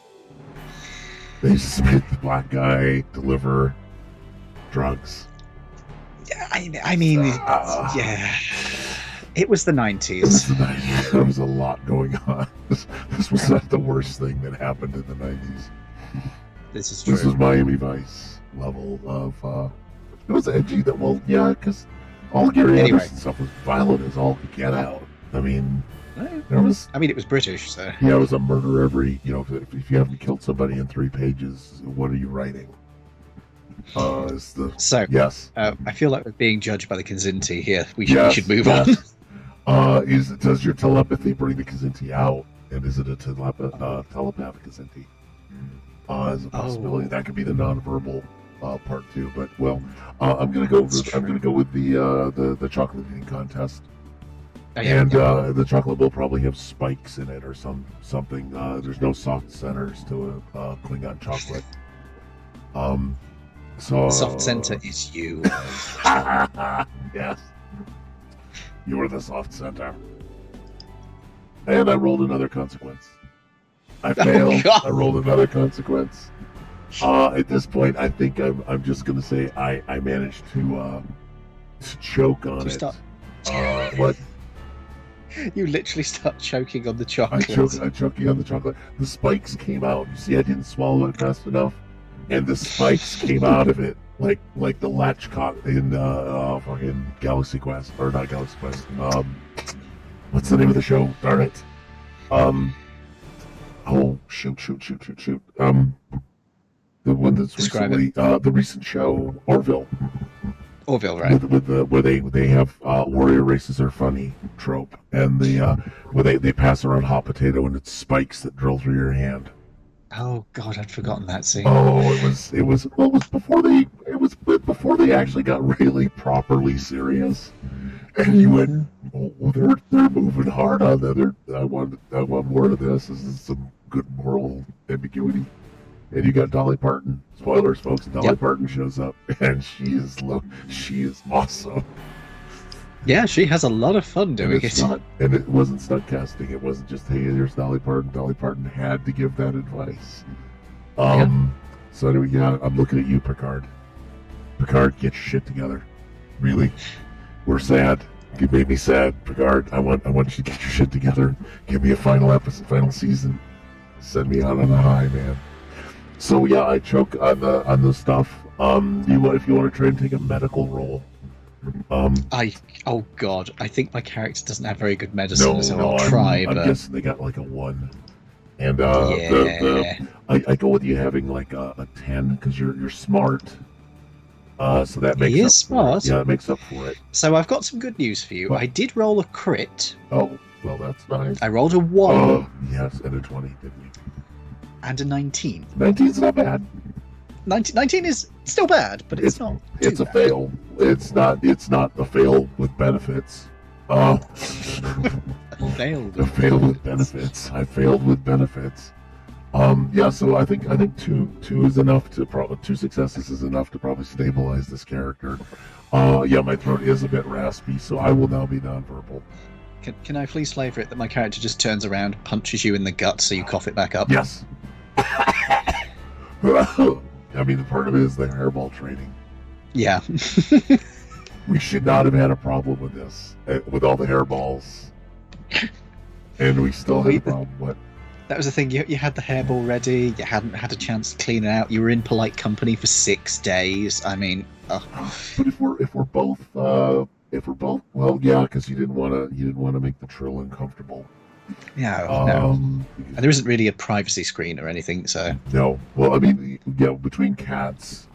They just made the black guy deliver drugs. Yeah, I mean, yeah. It was the 90s. It was the 90s. There was a lot going on. This was not the worst thing that happened in the 90s. This is true. This was Miami Vice level of... It was edgy, because all Gary Anderson stuff was violent as all could get out. I mean, there was... I mean, it was British, so... Yeah, it was a murder every... if you haven't killed somebody in 3 pages, what are you writing? Yes. I feel like we're being judged by the Kazinti here. We should move on. Does your telepathy bring the Kazinti out? And is it a telepathic Kazinti? As a possibility. That could be the nonverbal part 2, but I'm gonna go with the chocolate eating contest, the chocolate will probably have spikes in it or something. There's no soft centers to a Klingon chocolate. So the soft center is you. Yes, you are the soft center. And I rolled another consequence. I failed. I rolled another consequence. At this point, I think I'm just going to say I managed to choke on it. What? You literally start choking on the chocolate. I'm choking on the chocolate. The spikes came out. You see, I didn't swallow it fast enough, and the spikes came out of it like the latchcock in fucking Galaxy Quest, or not Galaxy Quest. What's the name of the show? Darn it. Oh shoot. The one that's recently, the recent show, Orville. Orville, right? Where they have warrior races are funny trope, and where they pass around hot potato and it's spikes that drill through your hand. Oh God, I'd forgotten that scene. Oh, it was before they actually got really properly serious, and you went, oh, they're moving hard on that. I want more of this. This is some good moral ambiguity. And you got Dolly Parton. Spoilers, folks. Dolly Parton shows up, and she is awesome. Yeah, she has a lot of fun doing it. And it wasn't stunt casting. It wasn't just, hey, here's Dolly Parton. Dolly Parton had to give that advice. So anyway, I'm looking at you, Picard. Picard, get your shit together. Really, we're sad. You made me sad, Picard. I want you to get your shit together. Give me a final episode, final season. Send me out on a high, man. So I choke on the stuff. If you want to try and take a medical roll. Oh God, I think my character doesn't have very good medicine, so I'll try. I'm guessing they got like a 1. And I go with you having like a 10 because you're smart. So that makes up smart. For it. Yeah, it makes up for it. So I've got some good news for you. What? I did roll a crit. Oh, well, that's nice. I rolled a 1. Oh, yes, and a 20, didn't you? And a 19. 19's not bad. 19 is still bad, but it's not. It's too a bad. fail. It's not a fail with benefits. Failed. A fail with benefits. I failed with benefits. Yeah, so I think two is enough to two successes is enough to probably stabilize this character. Yeah, my throat is a bit raspy, so I will now be nonverbal. Can I please flavour it that my character just turns around, punches you in the gut, so you cough it back up? Yes. I mean, the part of it is the hairball training. Yeah. We should not have had a problem with this, with all the hairballs. And we still had a problem. What? That was the thing. You had the hairball ready. You hadn't had a chance to clean it out. You were in polite company for 6 days. I mean, but if we're both, well, yeah, because you didn't want to make the Trill uncomfortable. yeah, no. And there isn't really a privacy screen or anything, so. No. Well, I mean, yeah, between cats,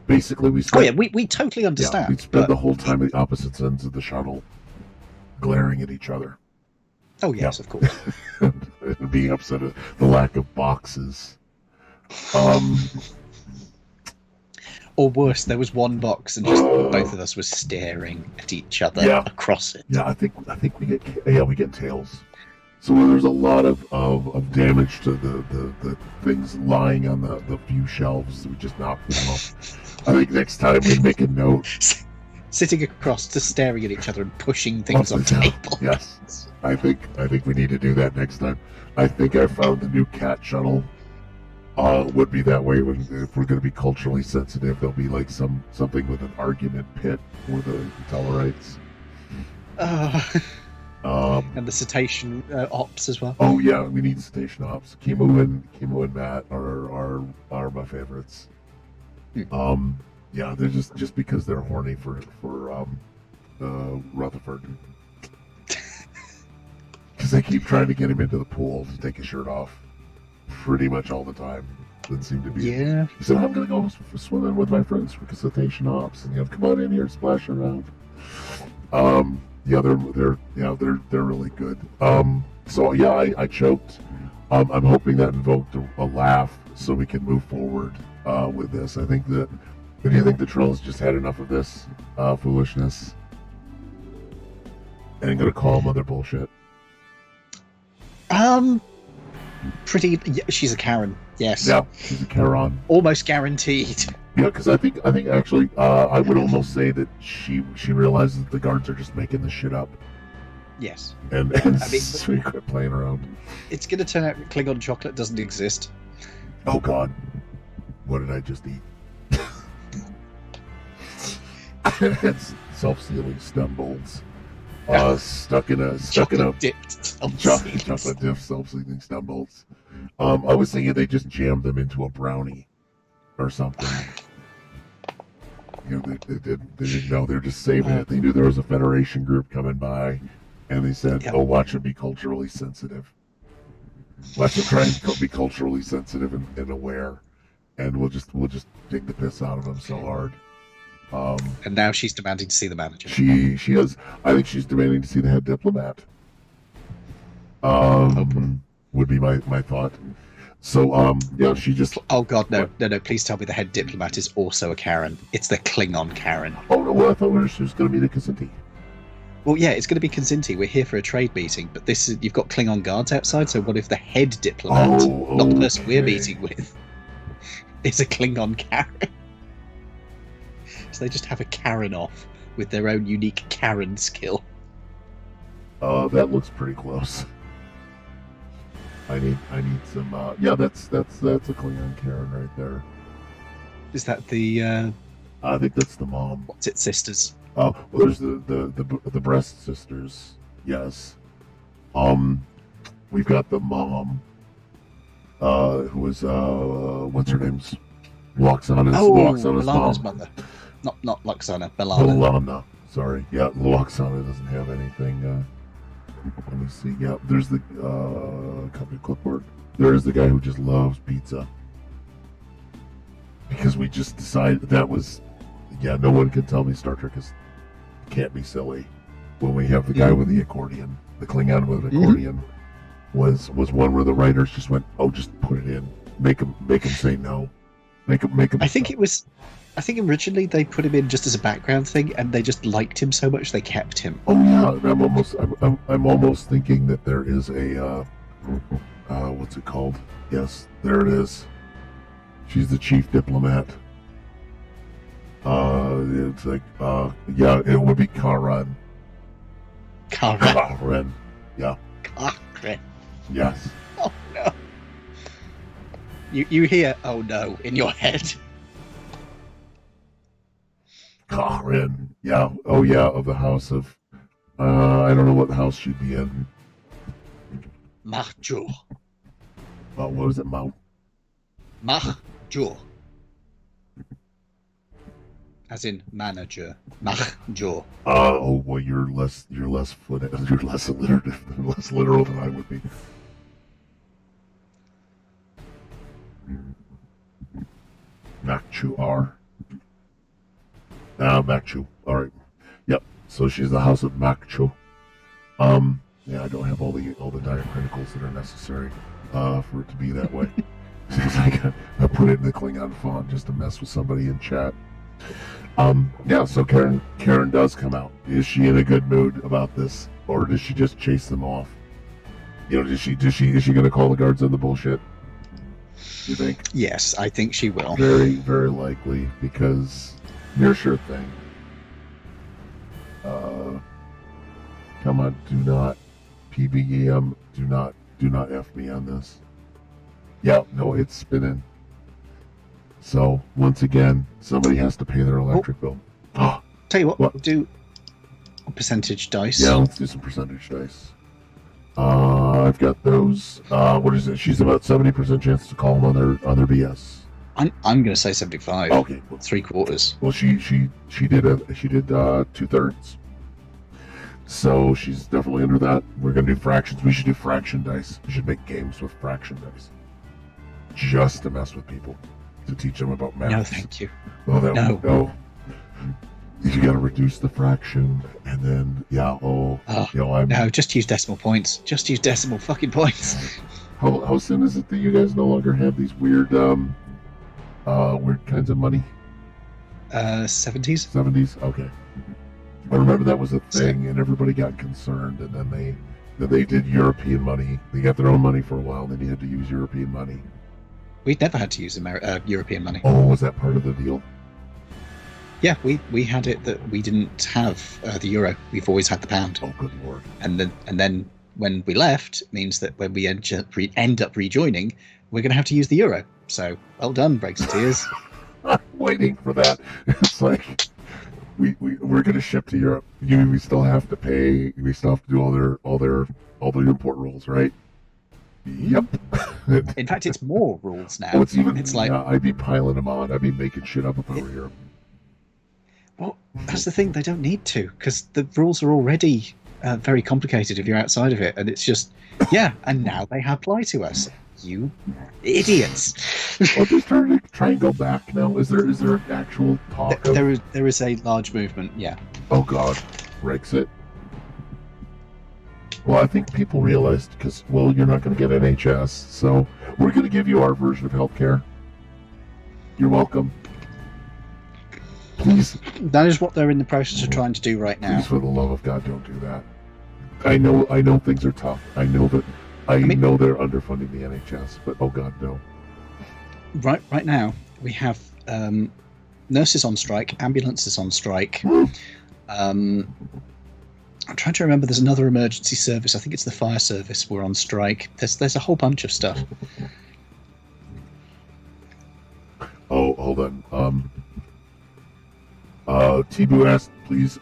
basically we. Oh yeah, we totally understand. Yeah, we spent the whole time at the opposite ends of the shuttle, glaring at each other. Oh yes, of course. And being upset at the lack of boxes. Or worse, there was one box and just both of us were staring at each other across it. Yeah, I think we get tails. So there's a lot of damage to the things lying on the few shelves. So we just knocked them off. I think next time we make a note. Sitting across, just staring at each other and pushing things on tables. Yes, I think we need to do that next time. I think I found the new cat shuttle. Would be that way if we're going to be culturally sensitive. There'll be like something with an argument pit for the Tellarites. And the cetacean ops as well. Oh yeah, we need cetacean ops. Kimu and Matt are my favorites. Yeah, they're just because they're horny for Rutherford. Because they keep trying to get him into the pool to take his shirt off. Pretty much all the time. Doesn't seem to be. Yeah. He said, "I'm gonna go swimming with my friends for cetacean ops, and come on in here, splash around." Yeah, they're really good. So yeah, I choked. I'm hoping that invoked a laugh so we can move forward with this. I think that. Do you think the Trolls just had enough of this foolishness? And I'm gonna call them other bullshit. She's a Karen. Yes. Yeah, she's a Karen. Almost guaranteed. Yeah, because I think actually I would almost say that she realizes that the guards are just making this shit up. Yes. And so we quit playing around. It's going to turn out Klingon chocolate doesn't exist. Oh God, what did I just eat? It's self-sealing stumbles. Stuck in a chocolate dipped chocolate dipped self-sealing stumbles. I was thinking they just jammed them into a brownie or something. They didn't know. They were just saving it. They knew there was a Federation group coming by, and they said, "Oh, watch them be culturally sensitive. Watch them try and be culturally sensitive and aware, and we'll just take the piss out of them so hard." And now she's demanding to see the manager. She is. I think she's demanding to see the head diplomat. Would be my thought. So yeah, she just. Oh God, no! Please tell me the head diplomat is also a Karen. It's the Klingon Karen. Oh no! Well, I thought she was going to be the Kazinti. Well, yeah, it's going to be Kazinti. We're here for a trade meeting, but you've got Klingon guards outside. So what if the head diplomat, not the person we're meeting with, is a Klingon Karen? So they just have a Karen off with their own unique Karen skill. That looks pretty close. I need some. Yeah, that's a Klingon Karen right there. Is that the? I think that's the mom. What's it, sisters? Well, there's the breast sisters. Yes. We've got the mom. Who is what's her name's? Luxana's Milana's mom. mother. Not Luxana, Milana. Milana. Sorry. Yeah, Luxana doesn't have anything. Let me see. Yeah, there's the company clipboard. There is the guy who just loves pizza. Because we just decided that was. Yeah, no one can tell me Star Trek can't be silly. When we have the guy with the accordion, the Klingon with an accordion, was one where the writers just went, "Oh, just put it in, make him say no." Make him. I think originally they put him in just as a background thing, and they just liked him so much they kept him. Oh yeah, I'm almost thinking that there is a what's it called? Yes, there it is. She's the chief diplomat. It's like yeah, it would be Karen. Karen. Yeah. Karen. Yes. Oh no. You hear "oh no" in your head. Karen. Yeah. Oh yeah, of the house of I don't know what house she'd be in. Mahjur. What was it, Mount? Mahjur. As in manager. Mahjur. Oh boy, you're less literal than I would be. Makchu. Makchu. All right. Yep. So she's the house of Makchu. Yeah, I don't have all the diacriticals that are necessary for it to be that way. I put it in the Klingon font just to mess with somebody in chat. Yeah, so Karen does come out. Is she in a good mood about this, or does she just chase them off? You know, is she going to call the guards on the bullshit? You think? Yes, I think she will. Very, very likely, because you're sure thing. Come on, do not PBEM. Do not F me on this. Yeah, no, it's spinning. So once again, somebody has to pay their electric bill. Tell you what, do percentage dice. Yeah, let's do some percentage dice. I've got those. What is it? She's about 70% chance to call them on their BS. I'm going to say 75. Okay, well, 3/4. Well, she did 2/3. So she's definitely under that. We're gonna do fractions. We should do fraction dice. We should make games with fraction dice, just to mess with people, to teach them about math. No, thank you. Oh, No. You gotta reduce the fraction, and then No, just use decimal points. Just use decimal fucking points. How soon is it that you guys no longer have these weird kinds of money? 70s. 70s. Okay. I remember that was a thing, and everybody got concerned, and then they did European money. They got their own money for a while, then you had to use European money. We'd never had to use European money. Oh, was that part of the deal? Yeah, we had it that we didn't have the euro. We've always had the pound. Oh, good lord! And then when we left, it means that when we end up rejoining, we're going to have to use the euro. So well done, Brexiteers. I'm waiting for that. It's like we're going to ship to Europe. We still have to pay. We still have to do all their import rules, right? Yep. In fact, it's more rules now. Oh, it's like I'd be piling them on. I'd be making shit up if I were here. Well, that's the thing. They don't need to, because the rules are already very complicated if you're outside of it, and it's just and now they apply to us. You idiots! Well, just try and go back now. Is there actual talk? There is a large movement. Yeah. Oh God, Brexit. Well, I think people realized because you're not going to get NHS, so we're going to give you our version of healthcare. You're welcome. Please. That is what they're in the process of trying to do right now. Please, for the love of God, don't do that. I know things are tough. I know they're underfunding the NHS, but oh God, no. Right now, we have nurses on strike, ambulances on strike. I'm trying to remember. There's another emergency service. I think it's the fire service. We're on strike. There's a whole bunch of stuff. Oh, hold on. Tibu asked, please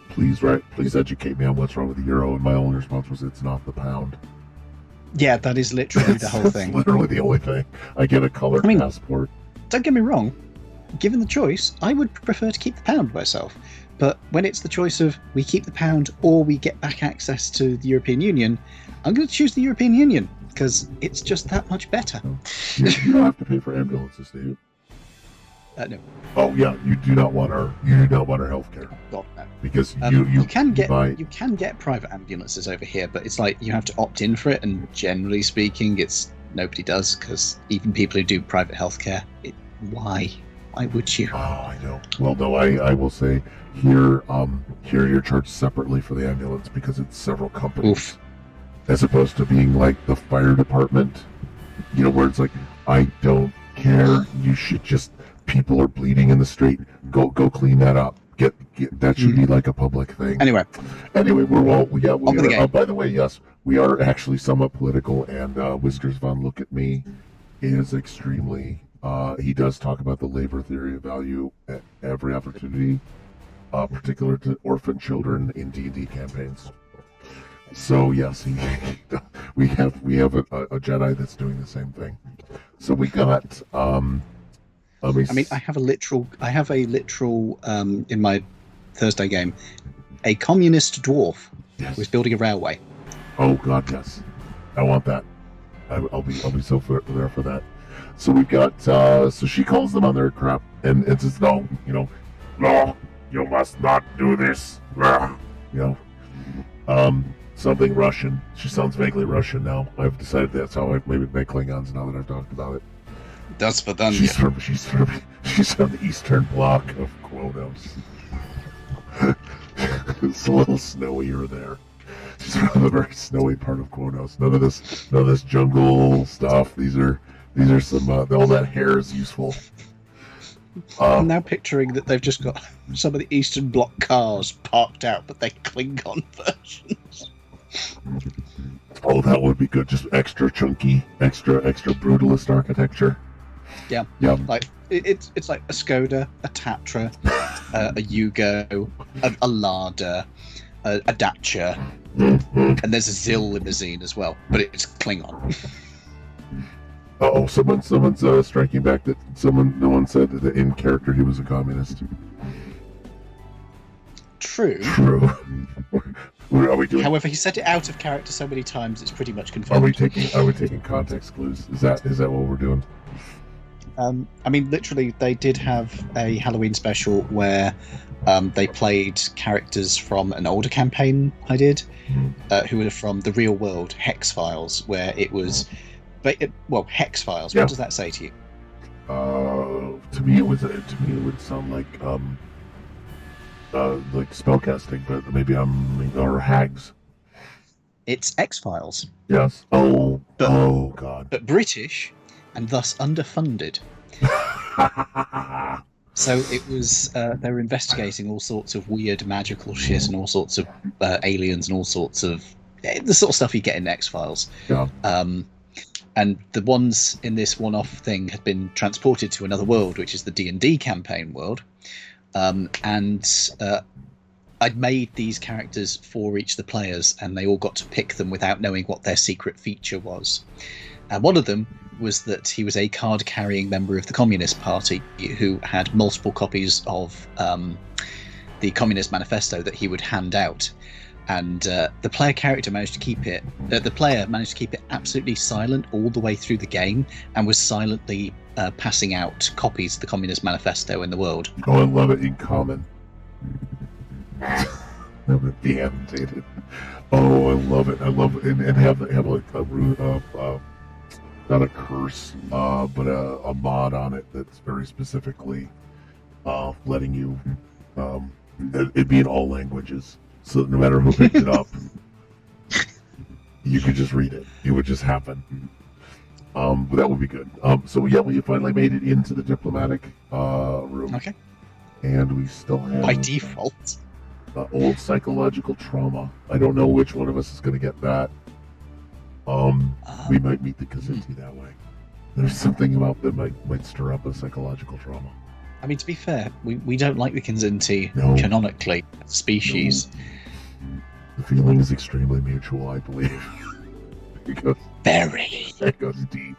educate me on what's wrong with the euro, and my only response was, it's not the pound. Yeah, that is literally the whole thing. Literally the only thing. I get a colored passport. Don't get me wrong. Given the choice, I would prefer to keep the pound myself. But when it's the choice of we keep the pound or we get back access to the European Union, I'm going to choose the European Union because it's just that much better. You don't have to pay for ambulances, do you? No. Oh yeah, you do not want our health care. God, no. Because you can get private ambulances over here, but it's like you have to opt in for it, and generally speaking, nobody does, because even people who do private healthcare, why? Why would you? Oh, I know. Well, no, I will say here, here you're charged separately for the ambulance because it's several companies, Oof. as opposed to being like the fire department. You know, where it's like, I don't care. You should just, people are bleeding in the street. Go clean that up. Get that should be like a public thing. Anyway, We're all we on with the are. game. By the way, yes, we are actually somewhat political. And Whiskers Von Look at Me is extremely. He does talk about the labor theory of value at every opportunity, particular to orphan children in D&D campaigns. So yes, we have a Jedi that's doing the same thing. So we got I have a literal in my Thursday game, a communist dwarf yes. who's building a railway. Oh God, yes, I want that. I'll be so there for that. So we've got so she calls them on their crap and says no, no, you must not do this. Something Russian. She sounds vaguely Russian now. I've decided that's how I maybe make Klingons now that I've talked about it. That's for them. She's from the eastern bloc of Quonos. It's a little snowier there. She's from the very snowy part of Quonos. None of this jungle stuff. These are some all that hair is useful. I'm now picturing that they've just got some of the Eastern Bloc cars parked out, but they're Klingon versions. Oh, that would be good. Just extra chunky, extra brutalist architecture. Yeah. Like it's like a Skoda, a Tatra, a Yugo, a Lada, a Dacia, and there's a Zill limousine as well, but it's Klingon. Oh, someone's striking back that no one said that in character he was a communist. True. What are we doing? However, he said it out of character so many times it's pretty much confirmed. Are we taking context clues? Is that what we're doing? I mean, literally, they did have a Halloween special where they played characters from an older campaign I did, who were from the real world Hex Files, where it was, Hex Files. Yeah. What does that say to you? To me, it would sound like spellcasting, but maybe or hags. It's X Files. Yes. Oh God. But British, and thus underfunded. So it was they were investigating all sorts of weird magical shit and all sorts of aliens and all sorts of the sort of stuff you get in X Files. Yeah. And the ones in this one-off thing had been transported to another world, which is the D&D campaign world. I'd made these characters for each of the players, and they all got to pick them without knowing what their secret feature was. And one of them was that he was a card-carrying member of the Communist Party who had multiple copies of the Communist Manifesto that he would hand out. And the player character managed to keep it. The player managed to keep it absolutely silent all the way through the game, and was silently passing out copies of the Communist Manifesto in the world. Oh, I love it in common. That would be annotated. Oh, I love it. And have like a root of not a curse, but a mod on it that's very specifically letting you. It'd be in all languages. So that no matter who picked it up, you could just read it. It would just happen. But that would be good. So yeah, we finally made it into the diplomatic room. Okay. And we still have By default. Old psychological trauma. I don't know which one of us is going to get that. We might meet the Kazinti that way. There's something about that might stir up a psychological trauma. I mean, to be fair, we don't like the Kinzinti canonically species. No. The feeling is extremely mutual, I believe. It goes deep.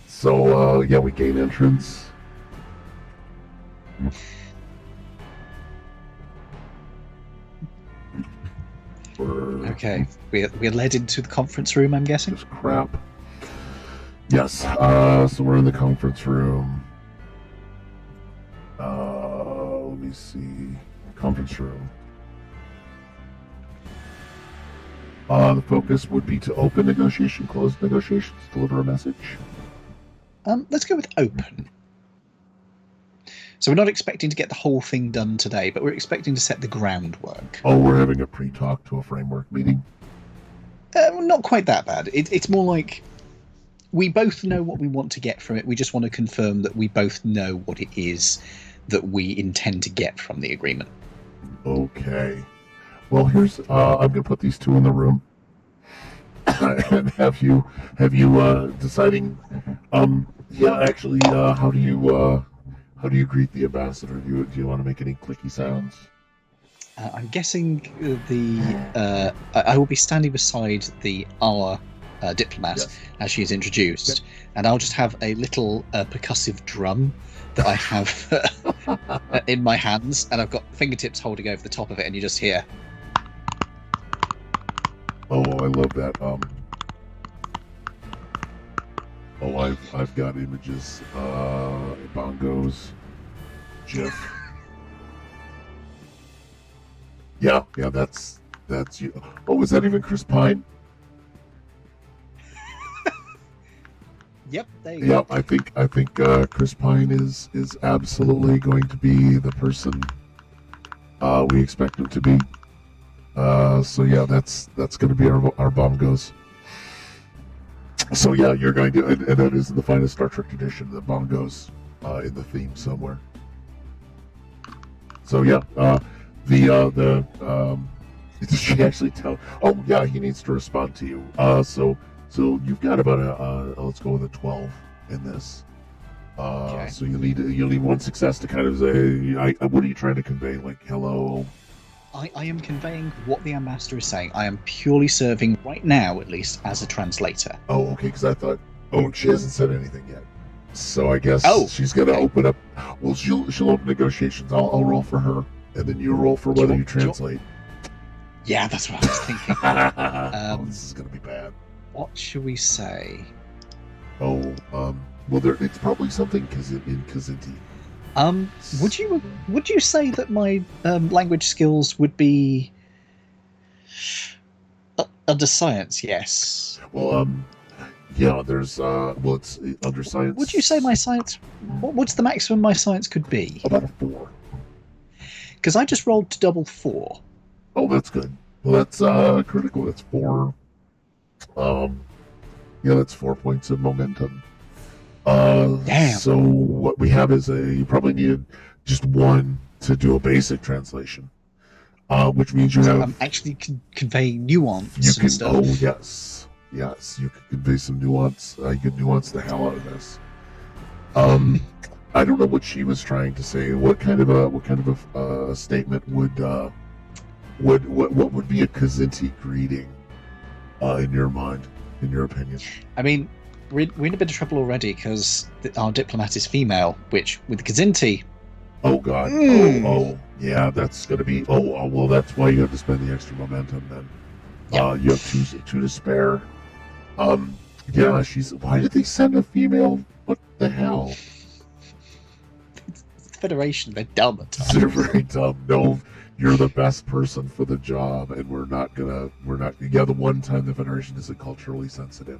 So we gain entrance. Okay, we're led into the conference room, I'm guessing. Just crap. Yes. So we're in the conference room. Let me see. Conference room. The focus would be to open negotiation, close negotiations, deliver a message. Let's go with open. So we're not expecting to get the whole thing done today, but we're expecting to set the groundwork. Oh, we're having a pre-talk to a framework meeting? Not quite that bad. It's more like we both know what we want to get from it. We just want to confirm that we both know what it is that we intend to get from the agreement. Okay. Well, here's I'm gonna put these two in the room and have you deciding. Yeah, actually, how do you greet the ambassador? Do you want to make any clicky sounds? I'm guessing I will be standing beside our diplomat Yes. as she is introduced, and I'll just have a little percussive drum that I have in my hands, and I've got fingertips holding over the top of it, and you just hear. Oh, I love that. Oh, I've got images. Bongos, GIF. Yeah, that's you. Oh, is that even Chris Pine? Yep, there you Yeah, go. I think Chris Pine is absolutely going to be the person we expect him to be. So yeah, that's going to be our bongos. So yeah, you're going to, and that is in the finest Star Trek tradition, the bongos in the theme somewhere. So yeah, did she actually tell? Oh yeah, he needs to respond to you. So you've got about let's go with a 12 in this. Okay. So you'll need one success to kind of say, what are you trying to convey? Like, hello. I am conveying what the ambassador is saying. I am purely serving right now, at least, as a translator. Oh, okay, because I thought, she hasn't said anything yet. So I guess she's gonna okay. open up. Well, she'll open negotiations. I'll roll for her, and then you roll for whether you translate. Yeah, that's what I was thinking. This is gonna be bad. What should we say? Oh, well, it's probably something in Khazinti. Would you say that my language skills would be under science? Yes. Well, yeah. There's it's under science. Would you say my science? What's the maximum my science could be? About a 4. Because I just rolled to double 4. Oh, that's good. Well, that's critical. That's 4. Yeah, that's 4 points of momentum. Damn. So what we have is you probably need just one to do a basic translation, which means you have. I'm actually conveying nuance and stuff. Oh yes, you can convey some nuance. You can nuance the hell out of this. I don't know what she was trying to say. What kind of a statement would what would be a Khazinti greeting in your mind, in your opinion? I mean, we're in a bit of trouble already because our diplomat is female, which with Khazinti. Oh God! Oh, yeah, that's gonna be. Oh, well, that's why you have to spend the extra momentum then. Yep. You have two to spare. Yeah, she's. Why did they send a female? What the hell? It's the Federation. They're dumb at times. They're very dumb. No, you're the best person for the job, and we're not. Yeah, the one time the Federation isn't culturally sensitive.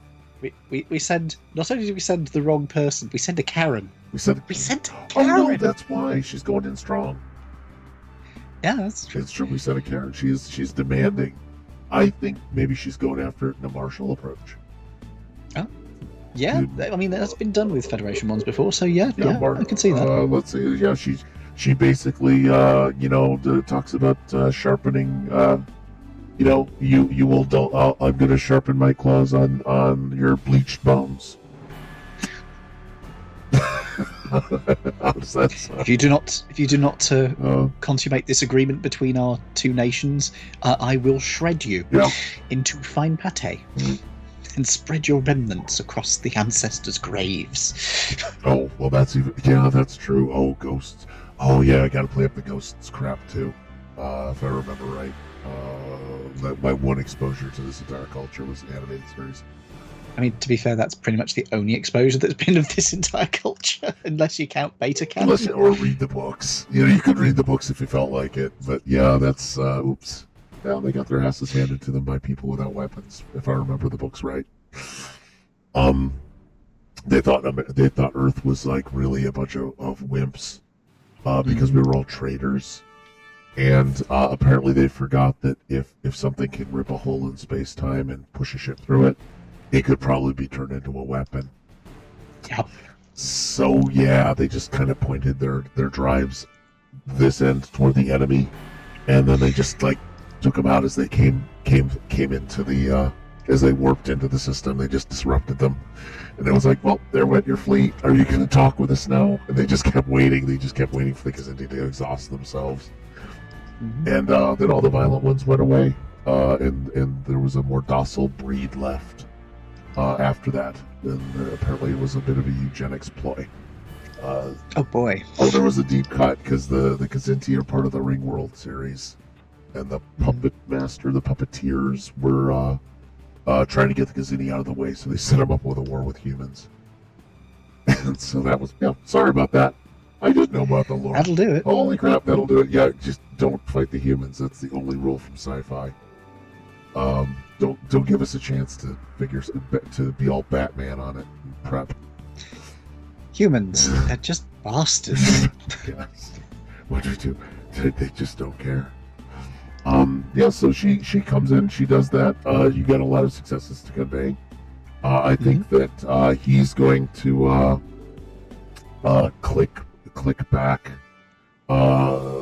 We send. Not only did we send the wrong person, we send a Karen. We sent Karen. Oh no, that's why she's going in strong. Yeah, that's true. It's true. We sent a Karen. She's demanding. I think maybe she's going after it in a martial approach. Oh, yeah. I mean, that's been done with Federation ones before, so yeah, I can see that. Let's see. Yeah, she basically talks about sharpening. You will. I'm going to sharpen my claws on your bleached bones. How does that sound? If you do not consummate this agreement between our two nations, I will shred you into fine pate and spread your remnants across the ancestors' graves. Oh well, that's true. Oh, ghosts. Oh yeah, I got to play up the ghosts crap too, if I remember right. My one exposure to this entire culture was the animated series. I mean, to be fair, that's pretty much the only exposure that's been of this entire culture, unless you count Beta Canon. Or read the books. You could read the books if you felt like it, but yeah, that's oops. Yeah, they got their asses handed to them by people without weapons, if I remember the books right. They thought Earth was like really a bunch of wimps, because we were all traders. And apparently they forgot that if something can rip a hole in space-time and push a ship through it, it could probably be turned into a weapon. Yep. So yeah, they just kind of pointed their drives this end toward the enemy, and then they just like took them out as they came into the as they warped into the system. They just disrupted them, and it was like, well, there went your fleet. Are you going to talk with us now? And they just kept waiting. They just kept waiting for the Kzinti to exhaust themselves. And then all the violent ones went away, and there was a more docile breed left after that. And apparently it was a bit of a eugenics ploy. Oh boy. Oh, there was a deep cut because the Kzinti are part of the Ringworld series, and the puppet master, the puppeteers, were trying to get the Kzinti out of the way, so they set them up with a war with humans. And so that was, sorry about that. I didn't know about the lore. That'll do it. Holy crap, that'll do it. Yeah, just don't fight the humans. That's the only rule from sci-fi. Don't give us a chance to be all Batman on it and prep. Humans, they're just bastards. Yes. What do we do? They just don't care. So she comes in, she does that. You get a lot of successes to convey. I think that he's going to click back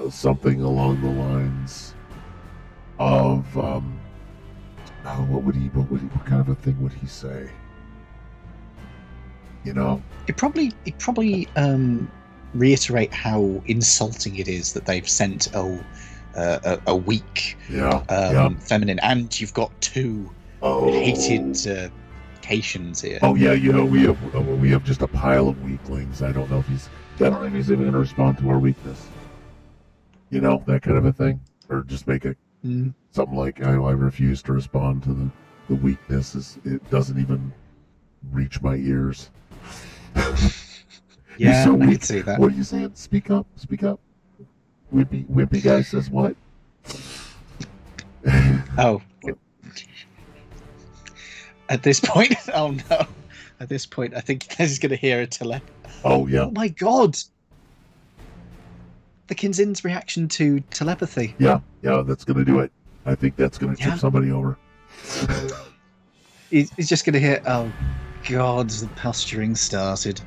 something along the lines of what kind of a thing would he say? You know, It probably reiterate how insulting it is that they've sent a weak feminine, and you've got two hated Cations here. Oh yeah, we have just a pile of weaklings. I don't know if he's even going to respond to our weakness. You know, that kind of a thing, or just make it something like I refuse to respond to the weakness. It doesn't even reach my ears. Yeah, so I can see that. What are you saying? Speak up. Wimpy guy says what? Oh. At this point, oh no. At this point, I think he's going to hear a Oh, yeah. Oh my god! The Kinzin's reaction to telepathy. Yeah, that's going to do it. I think that's going to tip somebody over. He's just going to hear, oh god, the posturing started.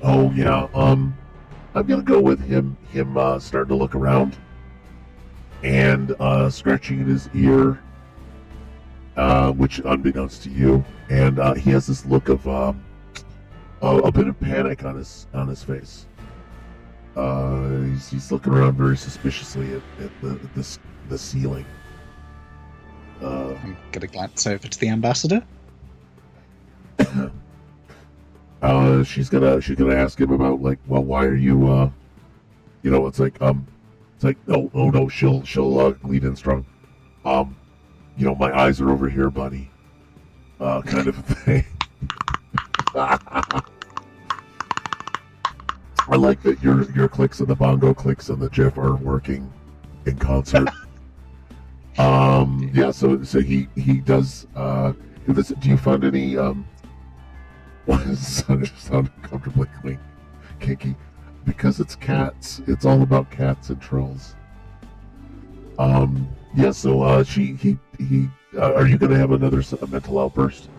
Oh, yeah. I'm going to go with him starting to look around and scratching at his ear, which unbeknownst to you, and he has this look of a bit of panic on his face. He's looking around very suspiciously at the ceiling. I'm gonna glance over to the ambassador. She's gonna ask him about, like, well, why are you it's like no, she'll lead in strong. My eyes are over here, buddy. Kind of a thing. I like that your clicks and the bongo clicks and the GIF are working in concert. So he does. Do you find any? Why does it sound uncomfortably kinky? Because it's cats. It's all about cats and trolls. So he. Are you going to have another mental outburst?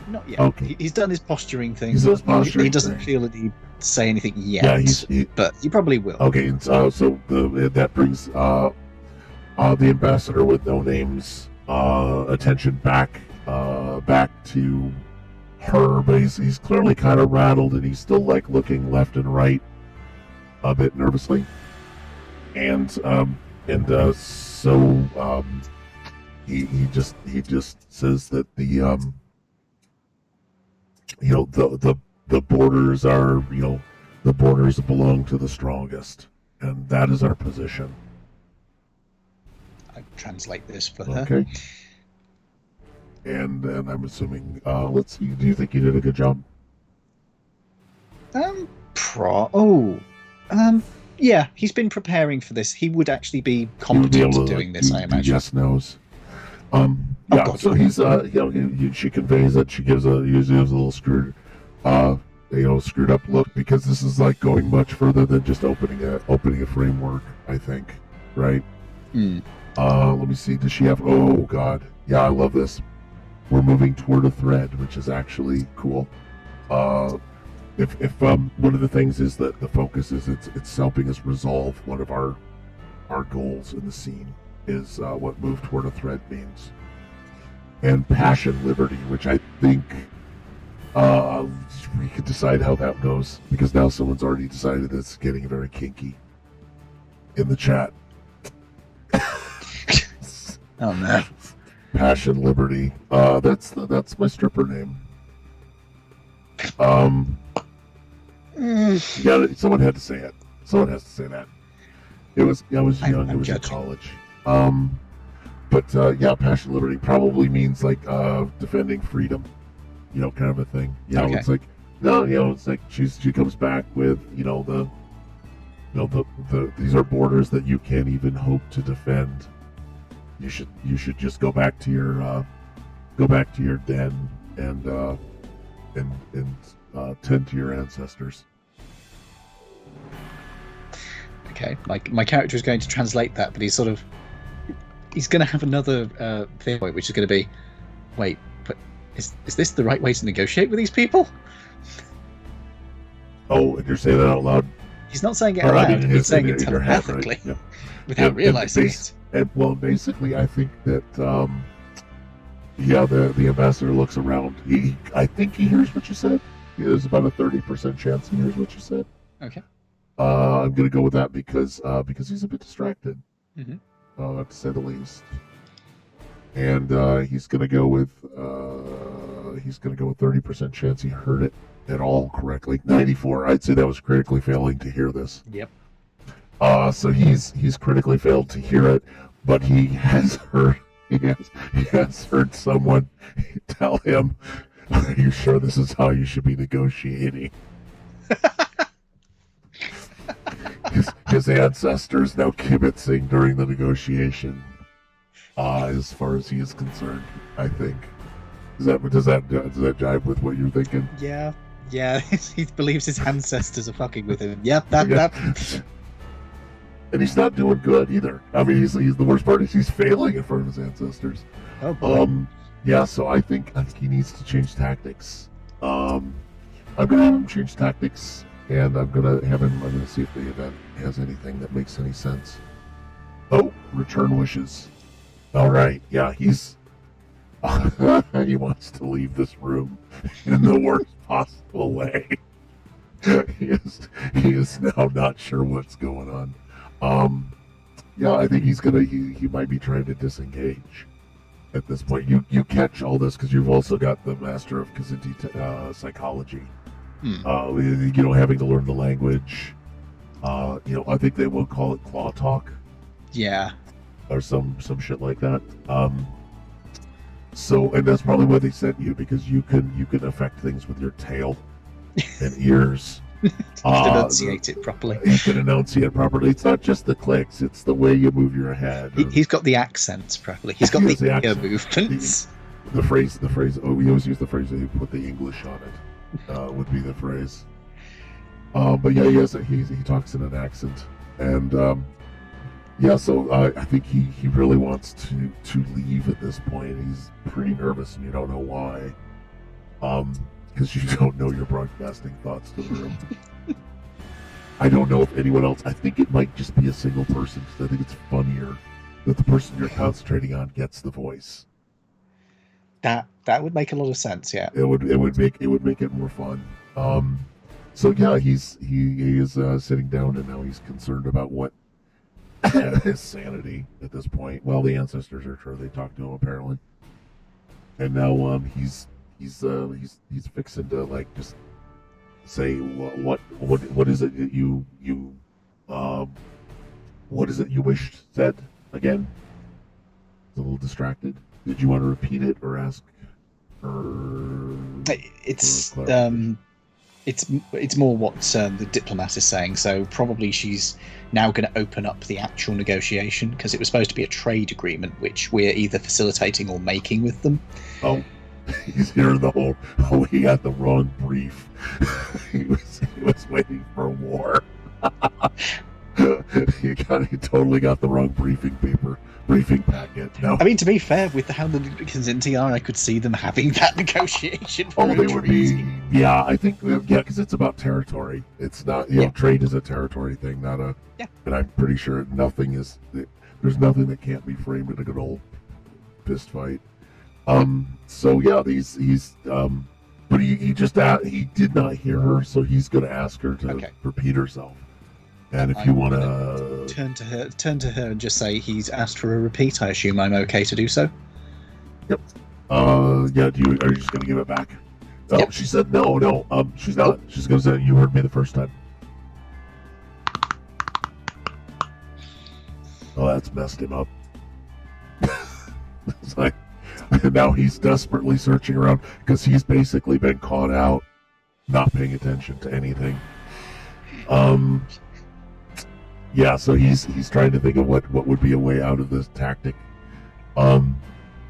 Not yet. Okay. He's done his posturing thing. He's done his posturing he doesn't thing. feel that he say anything yet. Yeah, but he probably will. Okay, and that brings the ambassador with no name's attention back to her, but he's clearly kind of rattled, and he's still like looking left and right a bit nervously, and he just says that the borders are, the borders belong to the strongest, and that is our position. I translate this for her. Okay. And I'm assuming, let's see, do you think you did a good job? Yeah, he's been preparing for this. He would actually be competent at doing this, I imagine. Yes, knows. So he's, she conveys it. She gives a little screw. screwed up look, because this is like going much further than just opening a framework, I think, right? Let me see. Does she have? Oh God, yeah, I love this. We're moving toward a thread, which is actually cool. If one of the things is that the focus is it's helping us resolve one of our goals in the scene is what move toward a thread means, and passion liberty, which I think we could decide how that goes, because now someone's already decided it's getting very kinky in the chat. Oh man. Passion liberty. That's my stripper name. Yeah, someone had to say it. Someone has to say that. I was young. I was in college. But yeah, passion liberty probably means like defending freedom, kind of a thing. Okay. It's like it's like she comes back with the these are borders that you can't even hope to defend. You should just go back to your den and tend to your ancestors. Okay, my character is going to translate that, but he's going to have another thing, which is going to be, wait, but is this the right way to negotiate with these people? Oh, and you're saying that out loud? He's not saying it out loud. He's saying it telepathically, right? without realizing it. And well, basically, I think that the ambassador looks around. I think he hears what you said. There's about a 30% chance he hears what you said. Okay. I'm gonna go with that because he's a bit distracted, mm-hmm. To say the least. And he's gonna go with 30% chance he heard it at all correctly. 94. I'd say that was critically failing to hear this. Yep. So he's critically failed to hear it, but he has heard someone tell him, "Are you sure this is how you should be negotiating?" His ancestors now kibitzing during the negotiation. As far as he is concerned, I think. Does that jive with what you're thinking? Yeah. He believes his ancestors are fucking with him. Yep, that. And he's not doing good either. I mean, he's the worst part is he's failing in front of his ancestors. Oh boy. Yeah. So I think he needs to change tactics. I'm gonna have him change tactics, and I'm gonna see if the event has anything that makes any sense. Oh, return wishes. All right. Yeah, he wants to leave this room in the worst possible way. He is now not sure what's going on. Yeah, I think he might be trying to disengage at this point. You catch all this because you've also got the master of Kazindi psychology. Having to learn the language. I think they will call it claw talk. Yeah. Or some shit like that. And that's probably why they sent you, because you can affect things with your tail and ears. Enunciate it properly. You can enunciate it properly. It's not just the clicks; it's the way you move your head. He's got the accents properly. He's got the ear movements. The phrase. Oh, we always use the phrase that you put the English on it. Would be the phrase. But yeah, he talks in an accent, and so I think he really wants to leave at this point. He's pretty nervous, and you don't know why. Because you don't know you're broadcasting thoughts to the room. I don't know if anyone else. I think it might just be a single person, because I think it's funnier that the person you're concentrating on gets the voice. That would make a lot of sense. Yeah. It would make it more fun. So yeah, he is sitting down, and now he's concerned about what his sanity at this point. Well, the ancestors are sure they talked to him apparently, and now he's fixing to like just say what is it that you what is it you wished said again? He's a little distracted. Did you want to repeat it or ask her? It's more what the diplomat is saying. So probably she's now going to open up the actual negotiation, because it was supposed to be a trade agreement, which we're either facilitating or making with them. Oh. He's hearing the whole. Oh, he had the wrong brief. he was waiting for war. He totally got the wrong briefing packet. No. I mean, to be fair, with how the Kazinti are, I could see them having that negotiation. For Oh, they would be. Yeah, I think. Yeah, because it's about territory. It's not. Trade is a territory thing, not a. Yeah. And I'm pretty sure nothing is. There's nothing that can't be framed in a good old fist fight. So yeah, he's but he just he did not hear her, so he's going to ask her to repeat herself. And if you want to turn to her and just say he's asked for a repeat, I assume I'm okay to do so. Yep. Yeah. Are you just going to give it back? Oh, yep. She said no. She's not. She's going to say you heard me the first time. Oh, that's messed him up. It's like. And now he's desperately searching around because he's basically been caught out, not paying attention to anything. Yeah, so he's trying to think of what would be a way out of this tactic.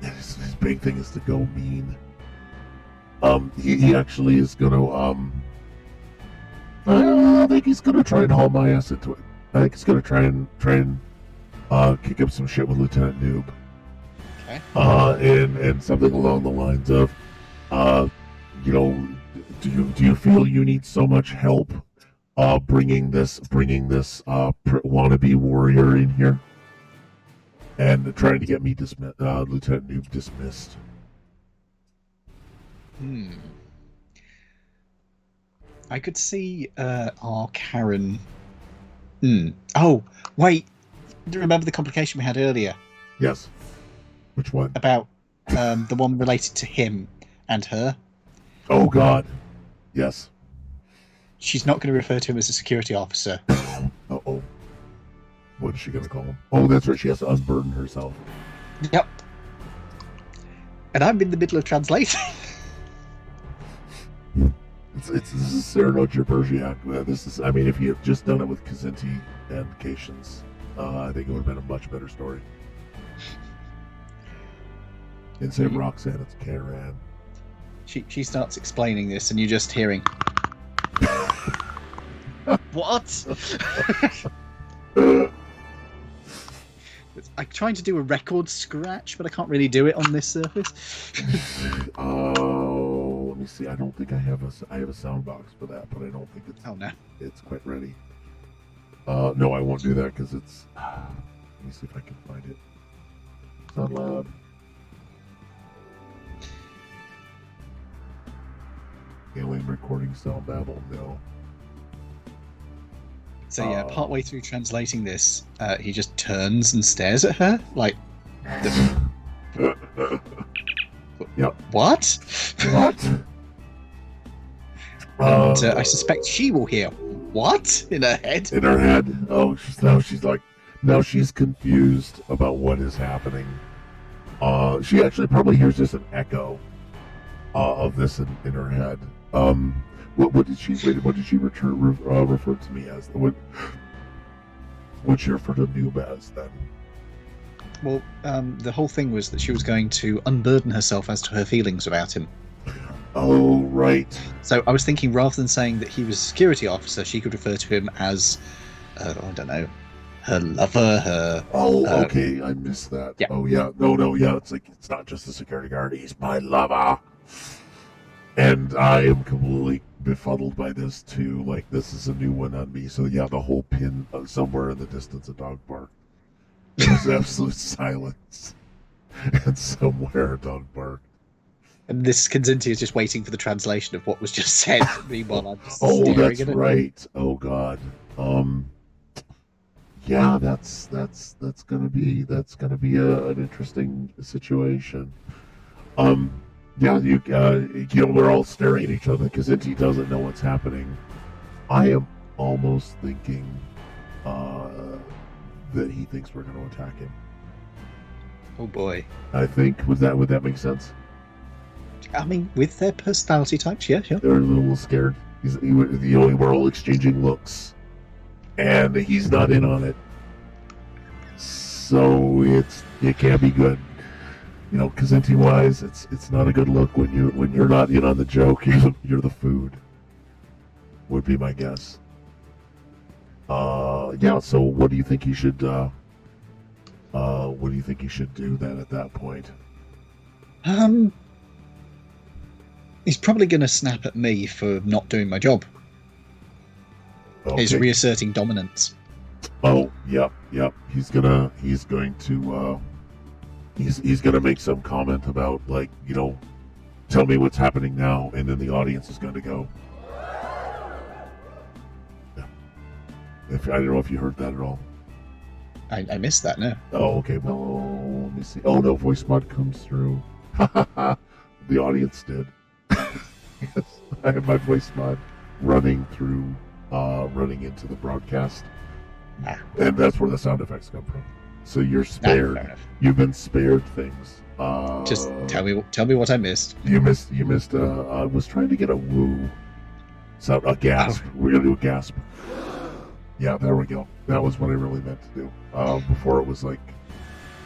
His big thing is to go mean. He actually is gonna I think he's gonna try and haul my ass into it. I think he's gonna try and kick up some shit with Lieutenant Noob. And something along the lines of, do you feel you need so much help, bringing this wannabe warrior in here, and trying to get me Lieutenant Noob dismissed? I could see our Karen. Oh, wait. Do you remember the complication we had earlier? Yes. Which one? About the one related to him and her. Oh, God. Yes. She's not going to refer to him as a security officer. Uh-oh. What is she going to call him? Oh, that's right. She has to unburden herself. Yep. And I'm in the middle of translating. This is Cyrano Bergerac. I mean, if you had just done it with Kazinti and Cations, I think it would have been a much better story. Instead of Roxanne, it's Karen. She starts explaining this, and you're just hearing. What? I'm trying to do a record scratch, but I can't really do it on this surface. Oh, let me see. I don't think I have a sound box for that, but I don't think it's quite ready. No, I won't do that because it's. Let me see if I can find it. It's not loud. Alien recording sound babble, no. So yeah, partway through translating this, he just turns and stares at her, like... Yep. What? What? And I suspect she will hear, what? In her head. In her head. Oh, now she's confused about what is happening. She actually probably hears just an echo of this in her head. What did she refer to me as? What she referred to Noob as then? Well, the whole thing was that she was going to unburden herself as to her feelings about him. Oh, right. So I was thinking, rather than saying that he was a security officer, she could refer to him as, I don't know, her lover, her... Oh, okay, I missed that. Yeah. Oh, yeah. No, yeah, it's like, it's not just the security guard, he's my lover. And I am completely befuddled by this, too. Like, this is a new one on me. So, yeah, the whole pin, somewhere in the distance, a dog bark. There's absolute silence. And somewhere a dog bark. And this Kazinti is just waiting for the translation of what was just said. Meanwhile, I'm just oh, staring that's at it. right. Oh, God. Yeah, that's gonna be an interesting situation. Yeah, we're all staring at each other because Kazinti doesn't know what's happening. I am almost thinking that he thinks we're going to attack him. Oh boy! I think would that make sense? I mean, with their personality types, yeah, sure. They're a little scared. We're all exchanging looks, and he's not in on it. So it can't be good. you know, Kazinti wise, it's not a good look when you're not in on the joke. You're the food. Would be my guess. Yeah. So what do you think he should? What do you think he should do then at that point? He's probably going to snap at me for not doing my job. Okay. He's reasserting dominance. Oh, yep. He's going to make some comment about, like, you know, tell me what's happening now, and then the audience is going to go. Yeah. I don't know if you heard that at all. I missed that, no. Oh, okay. Well, let me see. Oh no, voice mod comes through. The audience did. Yes, I have my voice mod running through, running into the broadcast, and that's where the sound effects come from. So you're spared. You've been spared things. Just tell me what I missed. You missed. I was trying to get a woo sound, a gasp. We're gonna do a gasp. Yeah, there we go. That was what I really meant to do. Before it was like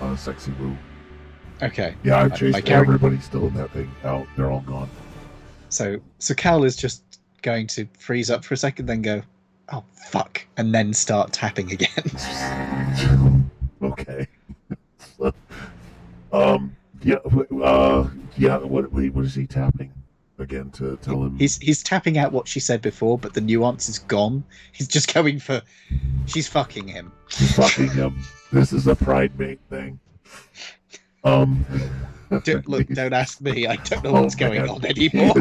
a sexy woo. Okay. Yeah, I've chased everybody still in that thing out. They're all gone. So Cal is just going to freeze up for a second, then go, oh fuck, and then start tapping again. Okay. Yeah. What is he tapping again to tell him? He's tapping out what she said before, but the nuance is gone. He's just going for, she's fucking him. She's fucking him. This is a pride mate thing. Don't ask me. I don't know what's going on anymore.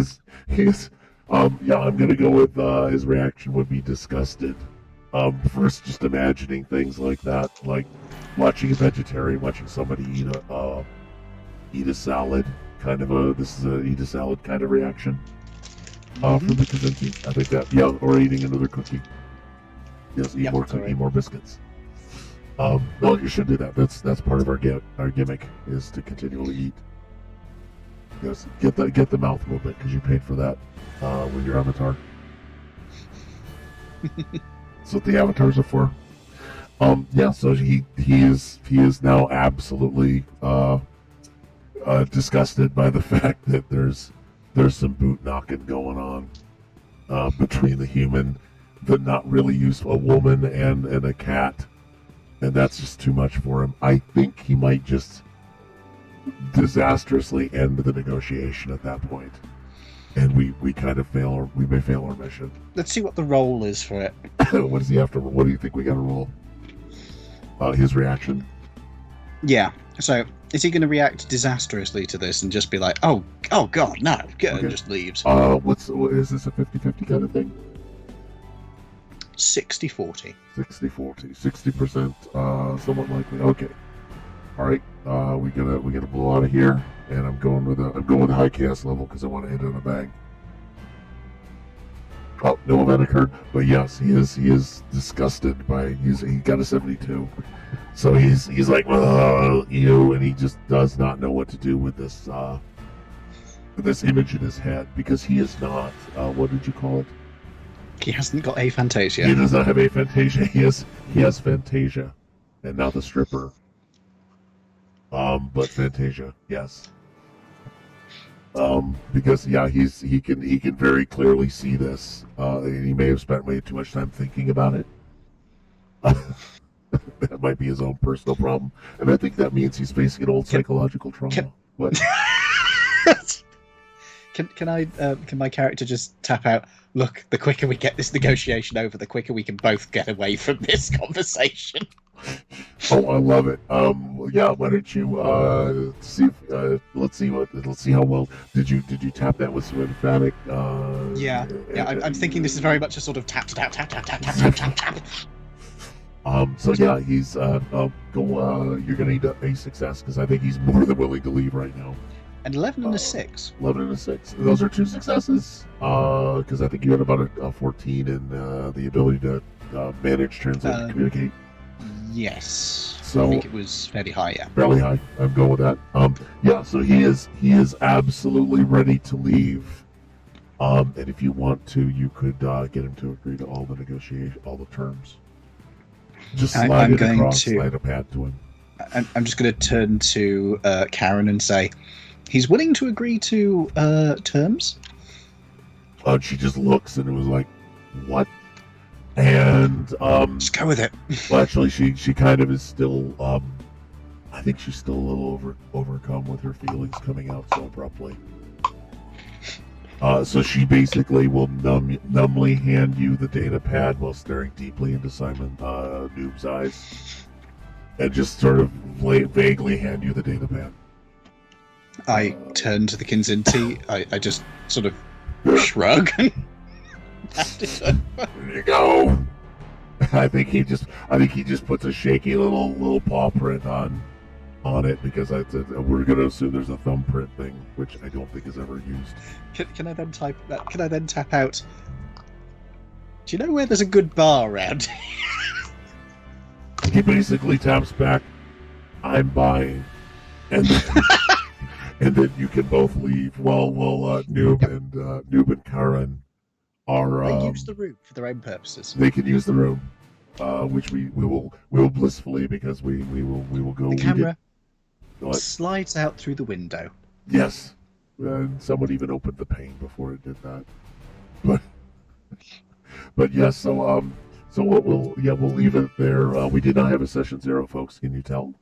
He's yeah, I'm gonna go with his reaction would be disgusted. First, just imagining things like that, like watching a vegetarian, watching somebody eat a salad, kind of eat a salad kind of reaction. From the Kazinti. I think that, yeah, or eating another cookie. Yes, eat more biscuits. Well, you should do that. That's part of our gimmick is to continually eat. Yes, get the mouth movement because you paid for that with your avatar. That's what the avatars are for. Yeah. So he is now absolutely disgusted by the fact that there's some boot knocking going on between the human, the not really used a woman and a cat. And that's just too much for him. I think he might just disastrously end the negotiation at that point. And we kind of we may fail our mission. Let's see what the role is for it. What does he have to roll? What do you think we got to roll? His reaction? Yeah. So, is he going to react disastrously to this and just be like, oh god, no, good, and just leaves? Is this a 50-50 kind of thing? 60-40. 60-40. 60%, somewhat likely. Okay. All right. We gotta blow out of here, and I'm going with a high chaos level because I want to hit it in a bang. Oh, no event occurred, but yes, he is disgusted by he got a 72, so he's like, ew, and he just does not know what to do with this image in his head because he is not what did you call it? He hasn't got aphantasia. He does not have aphantasia. He has Fantasia, and not the stripper. But Fantasia, yes. Because yeah, he can very clearly see this. And he may have spent way too much time thinking about it. That might be his own personal problem, and I think that means he's facing an old psychological trauma. What? Can my character just tap out? Look, the quicker we get this negotiation over, the quicker we can both get away from this conversation. Oh, I love it. Yeah. Why don't you see? Let's see how well did you tap that with some emphatic? Yeah. I'm thinking this is very much a sort of tap. So yeah, he's you're gonna need a success because I think he's more than willing to leave right now. And 11 and a 6. 11 and a 6. Those are 2 successes. Because I think you had about a 14 in the ability to manage, translate, and communicate. Yes. So I think it was fairly high, yeah. Fairly high. I'm going with that. Yeah, so he is absolutely ready to leave. And if you want to, you could get him to agree to all the terms. Just slide a pad to him. I'm just going to turn to Karen and say, he's willing to agree to terms. She just looks and it was like, what? And Just go with it. well, actually, she kind of is still. I think she's still a little overcome with her feelings coming out so abruptly. So she basically will numbly hand you the data pad while staring deeply into Simon Noob's eyes, and just sort of vaguely hand you the data pad. I turn to the Kinzinti. I just sort of shrug and hand it over. There you go. I think he just puts a shaky little paw print on it because we're gonna assume there's a thumbprint thing, which I don't think is ever used. Can I then type that? Can I then tap out? Do you know where there's a good bar around? He basically taps back, "I'm buying," and then you can both leave while Noob and Karen are. They use the room for their own purposes. They can use the room, which we will blissfully, because we will go. The camera slides out through the window. Yes, and someone even opened the pane before it did that. But yes, so what we'll leave it there. We did not have a session 0, folks. Can you tell?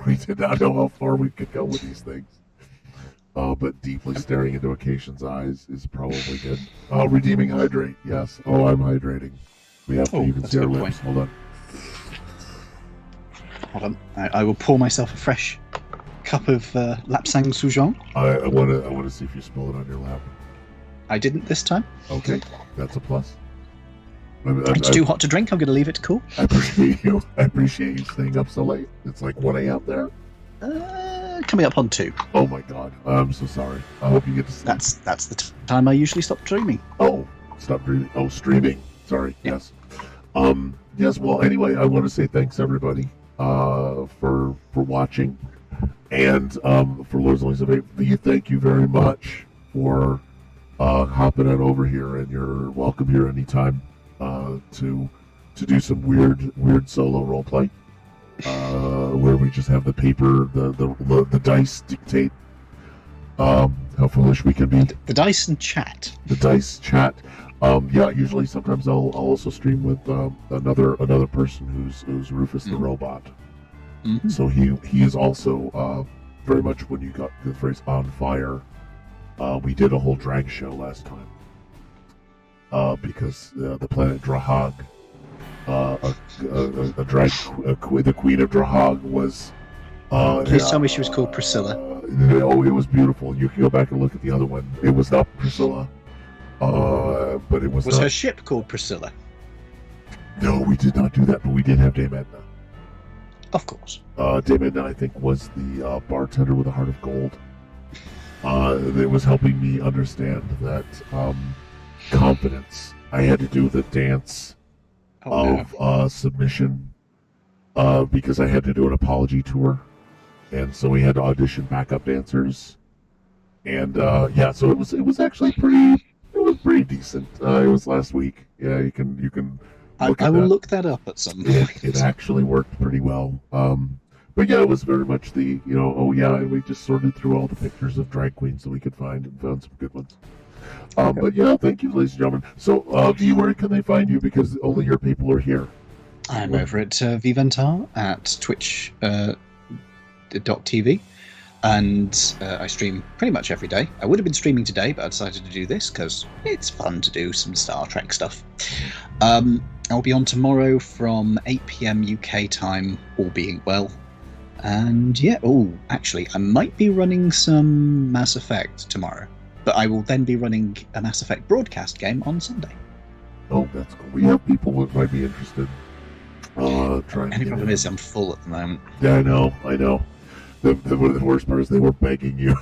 We did not know how far we could go with these things. But deeply staring into Acacian's eyes is probably good. Redeeming hydrate, yes. Oh, I'm hydrating. We have to even see our lips. Hold on. Hold on. I will pour myself a fresh cup of Lapsang Souchong. I want to see if you spill it on your lap. I didn't this time. Okay, that's a plus. It's too hot to drink. I'm going to leave it to cool. I appreciate you. I appreciate you staying up so late. It's like 1 a.m. there. Coming up on 2. Oh my god. I'm so sorry. I hope you get to sleep. That's the time I usually stop dreaming. Oh, stop dreaming. Oh, streaming. Sorry. Yeah. Yes. Yes. Well, anyway, I want to say thanks everybody for watching, and for Lords and Ladies of Ep2, thank you very much for hopping on over here, and you're welcome here anytime to do some weird solo roleplay. Where we just have the paper, the dice dictate how foolish we can be. The dice and chat. The dice chat. Yeah, usually sometimes I'll also stream with another person who's Rufus the robot. Mm-hmm. So he is also very much, when you got the phrase on fire. We did a whole drag show last time because the planet Drahag. The Queen of Drahag was. Please tell me she was called Priscilla. Oh, it was beautiful. You can go back and look at the other one. It was not Priscilla, but it was. Was her ship called Priscilla? No, we did not do that, but we did have Dame Edna. Of course. Dame Edna, I think, was the bartender with a heart of gold. It was helping me understand that confidence. I had to do the dance of submission because I had to do an apology tour, and so we had to audition backup dancers, and yeah, so it was actually pretty decent. It was last week. Yeah, you can. I will look that up at some point. It actually worked pretty well. But yeah, it was very much the and we just sorted through all the pictures of drag queens that we could find and found some good ones. But yeah, thank you, ladies and gentlemen. So, where can they find you? Because only your people are here. I'm over at Viventar at twitch.tv, and I stream pretty much every day. I would have been streaming today, but I decided to do this because it's fun to do some Star Trek stuff. I'll be on tomorrow from 8 p.m. UK time, all being well. And yeah, actually, I might be running some Mass Effect tomorrow. But I will then be running a Mass Effect broadcast game on Sunday. Oh, that's cool. We have people that might be interested. Trying. Any problem is I'm full at the moment. Yeah, I know. The worst part is they were begging you.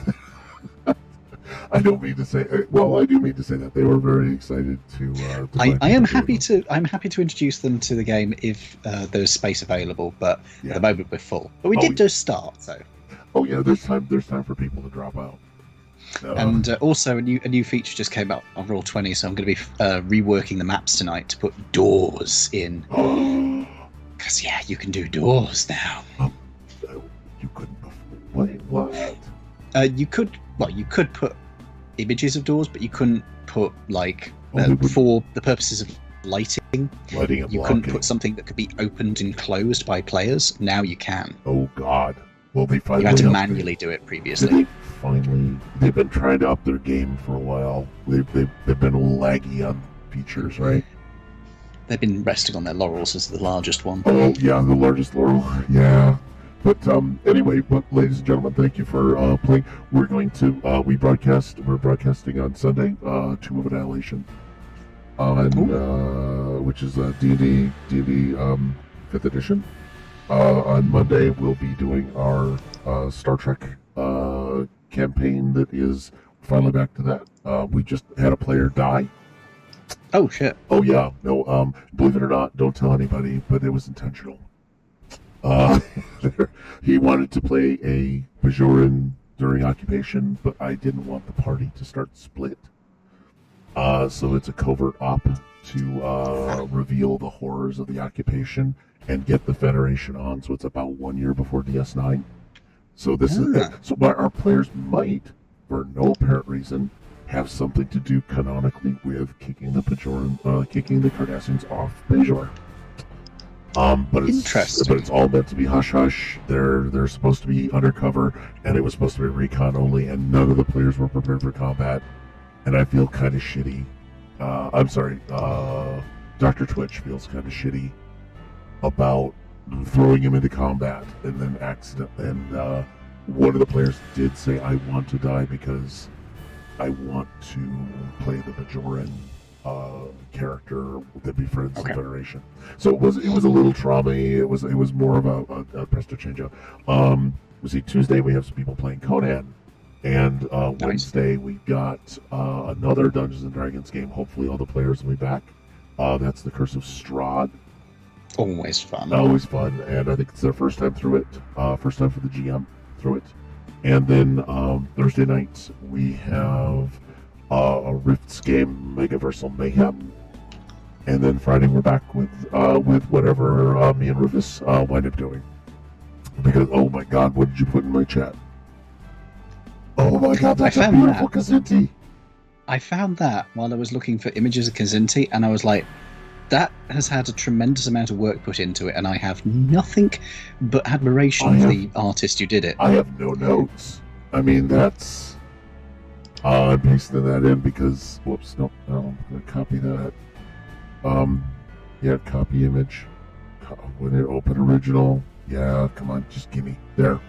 I don't mean to say. Well, I do mean to say that they were very excited to. I am happy to. I'm happy to introduce them to the game if there's space available. But at the moment we're full. But we did just start, so. Oh yeah, there's time. There's time for people to drop out. And also a new feature just came out on Roll20, so I'm going to be reworking the maps tonight to put doors in. Because, yeah, you can do doors now. You couldn't before. Wait, what? You could put images of doors, but you couldn't put, like, They would- for the purposes of lighting, Lighting and you couldn't locking. put something that could be opened and closed by players. Now you can. Oh God! Well, they finally You had to upped manually do it Did previously. they finally? They've been trying to up their game for a while. They've been a little laggy on features, right? They've been resting on their laurels as the largest one. Oh yeah, the largest laurel. Yeah. But anyway, ladies and gentlemen, thank you for playing. We're going to we're broadcasting on Sunday, Tomb of Annihilation, which is D&D 5th edition. On Monday, we'll be doing our Star Trek campaign that is finally back to that. We just had a player die. Oh shit! Oh yeah, no. Believe it or not, don't tell anybody, but it was intentional. He wanted to play a Bajoran during occupation, but I didn't want the party to start split. So it's a covert op to reveal the horrors of the occupation and get the Federation on. So it's about 1 year before DS9. So this is so our players might, for no apparent reason, have something to do canonically with kicking the Cardassians off Bajor. But it's all meant to be hush hush. They're supposed to be undercover, and it was supposed to be recon only, and none of the players were prepared for combat. And I feel kind of shitty. I'm sorry, Dr. Twitch feels kind of shitty about throwing him into combat and then one of the players did say, "I want to die because I want to play the Bajoran character that befriends the Federation." So it was a little trauma. It was more of a presto change up. We see Tuesday we have some people playing Conan, and Wednesday we got another Dungeons and Dragons game. Hopefully all the players will be back. That's the Curse of Strahd. Always fun. Always fun, and I think it's their first time through it. First time for the GM through it. And then Thursday night we have a Rifts game, Megaversal Mayhem, and then Friday we're back with whatever me and Rufus wind up doing. Because oh my God, what did you put in my chat? Oh my God, that's a beautiful Kazinti. I found that while I was looking for images of Kazinti, and I was like, that has had a tremendous amount of work put into it, and I have nothing but admiration for the artist who did it. I have no notes. I mean, that's... I'm pasting that in because... Whoops, no, I'm going to copy that. Yeah, copy image. When it open original. Yeah, come on, just give me. There.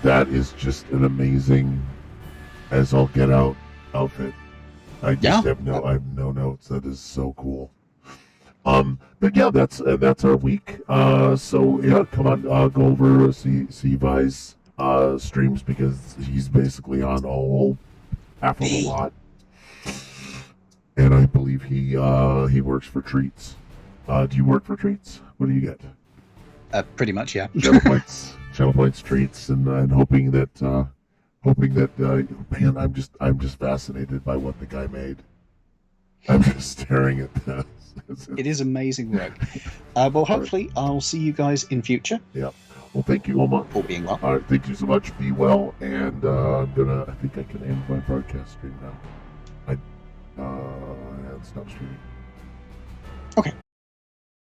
That is just an amazing, as all get out, outfit. I just have no notes. That is so cool. But yeah, that's our week. So yeah, come on, go over see Vi's streams because he's basically on all half of the lot. And I believe he works for Treats. Do you work for Treats? What do you get? Pretty much, yeah. Channel points, Treats, and hoping that man, I'm just fascinated by what the guy made. I'm just staring at this. It is amazing work. Well, hopefully I'll see you guys in future. Yeah. Well, thank you, Omar. For being well. All right, thank you so much. Be well, and I think I can end my broadcast stream now. Stop streaming.